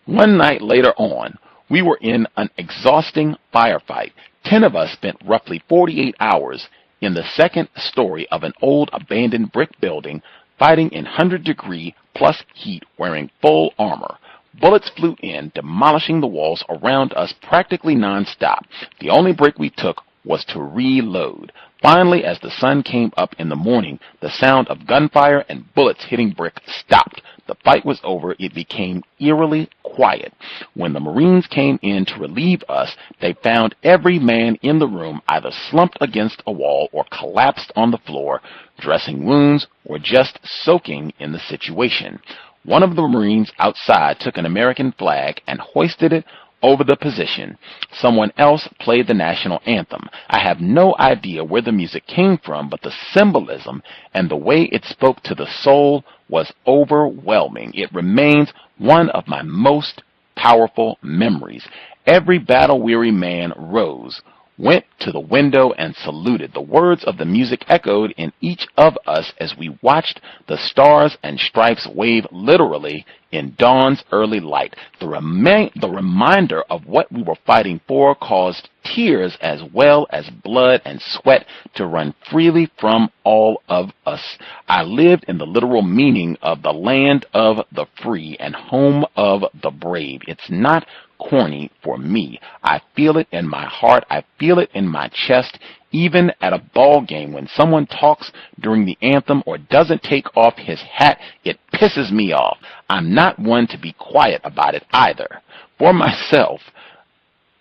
One night later on, we were in an exhausting firefight. 10 of us spent roughly 48 hours in the second story of an old abandoned brick building, fighting in 100-degree plus heat, wearing full armor. Bullets flew in, demolishing the walls around us practically nonstop. The only break we took was to reload. Finally, as the sun came up in the morning, the sound of gunfire and bullets hitting brick stopped. The fight was over. It became eerily quiet. When the Marines came in to relieve us, they found every man in the room either slumped against a wall or collapsed on the floor, dressing wounds or just soaking in the situation. One of the Marines outside took an American flag and hoisted it over the position. Someone else played the national anthem. I have no idea where the music came from, but the symbolism and the way it spoke to the soul was overwhelming. It remains one of my most powerful memories. Every battle-weary man rose, went to the window, and saluted. The words of the music echoed in each of us as we watched the stars and stripes wave literally in dawn's early light. The reminder of what we were fighting for caused tears as well as blood and sweat to run freely from all of us. I lived in the literal meaning of the land of the free and home of the brave. It's not corny for me. I feel it in my heart. I feel it in my chest. Even at a ball game, when someone talks during the anthem or doesn't take off his hat, it pisses me off. I'm not one to be quiet about it either. For myself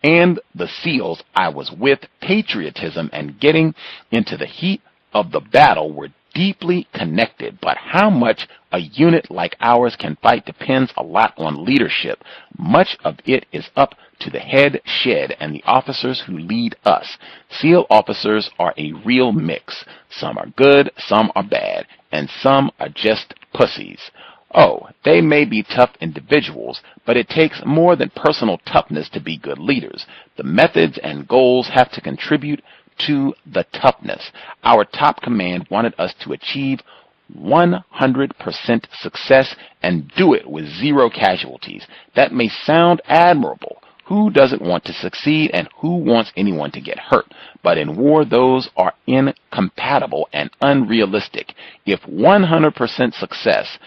and the SEALs I was with, patriotism and getting into the heat of the battle were deeply connected, but how much a unit like ours can fight depends a lot on leadership. Much of it is up to the head shed and the officers who lead us. SEAL officers are a real mix. Some are good, some are bad, and some are just pussies. Oh, they may be tough individuals, but it takes more than personal toughness to be good leaders. The methods and goals have to contribute to the toughness. Our top command wanted us to achieve 100% success and do it with 0 casualties. That may sound admirable. Who doesn't want to succeed and who wants anyone to get hurt? But in war, those are incompatible and unrealistic. If 100% success,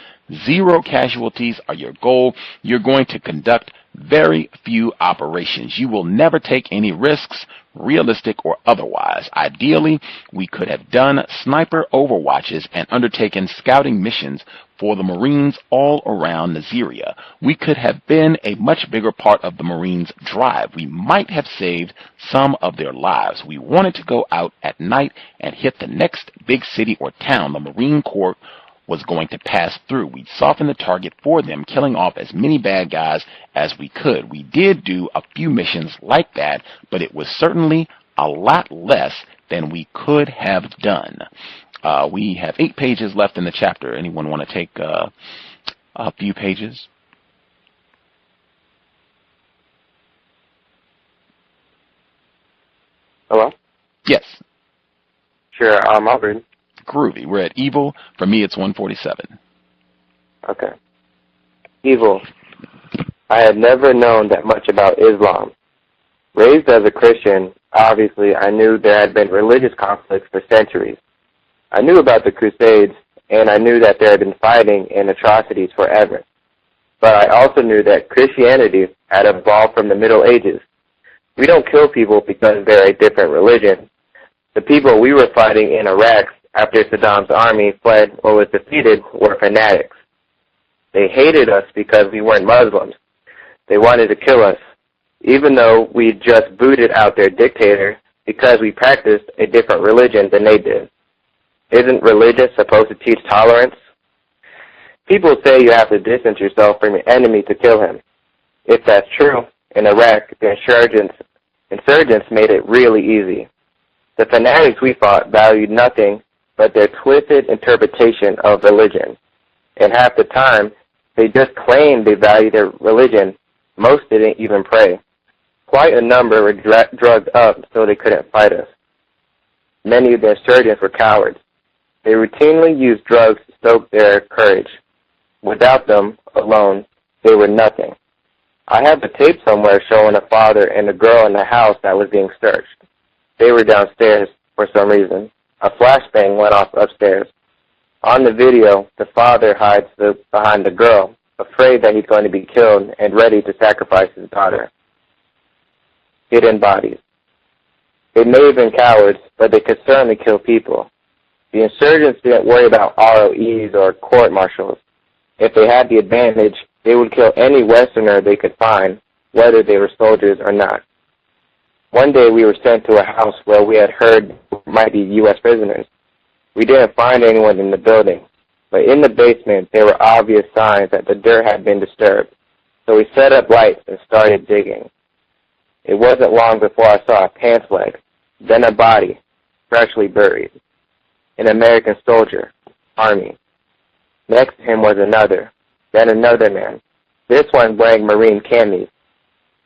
0 casualties are your goal, you're going to conduct very few operations. You will never take any risks, realistic or otherwise. Ideally, we could have done sniper overwatches and undertaken scouting missions for the Marines all around Nigeria. We could have been a much bigger part of the Marines' drive. We might have saved some of their lives. We wanted to go out at night and hit the next big city or town the Marine Corps was going to pass through. We'd soften the target for them, killing off as many bad guys as we could. We did do a few missions like that, but it was certainly a lot less than we could have done. We have 8 pages left in the chapter. Anyone want to take a few pages? Hello? Yes. Sure, I'll read. Groovy. We're at evil. For me, it's 147. Okay. Evil. I had never known that much about Islam. Raised as a Christian, obviously I knew there had been religious conflicts for centuries. I knew about the Crusades, and I knew that there had been fighting and atrocities forever. But I also knew that Christianity had evolved from the Middle Ages. We don't kill people because they're a different religion. The people we were fighting in Iraq after Saddam's army fled or was defeated were fanatics. They hated us because we weren't Muslims. They wanted to kill us, even though we just booted out their dictator because we practiced a different religion than they did. Isn't religion supposed to teach tolerance? People say you have to distance yourself from your enemy to kill him. If that's true, in Iraq, the insurgents made it really easy. The fanatics, we thought, valued nothing but their twisted interpretation of religion. And half the time, they just claimed they valued their religion. Most didn't even pray. Quite a number were drugged up so they couldn't fight us. Many of the insurgents were cowards. They routinely used drugs to stoke their courage. Without them alone, they were nothing. I have a tape somewhere showing a father and a girl in the house that was being searched. They were downstairs for some reason. A flashbang went off upstairs. On the video, the father hides behind the girl, afraid that he's going to be killed and ready to sacrifice his daughter. Hidden bodies. They may have been cowards, but they could certainly kill people. The insurgents didn't worry about ROEs or court-martials. If they had the advantage, they would kill any Westerner they could find, whether they were soldiers or not. One day we were sent to a house where we had heard might be U.S. prisoners. We didn't find anyone in the building, but in the basement there were obvious signs that the dirt had been disturbed. So we set up lights and started digging. It wasn't long before I saw a pants leg, then a body, freshly buried. An American soldier, Army. Next to him was another, then another man, this one wearing Marine camis.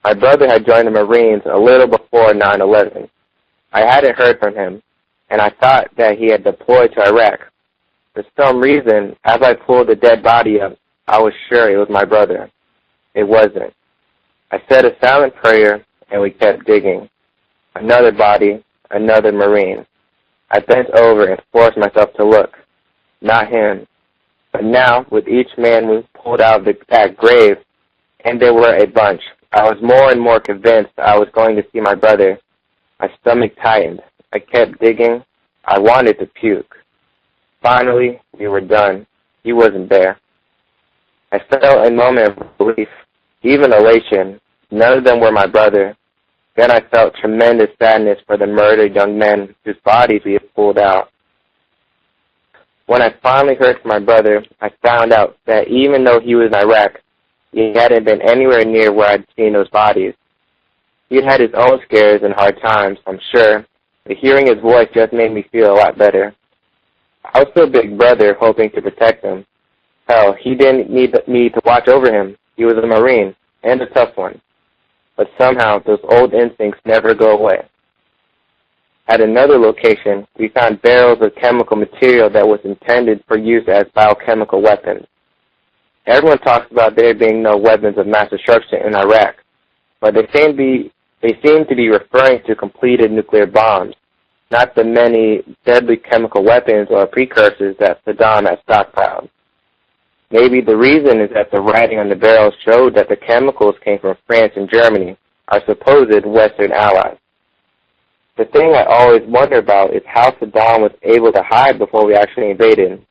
My brother had joined the Marines a little before 9/11. I hadn't heard from him, and I thought that he had deployed to Iraq. For some reason, as I pulled the dead body up, I was sure it was my brother. It wasn't. I said a silent prayer, and we kept digging. Another body, another Marine. I bent over and forced myself to look. Not him. But now, with each man we pulled out of that grave, and there were a bunch, I was more and more convinced I was going to see my brother. My stomach tightened. I kept digging. I wanted to puke. Finally, we were done. He wasn't there. I felt a moment of relief, even elation. None of them were my brother. Then I felt tremendous sadness for the murdered young men whose bodies we had pulled out. When I finally heard from my brother, I found out that even though he was in Iraq, he hadn't been anywhere near where I'd seen those bodies. He'd had his own scares and hard times, I'm sure, but hearing his voice just made me feel a lot better. I was still big brother, hoping to protect him. Hell, he didn't need me to watch over him. He was a Marine, and a tough one. But somehow, those old instincts never go away. At another location, we found barrels of chemical material that was intended for use as biochemical weapons. Everyone talks about there being no weapons of mass destruction in Iraq, but they seem to be referring to completed nuclear bombs, not the many deadly chemical weapons or precursors that Saddam had stockpiled. Maybe the reason is that the writing on the barrels showed that the chemicals came from France and Germany, our supposed Western allies. The thing I always wonder about is how Saddam was able to hide before we actually invaded.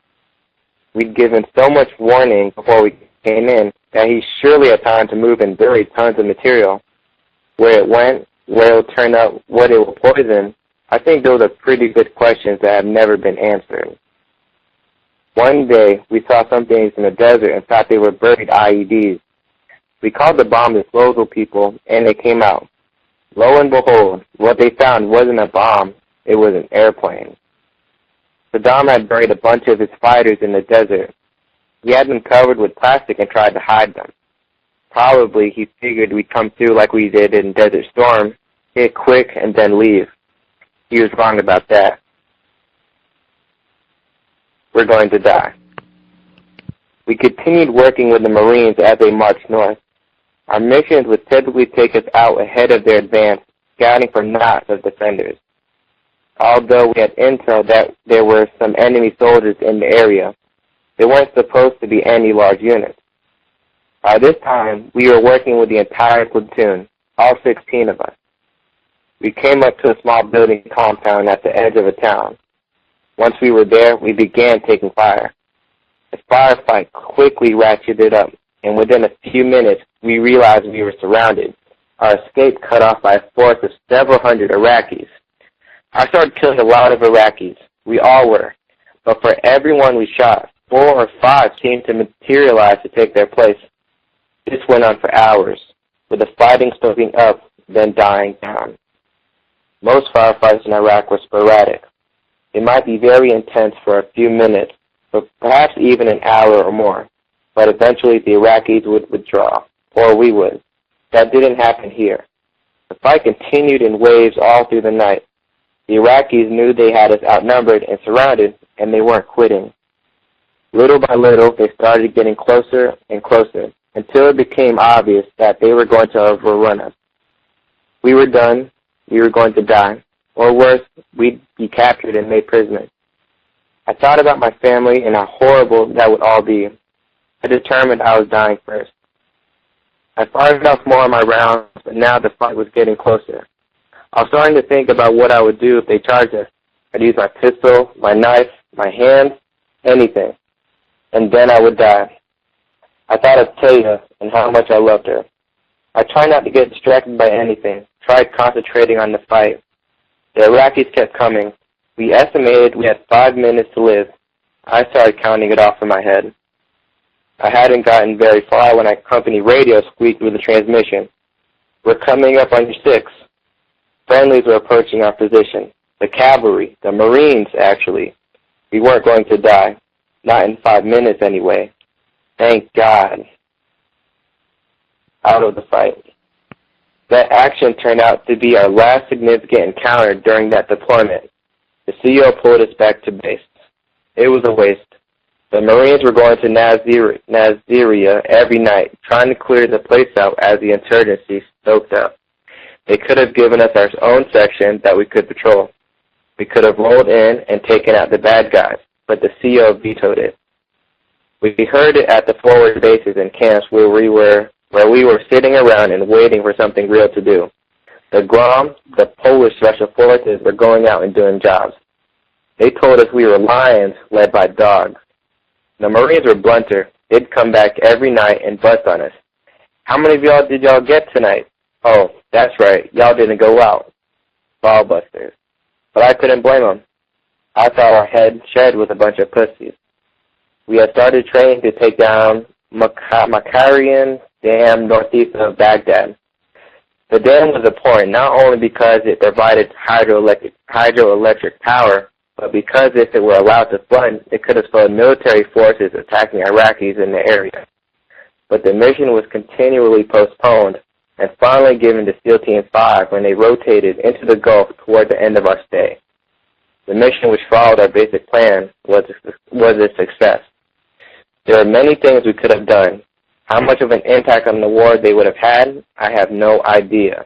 We'd given so much warning before we came in that he surely had time to move and bury tons of material. Where it went, where it will turn up, what it will poison, I think those are pretty good questions that have never been answered. One day, we saw some things in the desert and thought they were buried IEDs. We called the bomb disposal people, and they came out. Lo and behold, what they found wasn't a bomb, it was an airplane. Saddam had buried a bunch of his fighters in the desert. He had them covered with plastic and tried to hide them. Probably he figured we'd come through like we did in Desert Storm, hit quick and then leave. He was wrong about that. We're going to die. We continued working with the Marines as they marched north. Our missions would typically take us out ahead of their advance, scouting for knots of defenders. Although we had intel that there were some enemy soldiers in the area, there weren't supposed to be any large units. By this time, we were working with the entire platoon, all 16 of us. We came up to a small building compound at the edge of a town. Once we were there, we began taking fire. The firefight quickly ratcheted up, and within a few minutes, we realized we were surrounded, our escape cut off by a force of several hundred Iraqis. I started killing a lot of Iraqis. We all were. But for everyone we shot, 4 or 5 seemed to materialize to take their place. This went on for hours, with the fighting stoking up, then dying down. Most firefights in Iraq were sporadic. They might be very intense for a few minutes, but perhaps even an hour or more. But eventually the Iraqis would withdraw, or we would. That didn't happen here. The fight continued in waves all through the night. The Iraqis knew they had us outnumbered and surrounded, and they weren't quitting. Little by little, they started getting closer and closer, until it became obvious that they were going to overrun us. We were done. We were going to die. Or worse, we'd be captured and made prisoners. I thought about my family and how horrible that would all be. I determined I was dying first. I fired off more of my rounds, but now the fight was getting closer. I was starting to think about what I would do if they charged us. I'd use my pistol, my knife, my hand, anything. And then I would die. I thought of Taya and how much I loved her. I tried not to get distracted by anything, tried concentrating on the fight. The Iraqis kept coming. We estimated we had 5 minutes to live. I started counting it off in my head. I hadn't gotten very far when our company radio squeaked with the transmission. We're coming up on your 6. Friendlies were approaching our position. The cavalry, the Marines, actually. We weren't going to die. Not in 5 minutes, anyway. Thank God. Out of the fight. That action turned out to be our last significant encounter during that deployment. The CO pulled us back to base. It was a waste. The Marines were going to Naziria every night, trying to clear the place out as the insurgency stoked up. They could have given us our own section that we could patrol. We could have rolled in and taken out the bad guys, but the CO vetoed it. We heard it at the forward bases and camps where we were sitting around and waiting for something real to do. The GROM, the Polish Special Forces, were going out and doing jobs. They told us we were lions led by dogs. The Marines were blunter. They'd come back every night and bust on us. How many of y'all did y'all get tonight? Oh, that's right. Y'all didn't go out. Ball busters. But I couldn't blame them. I thought our head shed was a bunch of pussies. We had started training to take down Makarian Dam northeast of Baghdad. The dam was important not only because it provided hydroelectric power, but because if it were allowed to flood, it could have slowed military forces attacking Iraqis in the area. But the mission was continually postponed and finally given to SEAL Team 5 when they rotated into the Gulf toward the end of our stay. The mission, which followed our basic plan, was a success. There are many things we could have done. How much of an impact on the war they would have had, I have no idea.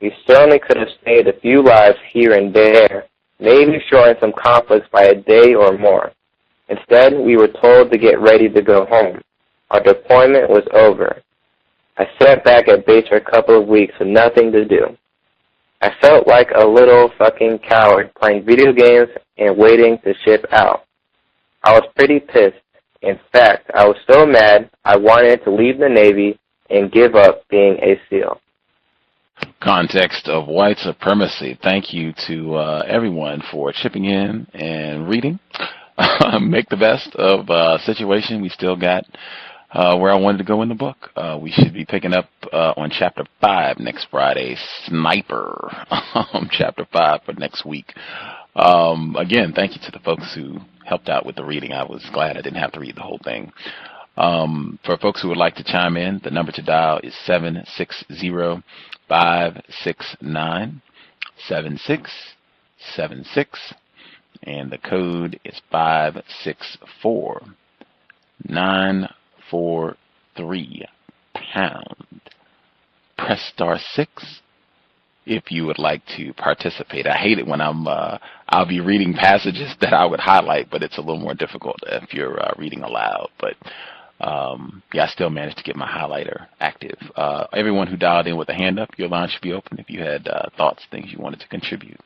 We certainly could have saved a few lives here and there, maybe shortened some conflicts by a day or more. Instead, we were told to get ready to go home. Our deployment was over. I sat back at base for a couple of weeks with nothing to do. I felt like a little fucking coward playing video games and waiting to ship out. I was pretty pissed. In fact, I was so mad I wanted to leave the Navy and give up being a SEAL. Context of White Supremacy. Thank you to everyone for chipping in and reading. Make the best of a situation. We still got where I wanted to go in the book. We should be picking up on Chapter 5 next Friday. Sniper. Chapter 5 for next week. Again, thank you to the folks who helped out with the reading. I was glad I didn't have to read the whole thing. For folks who would like to chime in, the number to dial is 760-569-7676, and the code is 564-943#. Press star 6 if you would like to participate. I hate it when I'll be reading passages that I would highlight, but it's a little more difficult if you're reading aloud. But yeah, I still managed to get my highlighter active. Everyone who dialed in with a hand up, your line should be open if you had thoughts, things you wanted to contribute.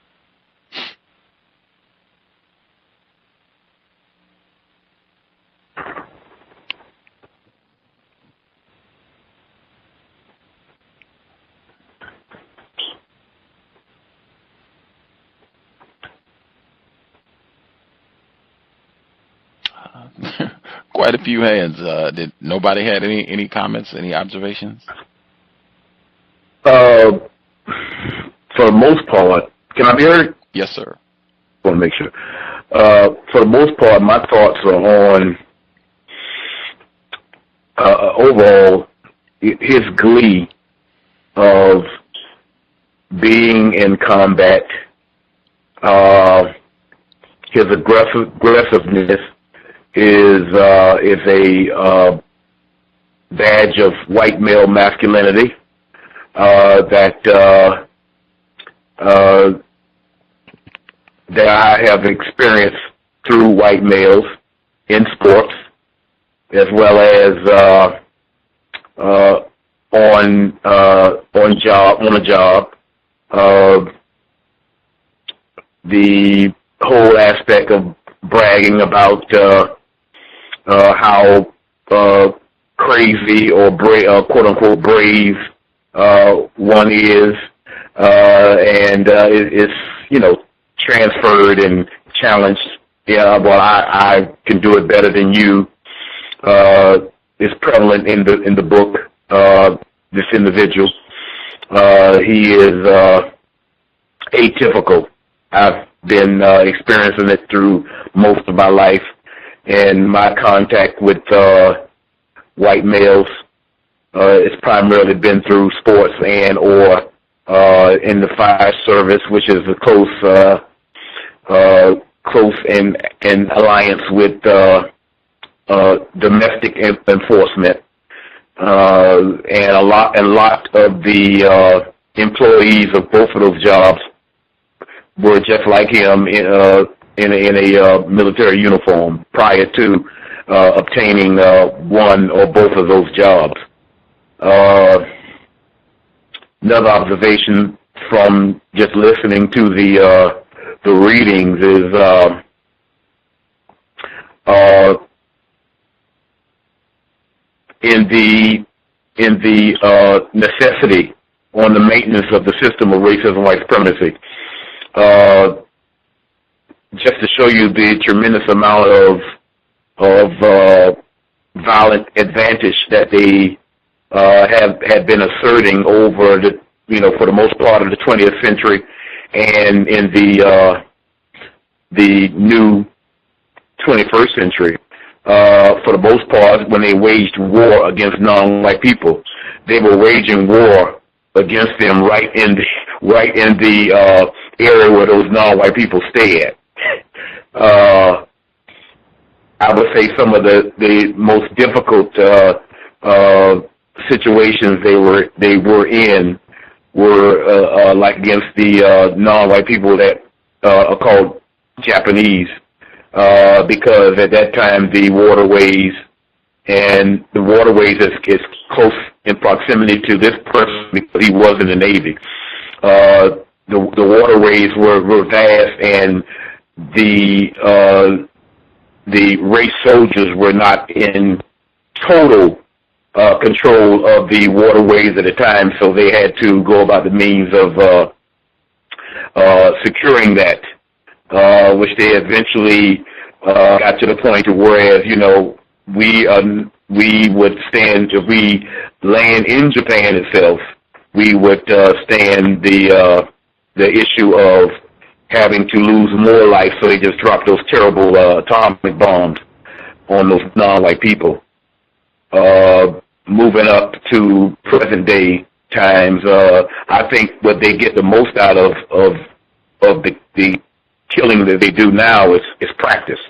Quite a few hands. Did nobody had any comments, any observations? For the most part, Can I be heard? Yes, sir. I want to make sure. For the most part, my thoughts are on overall his glee of being in combat, his aggressiveness is a badge of white male masculinity that I have experienced through white males in sports, as well as on a job. The whole aspect of bragging about how crazy or quote unquote brave one is, and it's transferred and challenged. Yeah, well, I can do it better than you. Is prevalent in the book. This individual, he is atypical. I've been experiencing it through most of my life, and my contact with white males it's primarily been through sports and or in the fire service, which is a close and alliance with domestic enforcement, and a lot of the employees of both of those jobs were just like him in a military uniform prior to obtaining one or both of those jobs. Another observation from just listening to the readings is in the necessity on the maintenance of the system of racism, white supremacy. Just to show you the tremendous amount of violent advantage that they had been asserting over the, for the most part of the 20th century, and in the new 21st century. For the most part, when they waged war against non-white people, they were waging war against them right in the area where those non-white people stay at. I would say some of the most difficult situations they were in were like against the non-white people that are called Japanese, because at that time the waterways is close in proximity to this person because he was in the Navy. The waterways were vast, and the race soldiers were not in total control of the waterways at the time, so they had to go about the means of securing that, which they eventually got to the point to whereas, we would stand, if we land in Japan itself, we would stand the issue of having to lose more life, so they just dropped those terrible atomic bombs on those non-white people. Moving up to present day times, I think what they get the most out of the killing that they do now is practice.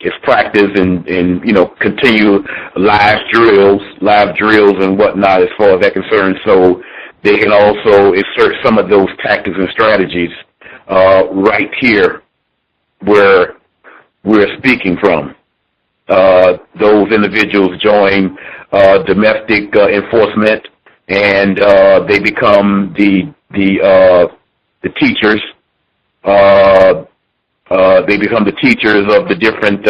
It's practice and continue live drills and whatnot as far as that concerns. So they can also insert some of those tactics and strategies right here where we're speaking from. Those individuals join domestic enforcement, and they become the teachers. They become the teachers of the different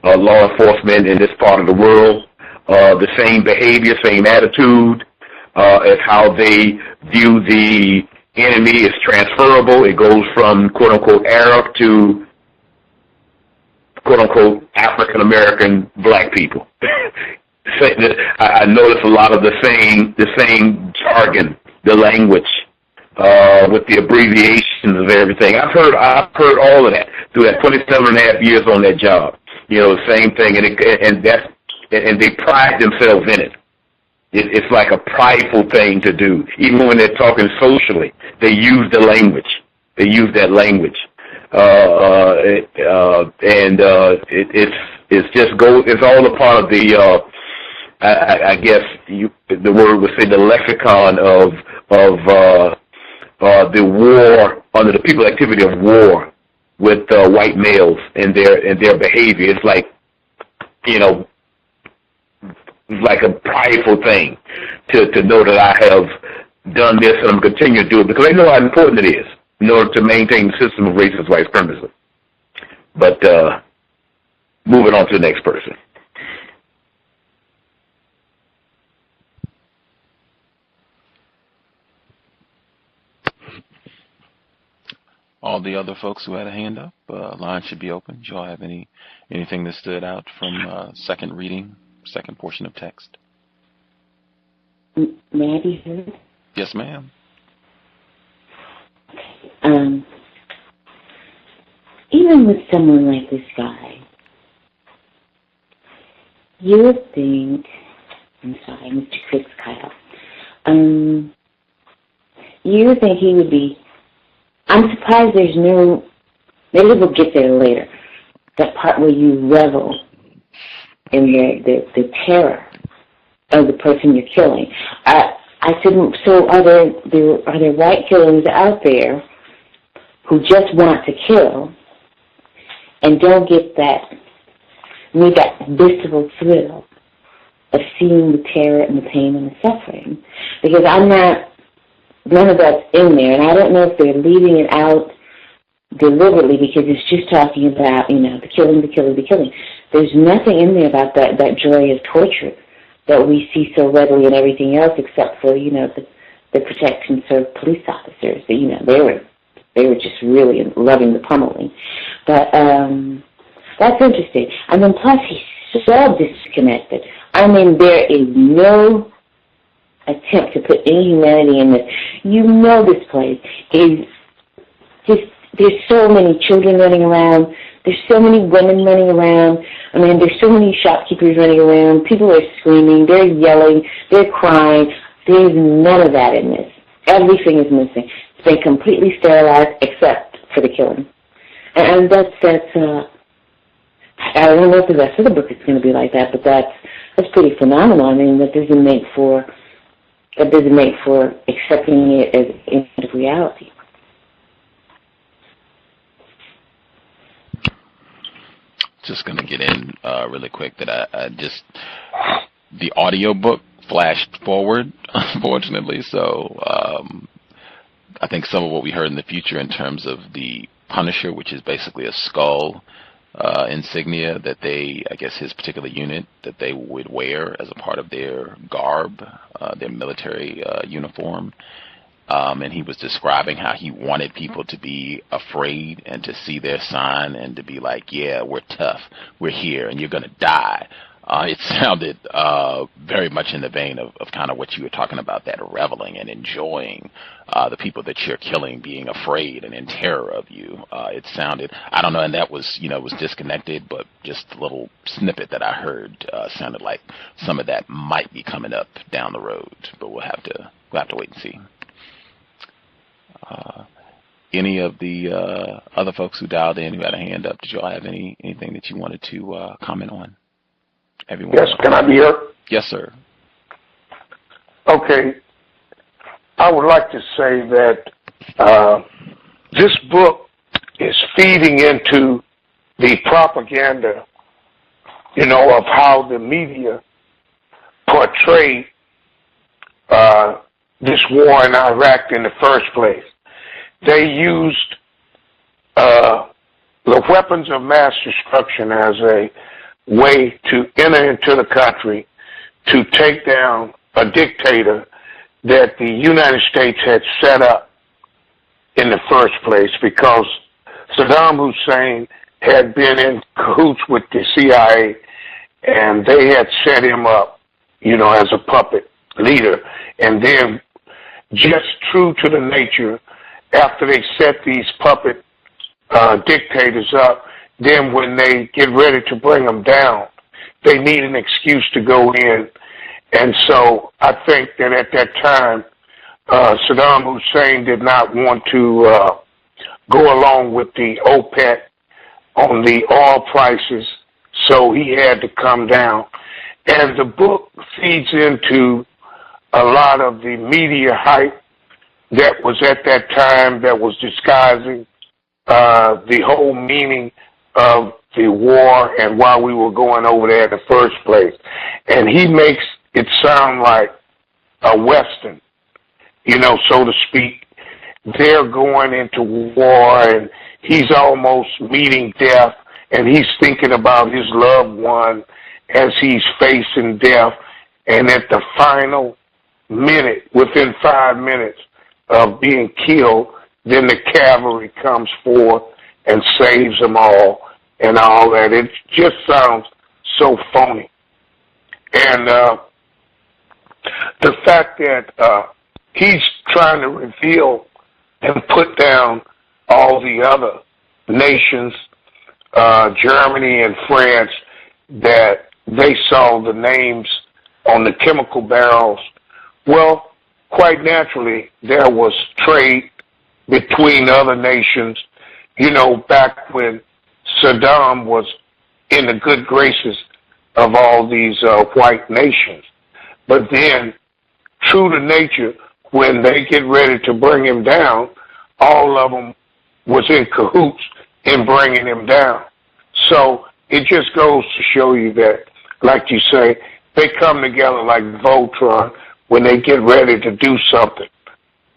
law enforcement in this part of the world. The same behavior, same attitude as how they view the enemy is transferable. It goes from quote-unquote Arab to quote-unquote African-American black people. I notice a lot of the same jargon, the language with the abbreviations of everything. I've heard all of that through that 27 and a half years on that job. The same thing, and they pride themselves in it. It's like a prideful thing to do. Even when they're talking socially, they use the language. They use that language, it's all a part of the. I guess the word would say the lexicon of the war, under the people activity of war with white males and their behavior. It's like, like a prideful thing to know that I have done this and I'm going to continue to do it because I know how important it is in order to maintain the system of racist white supremacy. But moving on to the next person. All the other folks who had a hand up, line should be open. Do y'all have anything that stood out from second reading, second portion of text? May I be heard? Yes, ma'am. Even with someone like this guy, you would think, I'm sorry, Mr. Chris Kyle, you would think he would be, I'm surprised there's no, maybe we'll get there later, that part where you revel in the terror of the person you're killing. I said, so are there white killers out there who just want to kill and don't get that visceral thrill of seeing the terror and the pain and the suffering? Because none of that's in there, and I don't know if they're leaving it out deliberately because it's just talking about, the killing. There's nothing in there about that joy of torture that we see so readily in everything else except for, the protection of police officers. They were just really loving the pummeling. But that's interesting. And then plus he's so disconnected. I mean, there is no attempt to put any humanity in this. This place is just, there's so many children running around. There's so many women running around. I mean, there's so many shopkeepers running around. People are screaming. They're yelling. They're crying. There's none of that in this. Everything is missing. It's been completely sterilized except for the killing. And that's I don't know if the rest of the book is going to be like that, but that's pretty phenomenal. I mean, that doesn't make for accepting it as into reality. Just going to get in really quick that I the audio book flashed forward, unfortunately, so I think some of what we heard in the future in terms of the Punisher, which is basically a skull insignia that I guess his particular unit, that they would wear as a part of their garb, their military uniform. And he was describing how he wanted people to be afraid and to see their sign and to be like, yeah, we're tough, we're here, and you're going to die. It sounded very much in the vein of kind of what you were talking about, that reveling and enjoying the people that you're killing being afraid and in terror of you. It sounded, I don't know, and that was, was disconnected, but just a little snippet that I heard sounded like some of that might be coming up down the road, but we'll have to wait and see. Any of the other folks who dialed in who had a hand up, did y'all have anything that you wanted to comment on? Everyone? Yes, can I be heard? Yes, sir. Okay. I would like to say that this book is feeding into the propaganda, of how the media portrayed this war in Iraq in the first place. They used the weapons of mass destruction as a way to enter into the country to take down a dictator that the United States had set up in the first place, because Saddam Hussein had been in cahoots with the CIA and they had set him up, as a puppet leader. And then just true to the nature after they set these puppet dictators up. Then when they get ready to bring them down, they need an excuse to go in. And so I think that at that time, Saddam Hussein did not want to go along with the OPEC on the oil prices, so he had to come down. And the book feeds into a lot of the media hype that was at that time that was disguising the whole meaning of the war and why we were going over there in the first place. And he makes it sound like a Western, you know, so to speak. They're going into war and he's almost meeting death and he's thinking about his loved one as he's facing death. And at the final minute, within 5 minutes of being killed, then the cavalry comes forth and saves them all and all that. It just sounds so phony. And the fact that he's trying to reveal and put down all the other nations, Germany and France, that they saw the names on the chemical barrels. Well, quite naturally, there was trade between other nations, you know, back when Saddam was in the good graces of all these white nations. But then, true to nature, when they get ready to bring him down, all of them was in cahoots in bringing him down. So it just goes to show you that, like you say, they come together like Voltron when they get ready to do something.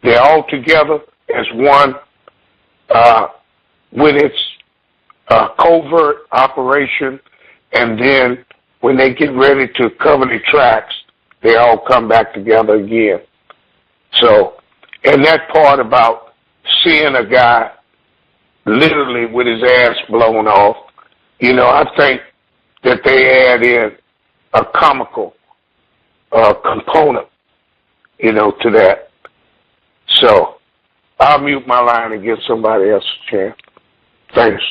They're all together as one with its covert operation, and then when they get ready to cover the tracks, they all come back together again. So, and that part about seeing a guy literally with his ass blown off, you know, I think that they add in a comical component, you know, to that. So, I'll mute my line and give somebody else a chance. Thanks.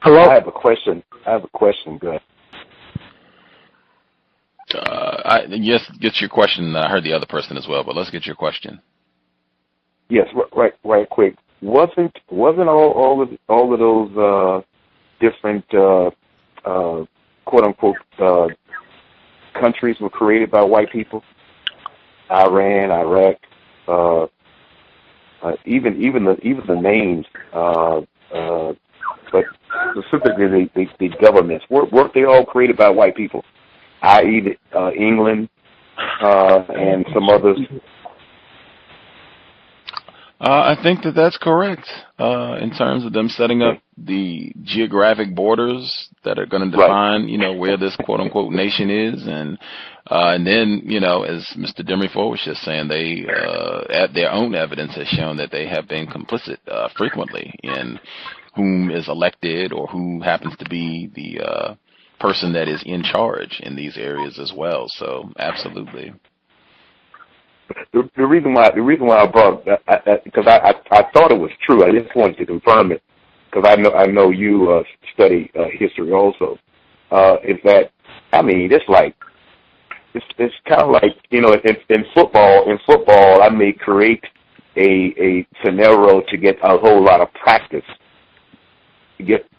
Hello? I have a question. Good. Yes, get your question. I heard the other person as well, but let's get your question. Yes, right quick. Wasn't all of those different quote unquote countries were created by white people? Iran, Iraq, even the names, but specifically the governments, weren't they all created by white people? I.e., England and some others. I think that that's correct in terms of them setting up the geographic borders that are going to define, you know, where this quote-unquote nation is. And then, you know, as Mr. Demerford was just saying, they, their own evidence has shown that they have been complicit frequently in whom is elected or who happens to be the person that is in charge in these areas as well. So, absolutely. The reason why I brought that, because I thought it was true. I just wanted to confirm it because I know you study history also. Is that, I mean, it's kind of like, you know, in football I may create a scenario to get a whole lot of practice.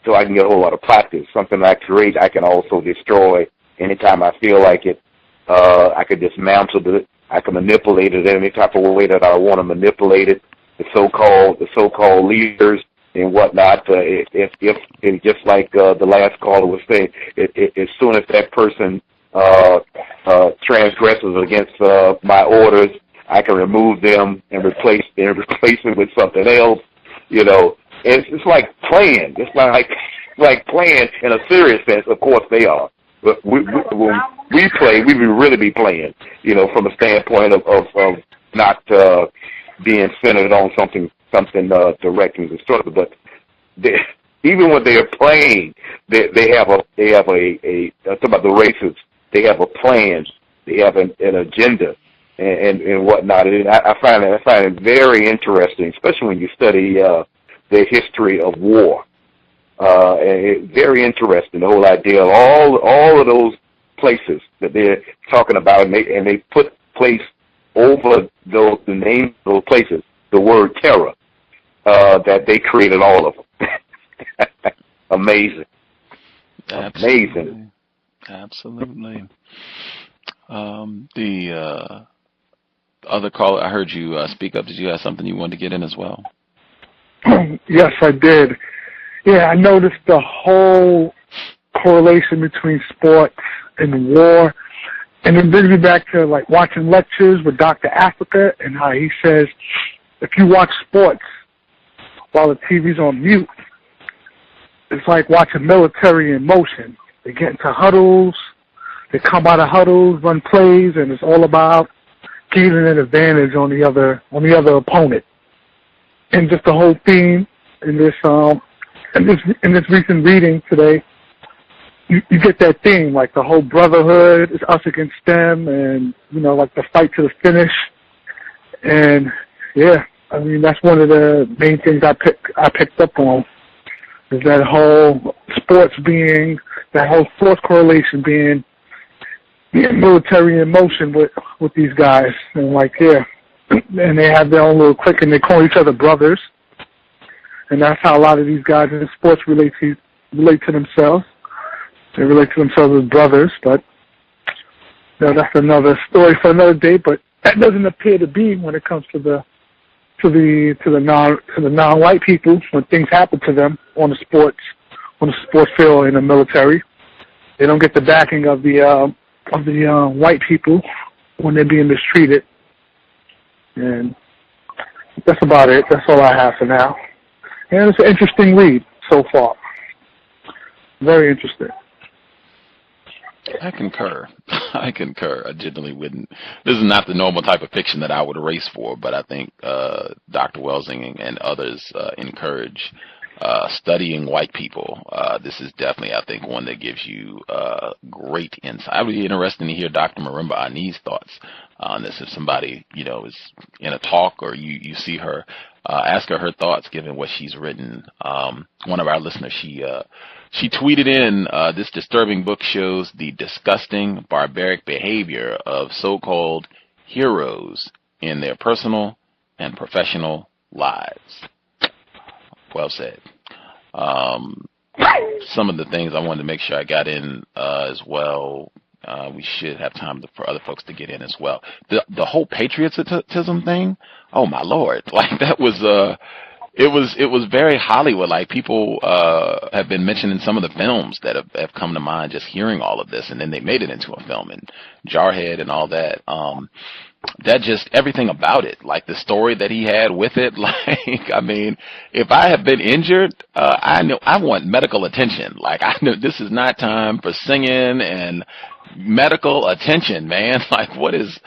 So I can get a whole lot of practice. Something I create, I can also destroy anytime I feel like it. I could dismantle it. I can manipulate it in any type of way that I want to manipulate it. The so-called leaders and whatnot. If just like the last caller was saying, as soon as that person transgresses against my orders, I can remove them and replace them with something else. You know, it's like playing. It's like playing in a serious sense. Of course they are. But when we play, we would really be playing, you know, from a standpoint of not being centered on something direct and destructive. But even when they are playing, they have a talk about the races. They have a plan. They have an agenda, and whatnot. And I find it very interesting, especially when you study the history of war. And very interesting, the whole idea of all of those places that they're talking about, and they put place over the name of those places, the word terror, that they created all of them. Amazing. Amazing. Absolutely. The other caller, I heard you speak up. Did you have something you wanted to get in as well? Yes, I did. Yeah, I noticed the whole correlation between sports and war. And it brings me back to, like, watching lectures with Dr. Africa and how he says if you watch sports while the TV's on mute, it's like watching military in motion. They get into huddles, they come out of huddles, run plays, and it's all about gaining an advantage on the other opponent. And just the whole theme in this recent reading today, you get that theme, like the whole brotherhood is us against them, and like the fight to the finish. And yeah, I mean that's one of the main things I picked up on, is that whole sports correlation being military in motion with these guys, and and they have their own little clique, and they call each other brothers, and that's how a lot of these guys in sports relate to themselves. They relate to themselves as brothers, but that's another story for another day. But that doesn't appear to be when it comes to the non-white people. When things happen to them on the sports field in the military, they don't get the backing of the white people when they're being mistreated. And that's about it. That's all I have for now. And it's an interesting read so far. Very interesting. I concur. I generally wouldn't. This is not the normal type of fiction that I would race for, but I think Dr. Welsing and others encourage studying white people. This is definitely, I think, one that gives you great insight. I would be interested to hear Dr. Marimba Ani's thoughts on this. If somebody, is in a talk or you see her, ask her thoughts given what she's written. One of our listeners, she tweeted in, this disturbing book shows the disgusting, barbaric behavior of so-called heroes in their personal and professional lives. Well said. Some of the things I wanted to make sure I got in as well. We should have time for other folks to get in as well. The whole patriotism thing, oh my Lord, that was it was very Hollywood. Like people have been mentioning some of the films that have come to mind just hearing all of this, and then they made it into a film, and Jarhead and all that. That just everything about it, like the story that he had with it. I mean, if I have been injured, I know I want medical attention. I know this is not time for singing and medical attention, man. What is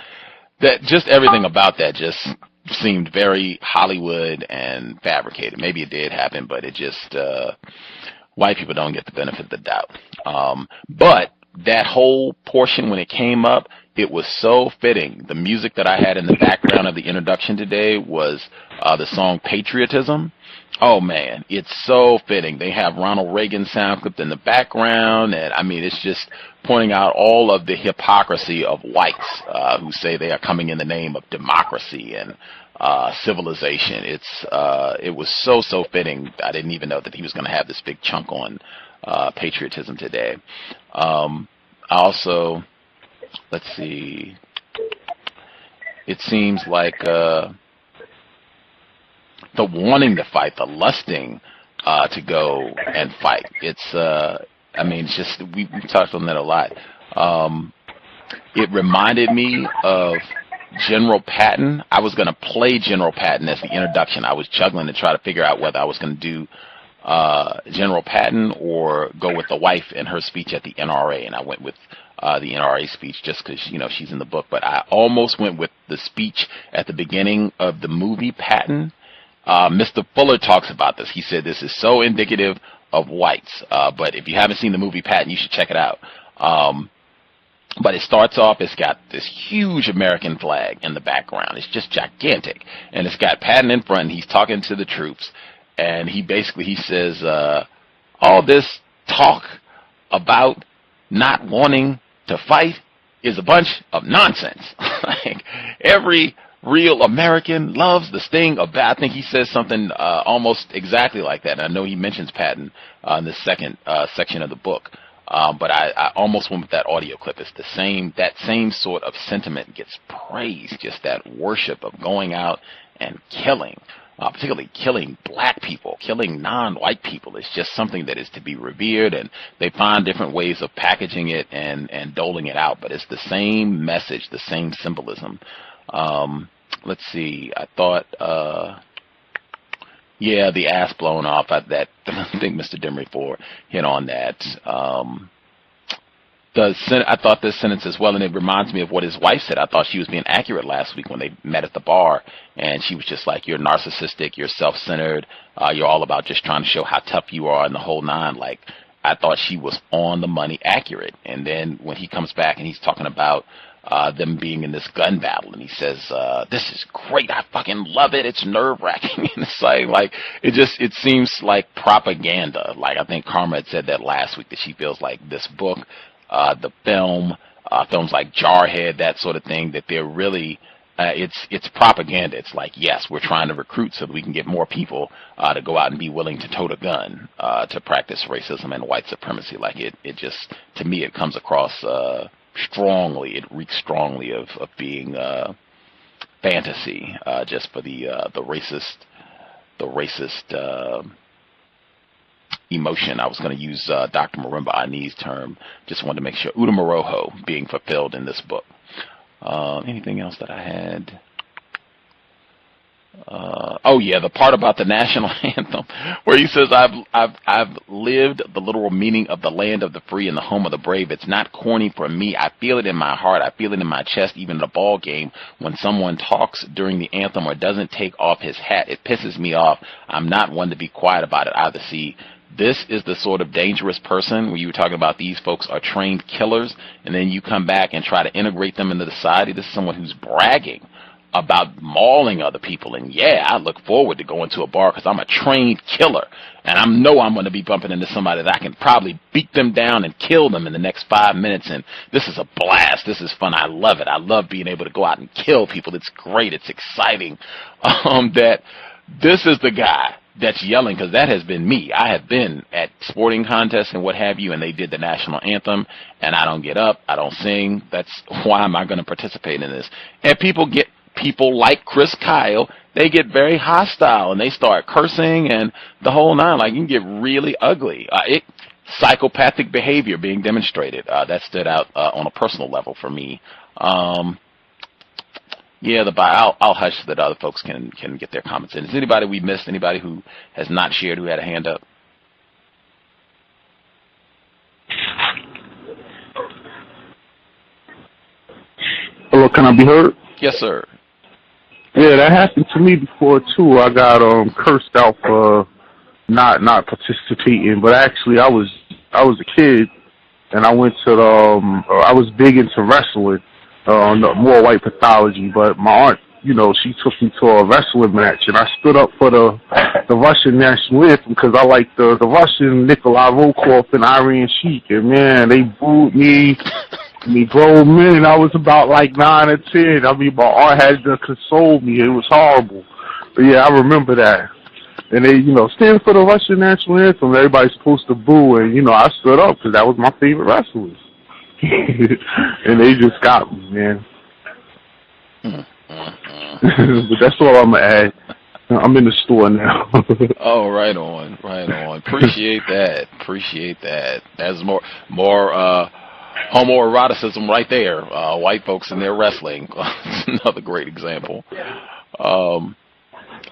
that? Just everything about that just seemed very Hollywood and fabricated. Maybe it did happen, but it just white people don't get the benefit of the doubt. But that whole portion when it came up, it was so fitting. The music that I had in the background of the introduction today was the song Patriotism. Oh man, it's so fitting. They have Ronald Reagan sound clipped in the background, and I mean, it's just pointing out all of the hypocrisy of whites who say they are coming in the name of democracy and civilization. It was so fitting. I didn't even know that he was going to have this big chunk on patriotism today. Also, let's see. It seems like the wanting to fight, the lusting to go and fight. It's, I mean, it's just we touched on that a lot. It reminded me of General Patton. I was going to play General Patton as the introduction. I was juggling to try to figure out whether I was going to do General Patton or go with the wife and her speech at the NRA, and I went with the NRA speech just because she's in the book. But I almost went with the speech at the beginning of the movie Patton. Mr. Fuller talks about this. He said this is so indicative of whites. But if you haven't seen the movie Patton, you should check it out. But it starts off, it's got this huge American flag in the background. It's just gigantic. And it's got Patton in front, and he's talking to the troops. And he says, all this talk about not wanting to fight is a bunch of nonsense. Like, every real American loves the sting of battle. I think he says something almost exactly like that. And I know he mentions Patton in the second section of the book. But I almost went with that audio clip. It's that same sort of sentiment gets praised, just that worship of going out and killing, particularly killing black people, killing non-white people. It's just something that is to be revered, and they find different ways of packaging it and doling it out. But it's the same message, the same symbolism. Let's see. I thought... yeah, the ass blown off. I think Mr. Demery Ford hit on that. I thought this sentence as well, and it reminds me of what his wife said. I thought she was being accurate last week when they met at the bar, and she was just like, you're narcissistic, you're self-centered, you're all about just trying to show how tough you are and the whole nine. Like, I thought she was on the money accurate. And then when he comes back and he's talking about them being in this gun battle, and he says, this is great, I fucking love it, it's nerve-wracking. And it's like it seems like propaganda. Like, I think Karma had said that last week, that she feels like this book, the films like Jarhead, that sort of thing, that they're really it's propaganda. It's like, yes, we're trying to recruit so that we can get more people to go out and be willing to tote a gun to practice racism and white supremacy. Like, it just, to me, it comes across strongly, it reeks strongly of being fantasy, just for the racist emotion. I was going to use Dr. Marimba Ani's term. Just wanted to make sure Utamoroho being fulfilled in this book. Anything else that I had? Oh yeah, the part about the national anthem where he says, I've lived the literal meaning of the land of the free and the home of the brave. It's not corny for me. I feel it in my heart. I feel it in my chest, even at a ball game. When someone talks during the anthem or doesn't take off his hat, it pisses me off. I'm not one to be quiet about it either. See, this is the sort of dangerous person where you were talking about these folks are trained killers, and then you come back and try to integrate them into the society. This is someone who's bragging about mauling other people. And yeah, I look forward to going to a bar because I'm a trained killer, and I know I'm going to be bumping into somebody that I can probably beat them down and kill them in the next 5 minutes. And this is a blast. This is fun. I love it. I love being able to go out and kill people. It's great. It's exciting. That this is the guy that's yelling, because that has been me. I have been at sporting contests and what have you, and they did the national anthem, and I don't get up, I don't sing. That's why am I going to participate in this? And people like Chris Kyle, they get very hostile, and they start cursing and the whole nine. Like, you can get really ugly. Psychopathic behavior being demonstrated. That stood out on a personal level for me. Yeah, I'll hush so that other folks can get their comments in. Is anybody we missed? Anybody who has not shared who had a hand up? Hello, can I be heard? Yes, sir. Yeah, that happened to me before too. I got cursed out for not participating, but actually I was a kid, and I went to I was big into wrestling. More white pathology, but my aunt, she took me to a wrestling match, and I stood up for the Russian national anthem because I liked the Russian Nikolai Volkov and Iron Sheik, and man, they booed me. Grown men, I was about like 9 or 10. I mean, my aunt had to console me. It was horrible, but yeah, I remember that. And they, stand for the Russian national anthem. Everybody's supposed to boo, and I stood up because that was my favorite wrestlers. And they just got me, man. But that's all I'm going to add. I'm in the store now. Oh, right on. Appreciate that. That's more homoeroticism right there. White folks in their wrestling. Another great example.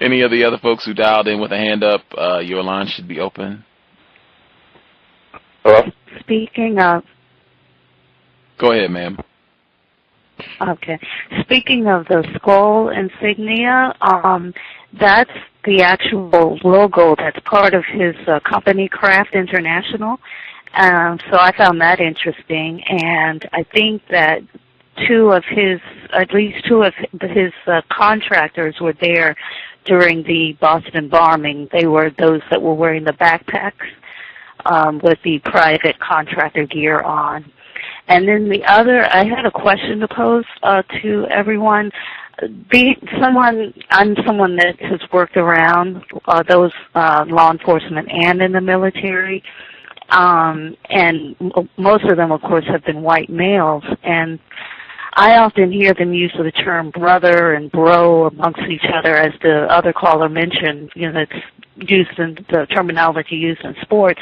Any of the other folks who dialed in with a hand up, your line should be open. Hello? Speaking of... Go ahead, ma'am. Okay. Speaking of the skull insignia, that's the actual logo that's part of his company, Craft International. So I found that interesting, and I think that at least two of his contractors were there during the Boston bombing. They were those that were wearing the backpacks with the private contractor gear on. And then the other, I had a question to pose to everyone. I'm someone that has worked around those law enforcement and in the military, and most of them, of course, have been white males. And I often hear them use the term brother and bro amongst each other, as the other caller mentioned. That's used in the terminology used in sports.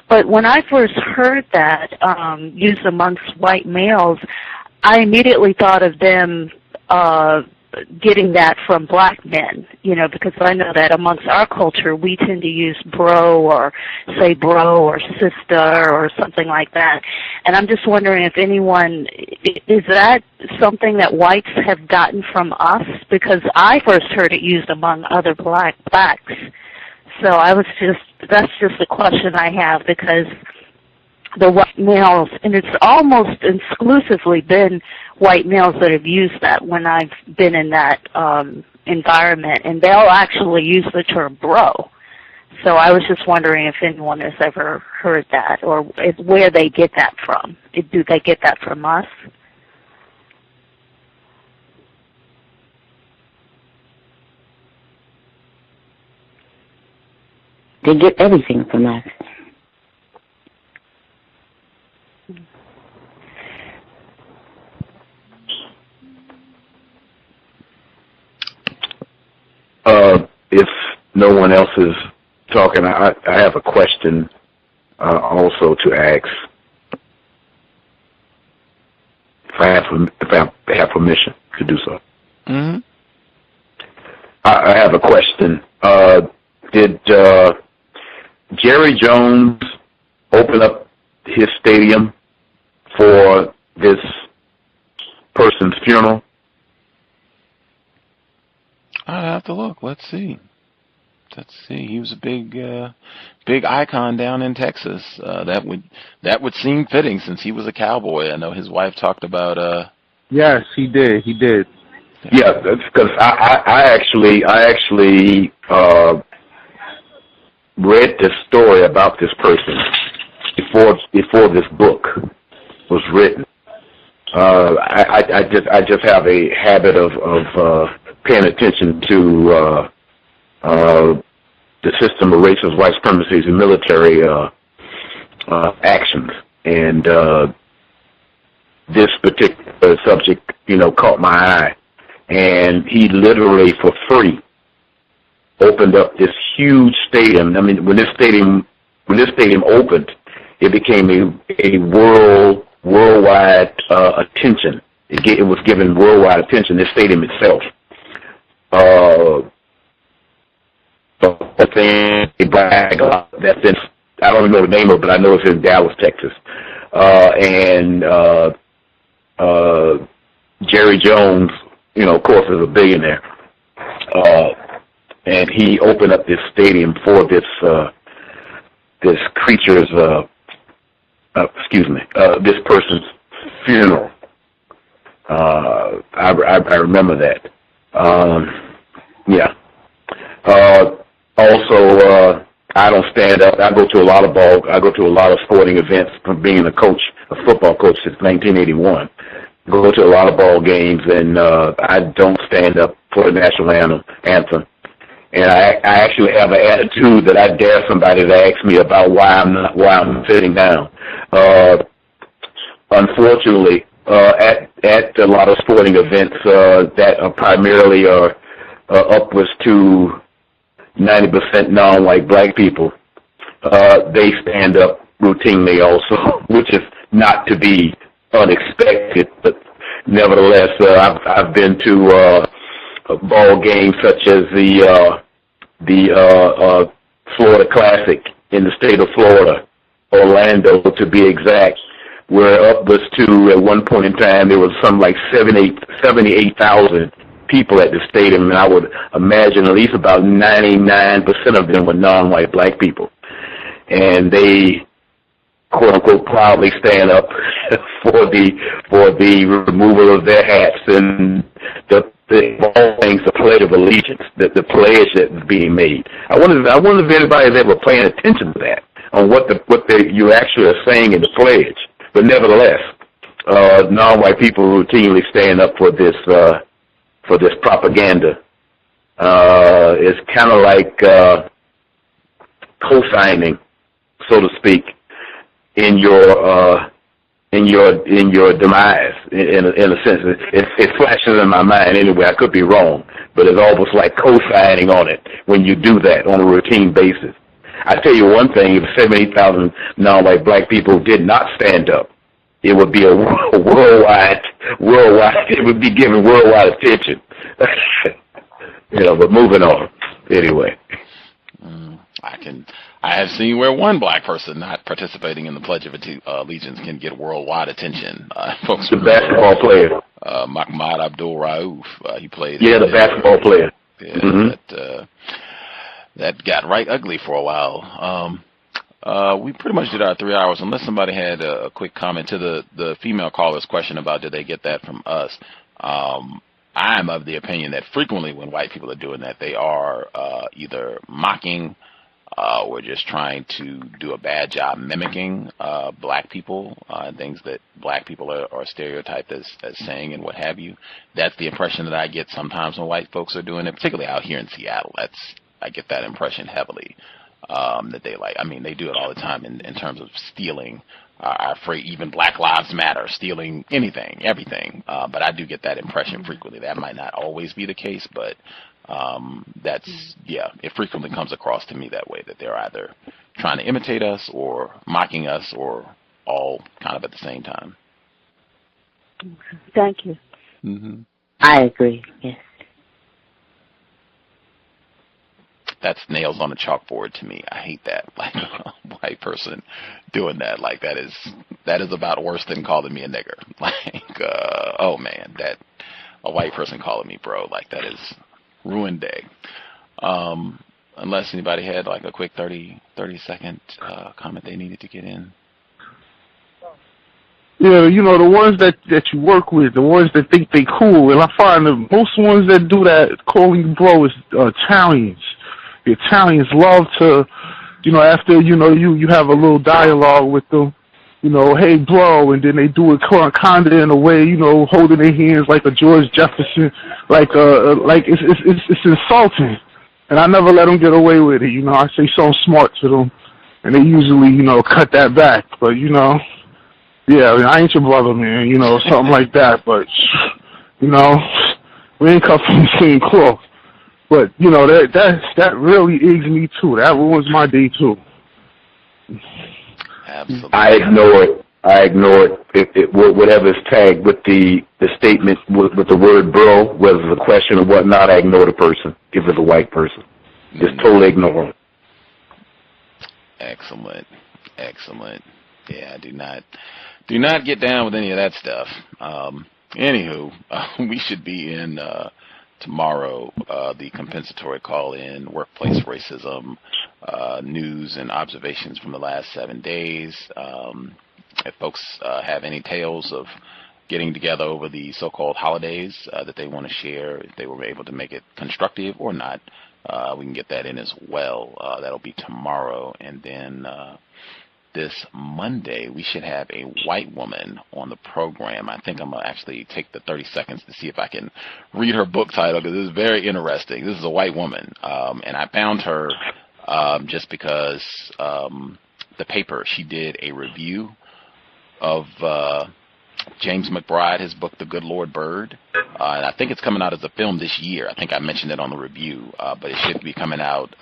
But when I first heard that used amongst white males, I immediately thought of them getting that from black men, because I know that amongst our culture we tend to use bro or say bro or sister or something like that. And I'm just wondering if anyone, is that something that whites have gotten from us? Because I first heard it used among other blacks. So that's just a question I have, because the white males, and it's almost exclusively been white males that have used that when I've been in that environment, and they'll actually use the term bro. So I was just wondering if anyone has ever heard that, or where they get that from. Do they get that from us? They get everything from us. If no one else is talking, I have a question also to ask. If I have permission to do so. Mm-hmm. I have a question. Did Jerry Jones open up his stadium for this person's funeral? I'd have to look. Let's see. He was a big icon down in Texas. That would seem fitting, since he was a cowboy. I know his wife talked about. Yes, he did. Yeah, that's because I actually read this story about this person before this book was written. I just have a habit of paying attention to the system of racist white supremacy and military actions, and this particular subject, caught my eye. And he literally, for free, opened up this huge stadium. I mean, when this stadium opened, it became a worldwide attention. It was given worldwide attention. This stadium itself. They brag about that's in, I don't know the name of it, but I know it's in Dallas, Texas. And Jerry Jones, of course, is a billionaire. And he opened up this stadium for this creature's, this person's funeral. I remember that. Yeah. Also, I don't stand up. I go to a lot of sporting events from being a football coach since 1981. Go to a lot of ball games, and I don't stand up for the national anthem. And I actually have an attitude that I dare somebody to ask me about why I'm sitting down. Unfortunately, at a lot of sporting events that are primarily upwards to 90% non-white black people, they stand up routinely also, which is not to be unexpected, but nevertheless, I've been to ball games such as the Florida Classic in the state of Florida, Orlando to be exact, where upwards to, at one point in time, there was something like 78,000 people at the stadium, and I would imagine at least about 99% of them were non-white black people. And they quote unquote proudly stand up for the removal of their hats and all things, the Pledge of Allegiance, the pledge that is being made. I wonder if anybody's ever paying attention to that, on what you actually are saying in the pledge. But nevertheless, non-white people routinely stand up for this propaganda. It's kind of like co-signing, so to speak, in your demise, in a sense. It flashes in my mind anyway. I could be wrong, but it's almost like co-signing on it when you do that on a routine basis. I tell you one thing: if 70,000 non-white black people did not stand up, it would be a worldwide. It would be given worldwide attention. But moving on. Anyway. I have seen where one black person not participating in the Pledge of Allegiance can get worldwide attention. Folks, the basketball player, Mahmoud Abdul Rauf, he played. Yeah, the basketball player. Yeah, that got right ugly for a while. We pretty much did our 3 hours, unless somebody had a quick comment to the female caller's question about did they get that from us. I'm of the opinion that frequently when white people are doing that, they are either mocking or just trying to do a bad job mimicking black people, things that black people are stereotyped as saying and what have you. That's the impression that I get sometimes when white folks are doing it, particularly out here in Seattle. I get that impression heavily, that they do it all the time in terms of stealing our phrase, even Black Lives Matter, stealing anything, everything. But I do get that impression frequently. That might not always be the case, but it frequently comes across to me that way, that they're either trying to imitate us or mocking us or all kind of at the same time. Thank you. Mm-hmm. I agree, yes. That's nails on a chalkboard to me. I hate that. Like a white person doing that. Like that is about worse than calling me a nigger. Like, oh man, that a white person calling me bro, like that is ruined day. Unless anybody had like a quick 30-second comment they needed to get in. Yeah, the ones that you work with, the ones that think they cool, and I find the most ones that do that, calling you bro, is Italians. The Italians love to, after, you have a little dialogue with them, hey bro, and then they do it kind of in a way, holding their hands like a George Jefferson, like it's insulting. And I never let them get away with it, I say something smart to them, and they usually, cut that back. But, yeah, I ain't your brother, man, something like that. But, we ain't cut from the same cloth. But, that really eggs me, too. That ruins my day, too. Absolutely. I ignore it. Whatever is tagged with the statement with the word bro, whether it's a question or whatnot, I ignore the person, if it's a white person. Just totally ignore them. Excellent. Yeah, do not get down with any of that stuff. Anywho, we should be in tomorrow, the compensatory call-in, workplace racism, news and observations from the last 7 days. If folks have any tales of getting together over the so-called holidays that they want to share, if they were able to make it constructive or not, we can get that in as well. That'll be tomorrow. And then this Monday, we should have a white woman on the program. I think I'm going to actually take the 30 seconds to see if I can read her book title, because this is very interesting. This is a white woman, and I found her just because the paper, she did a review of James McBride, his book, The Good Lord Bird. And I think it's coming out as a film this year. I think I mentioned it on the review, but it should be coming out.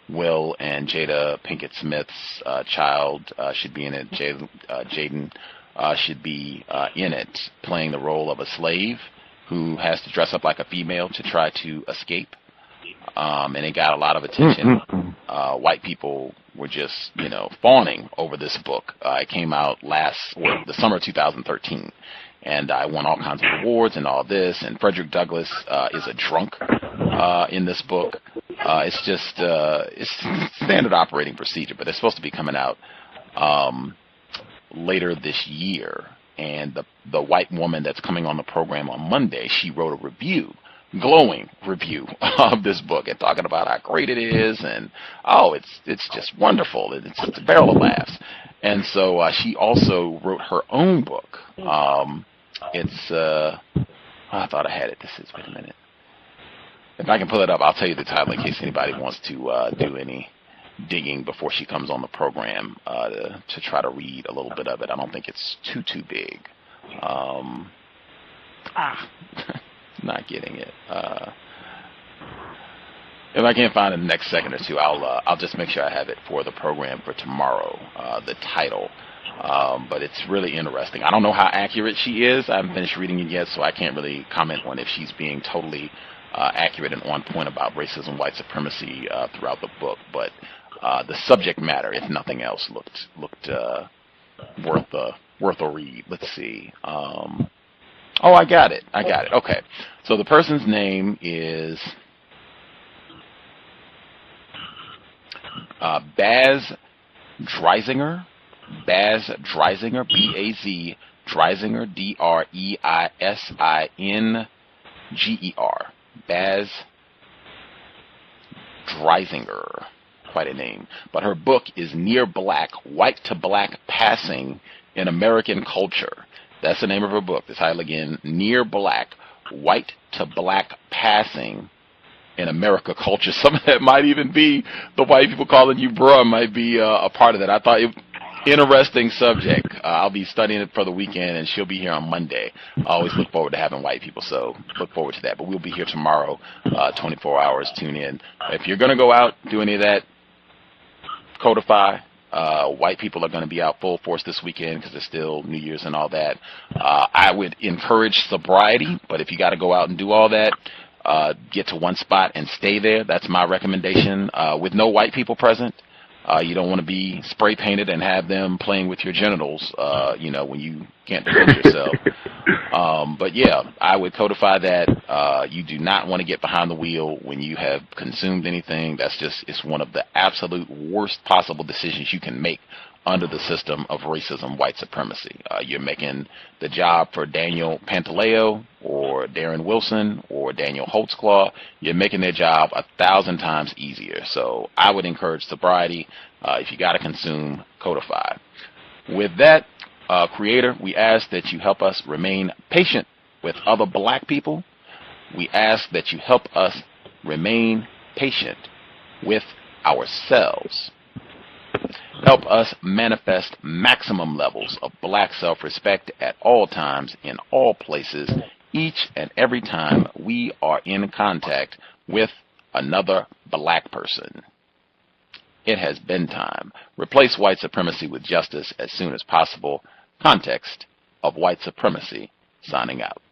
Will and Jada Pinkett Smith's child should be in it. Jaden should be in it, playing the role of a slave who has to dress up like a female to try to escape. And it got a lot of attention. White people were just, fawning over this book. It came out the summer of 2013. And I won all kinds of awards and all this. And Frederick Douglass is a drunk in this book. It's just it's standard operating procedure, but they're supposed to be coming out later this year. And the white woman that's coming on the program on Monday, she wrote a review, glowing review of this book and talking about how great it is and, oh, it's just wonderful. It's a barrel of laughs. And so she also wrote her own book. I thought I had it. Wait a minute. If I can pull it up, I'll tell you the title in case anybody wants to do any digging before she comes on the program to try to read a little bit of it. I don't think it's too big. Not getting it. If I can't find it in the next second or two, I'll just make sure I have it for the program for tomorrow. The title, but it's really interesting. I don't know how accurate she is. I haven't finished reading it yet, so I can't really comment on if she's being totally accurate and on point about racism, white supremacy throughout the book. But the subject matter, if nothing else, looked worth a read. Let's see. Oh, I got it. Okay. So the person's name is Baz Dreisinger. Baz Dreisinger, B-A-Z, Dreisinger, D-R-E-I-S-I-N-G-E-R. Baz Dreisinger. Quite a name. But her book is Near Black, White to Black Passing in American Culture. That's the name of her book. The title again, Near Black, White to Black Passing in America Culture. Some of that might even be the white people calling you bruh might be a part of that. I thought interesting subject. I'll be studying it for the weekend, and she'll be here on Monday. I always look forward to having white people, so look forward to that. But we'll be here tomorrow, 24 hours. Tune in. If you're going to go out, do any of that, codify. White people are going to be out full force this weekend because it's still New Year's and all that. I would encourage sobriety, but if you got to go out and do all that, get to one spot and stay there. That's my recommendation. With no white people present, you don't want to be spray painted and have them playing with your genitals, when you can't defend yourself. But yeah, I would codify that. You do not want to get behind the wheel when you have consumed anything. It's one of the absolute worst possible decisions you can make under the system of racism, white supremacy. You're making the job for Daniel Pantaleo or Darren Wilson or Daniel Holtzclaw, you're making their job 1,000 times easier. So I would encourage sobriety. If you got to consume, codify. With that, Creator, we ask that you help us remain patient with other black people. We ask that you help us remain patient with ourselves. Help us manifest maximum levels of black self-respect at all times, in all places, each and every time we are in contact with another black person. It has been time. Replace white supremacy with justice as soon as possible. Context of White Supremacy, signing out.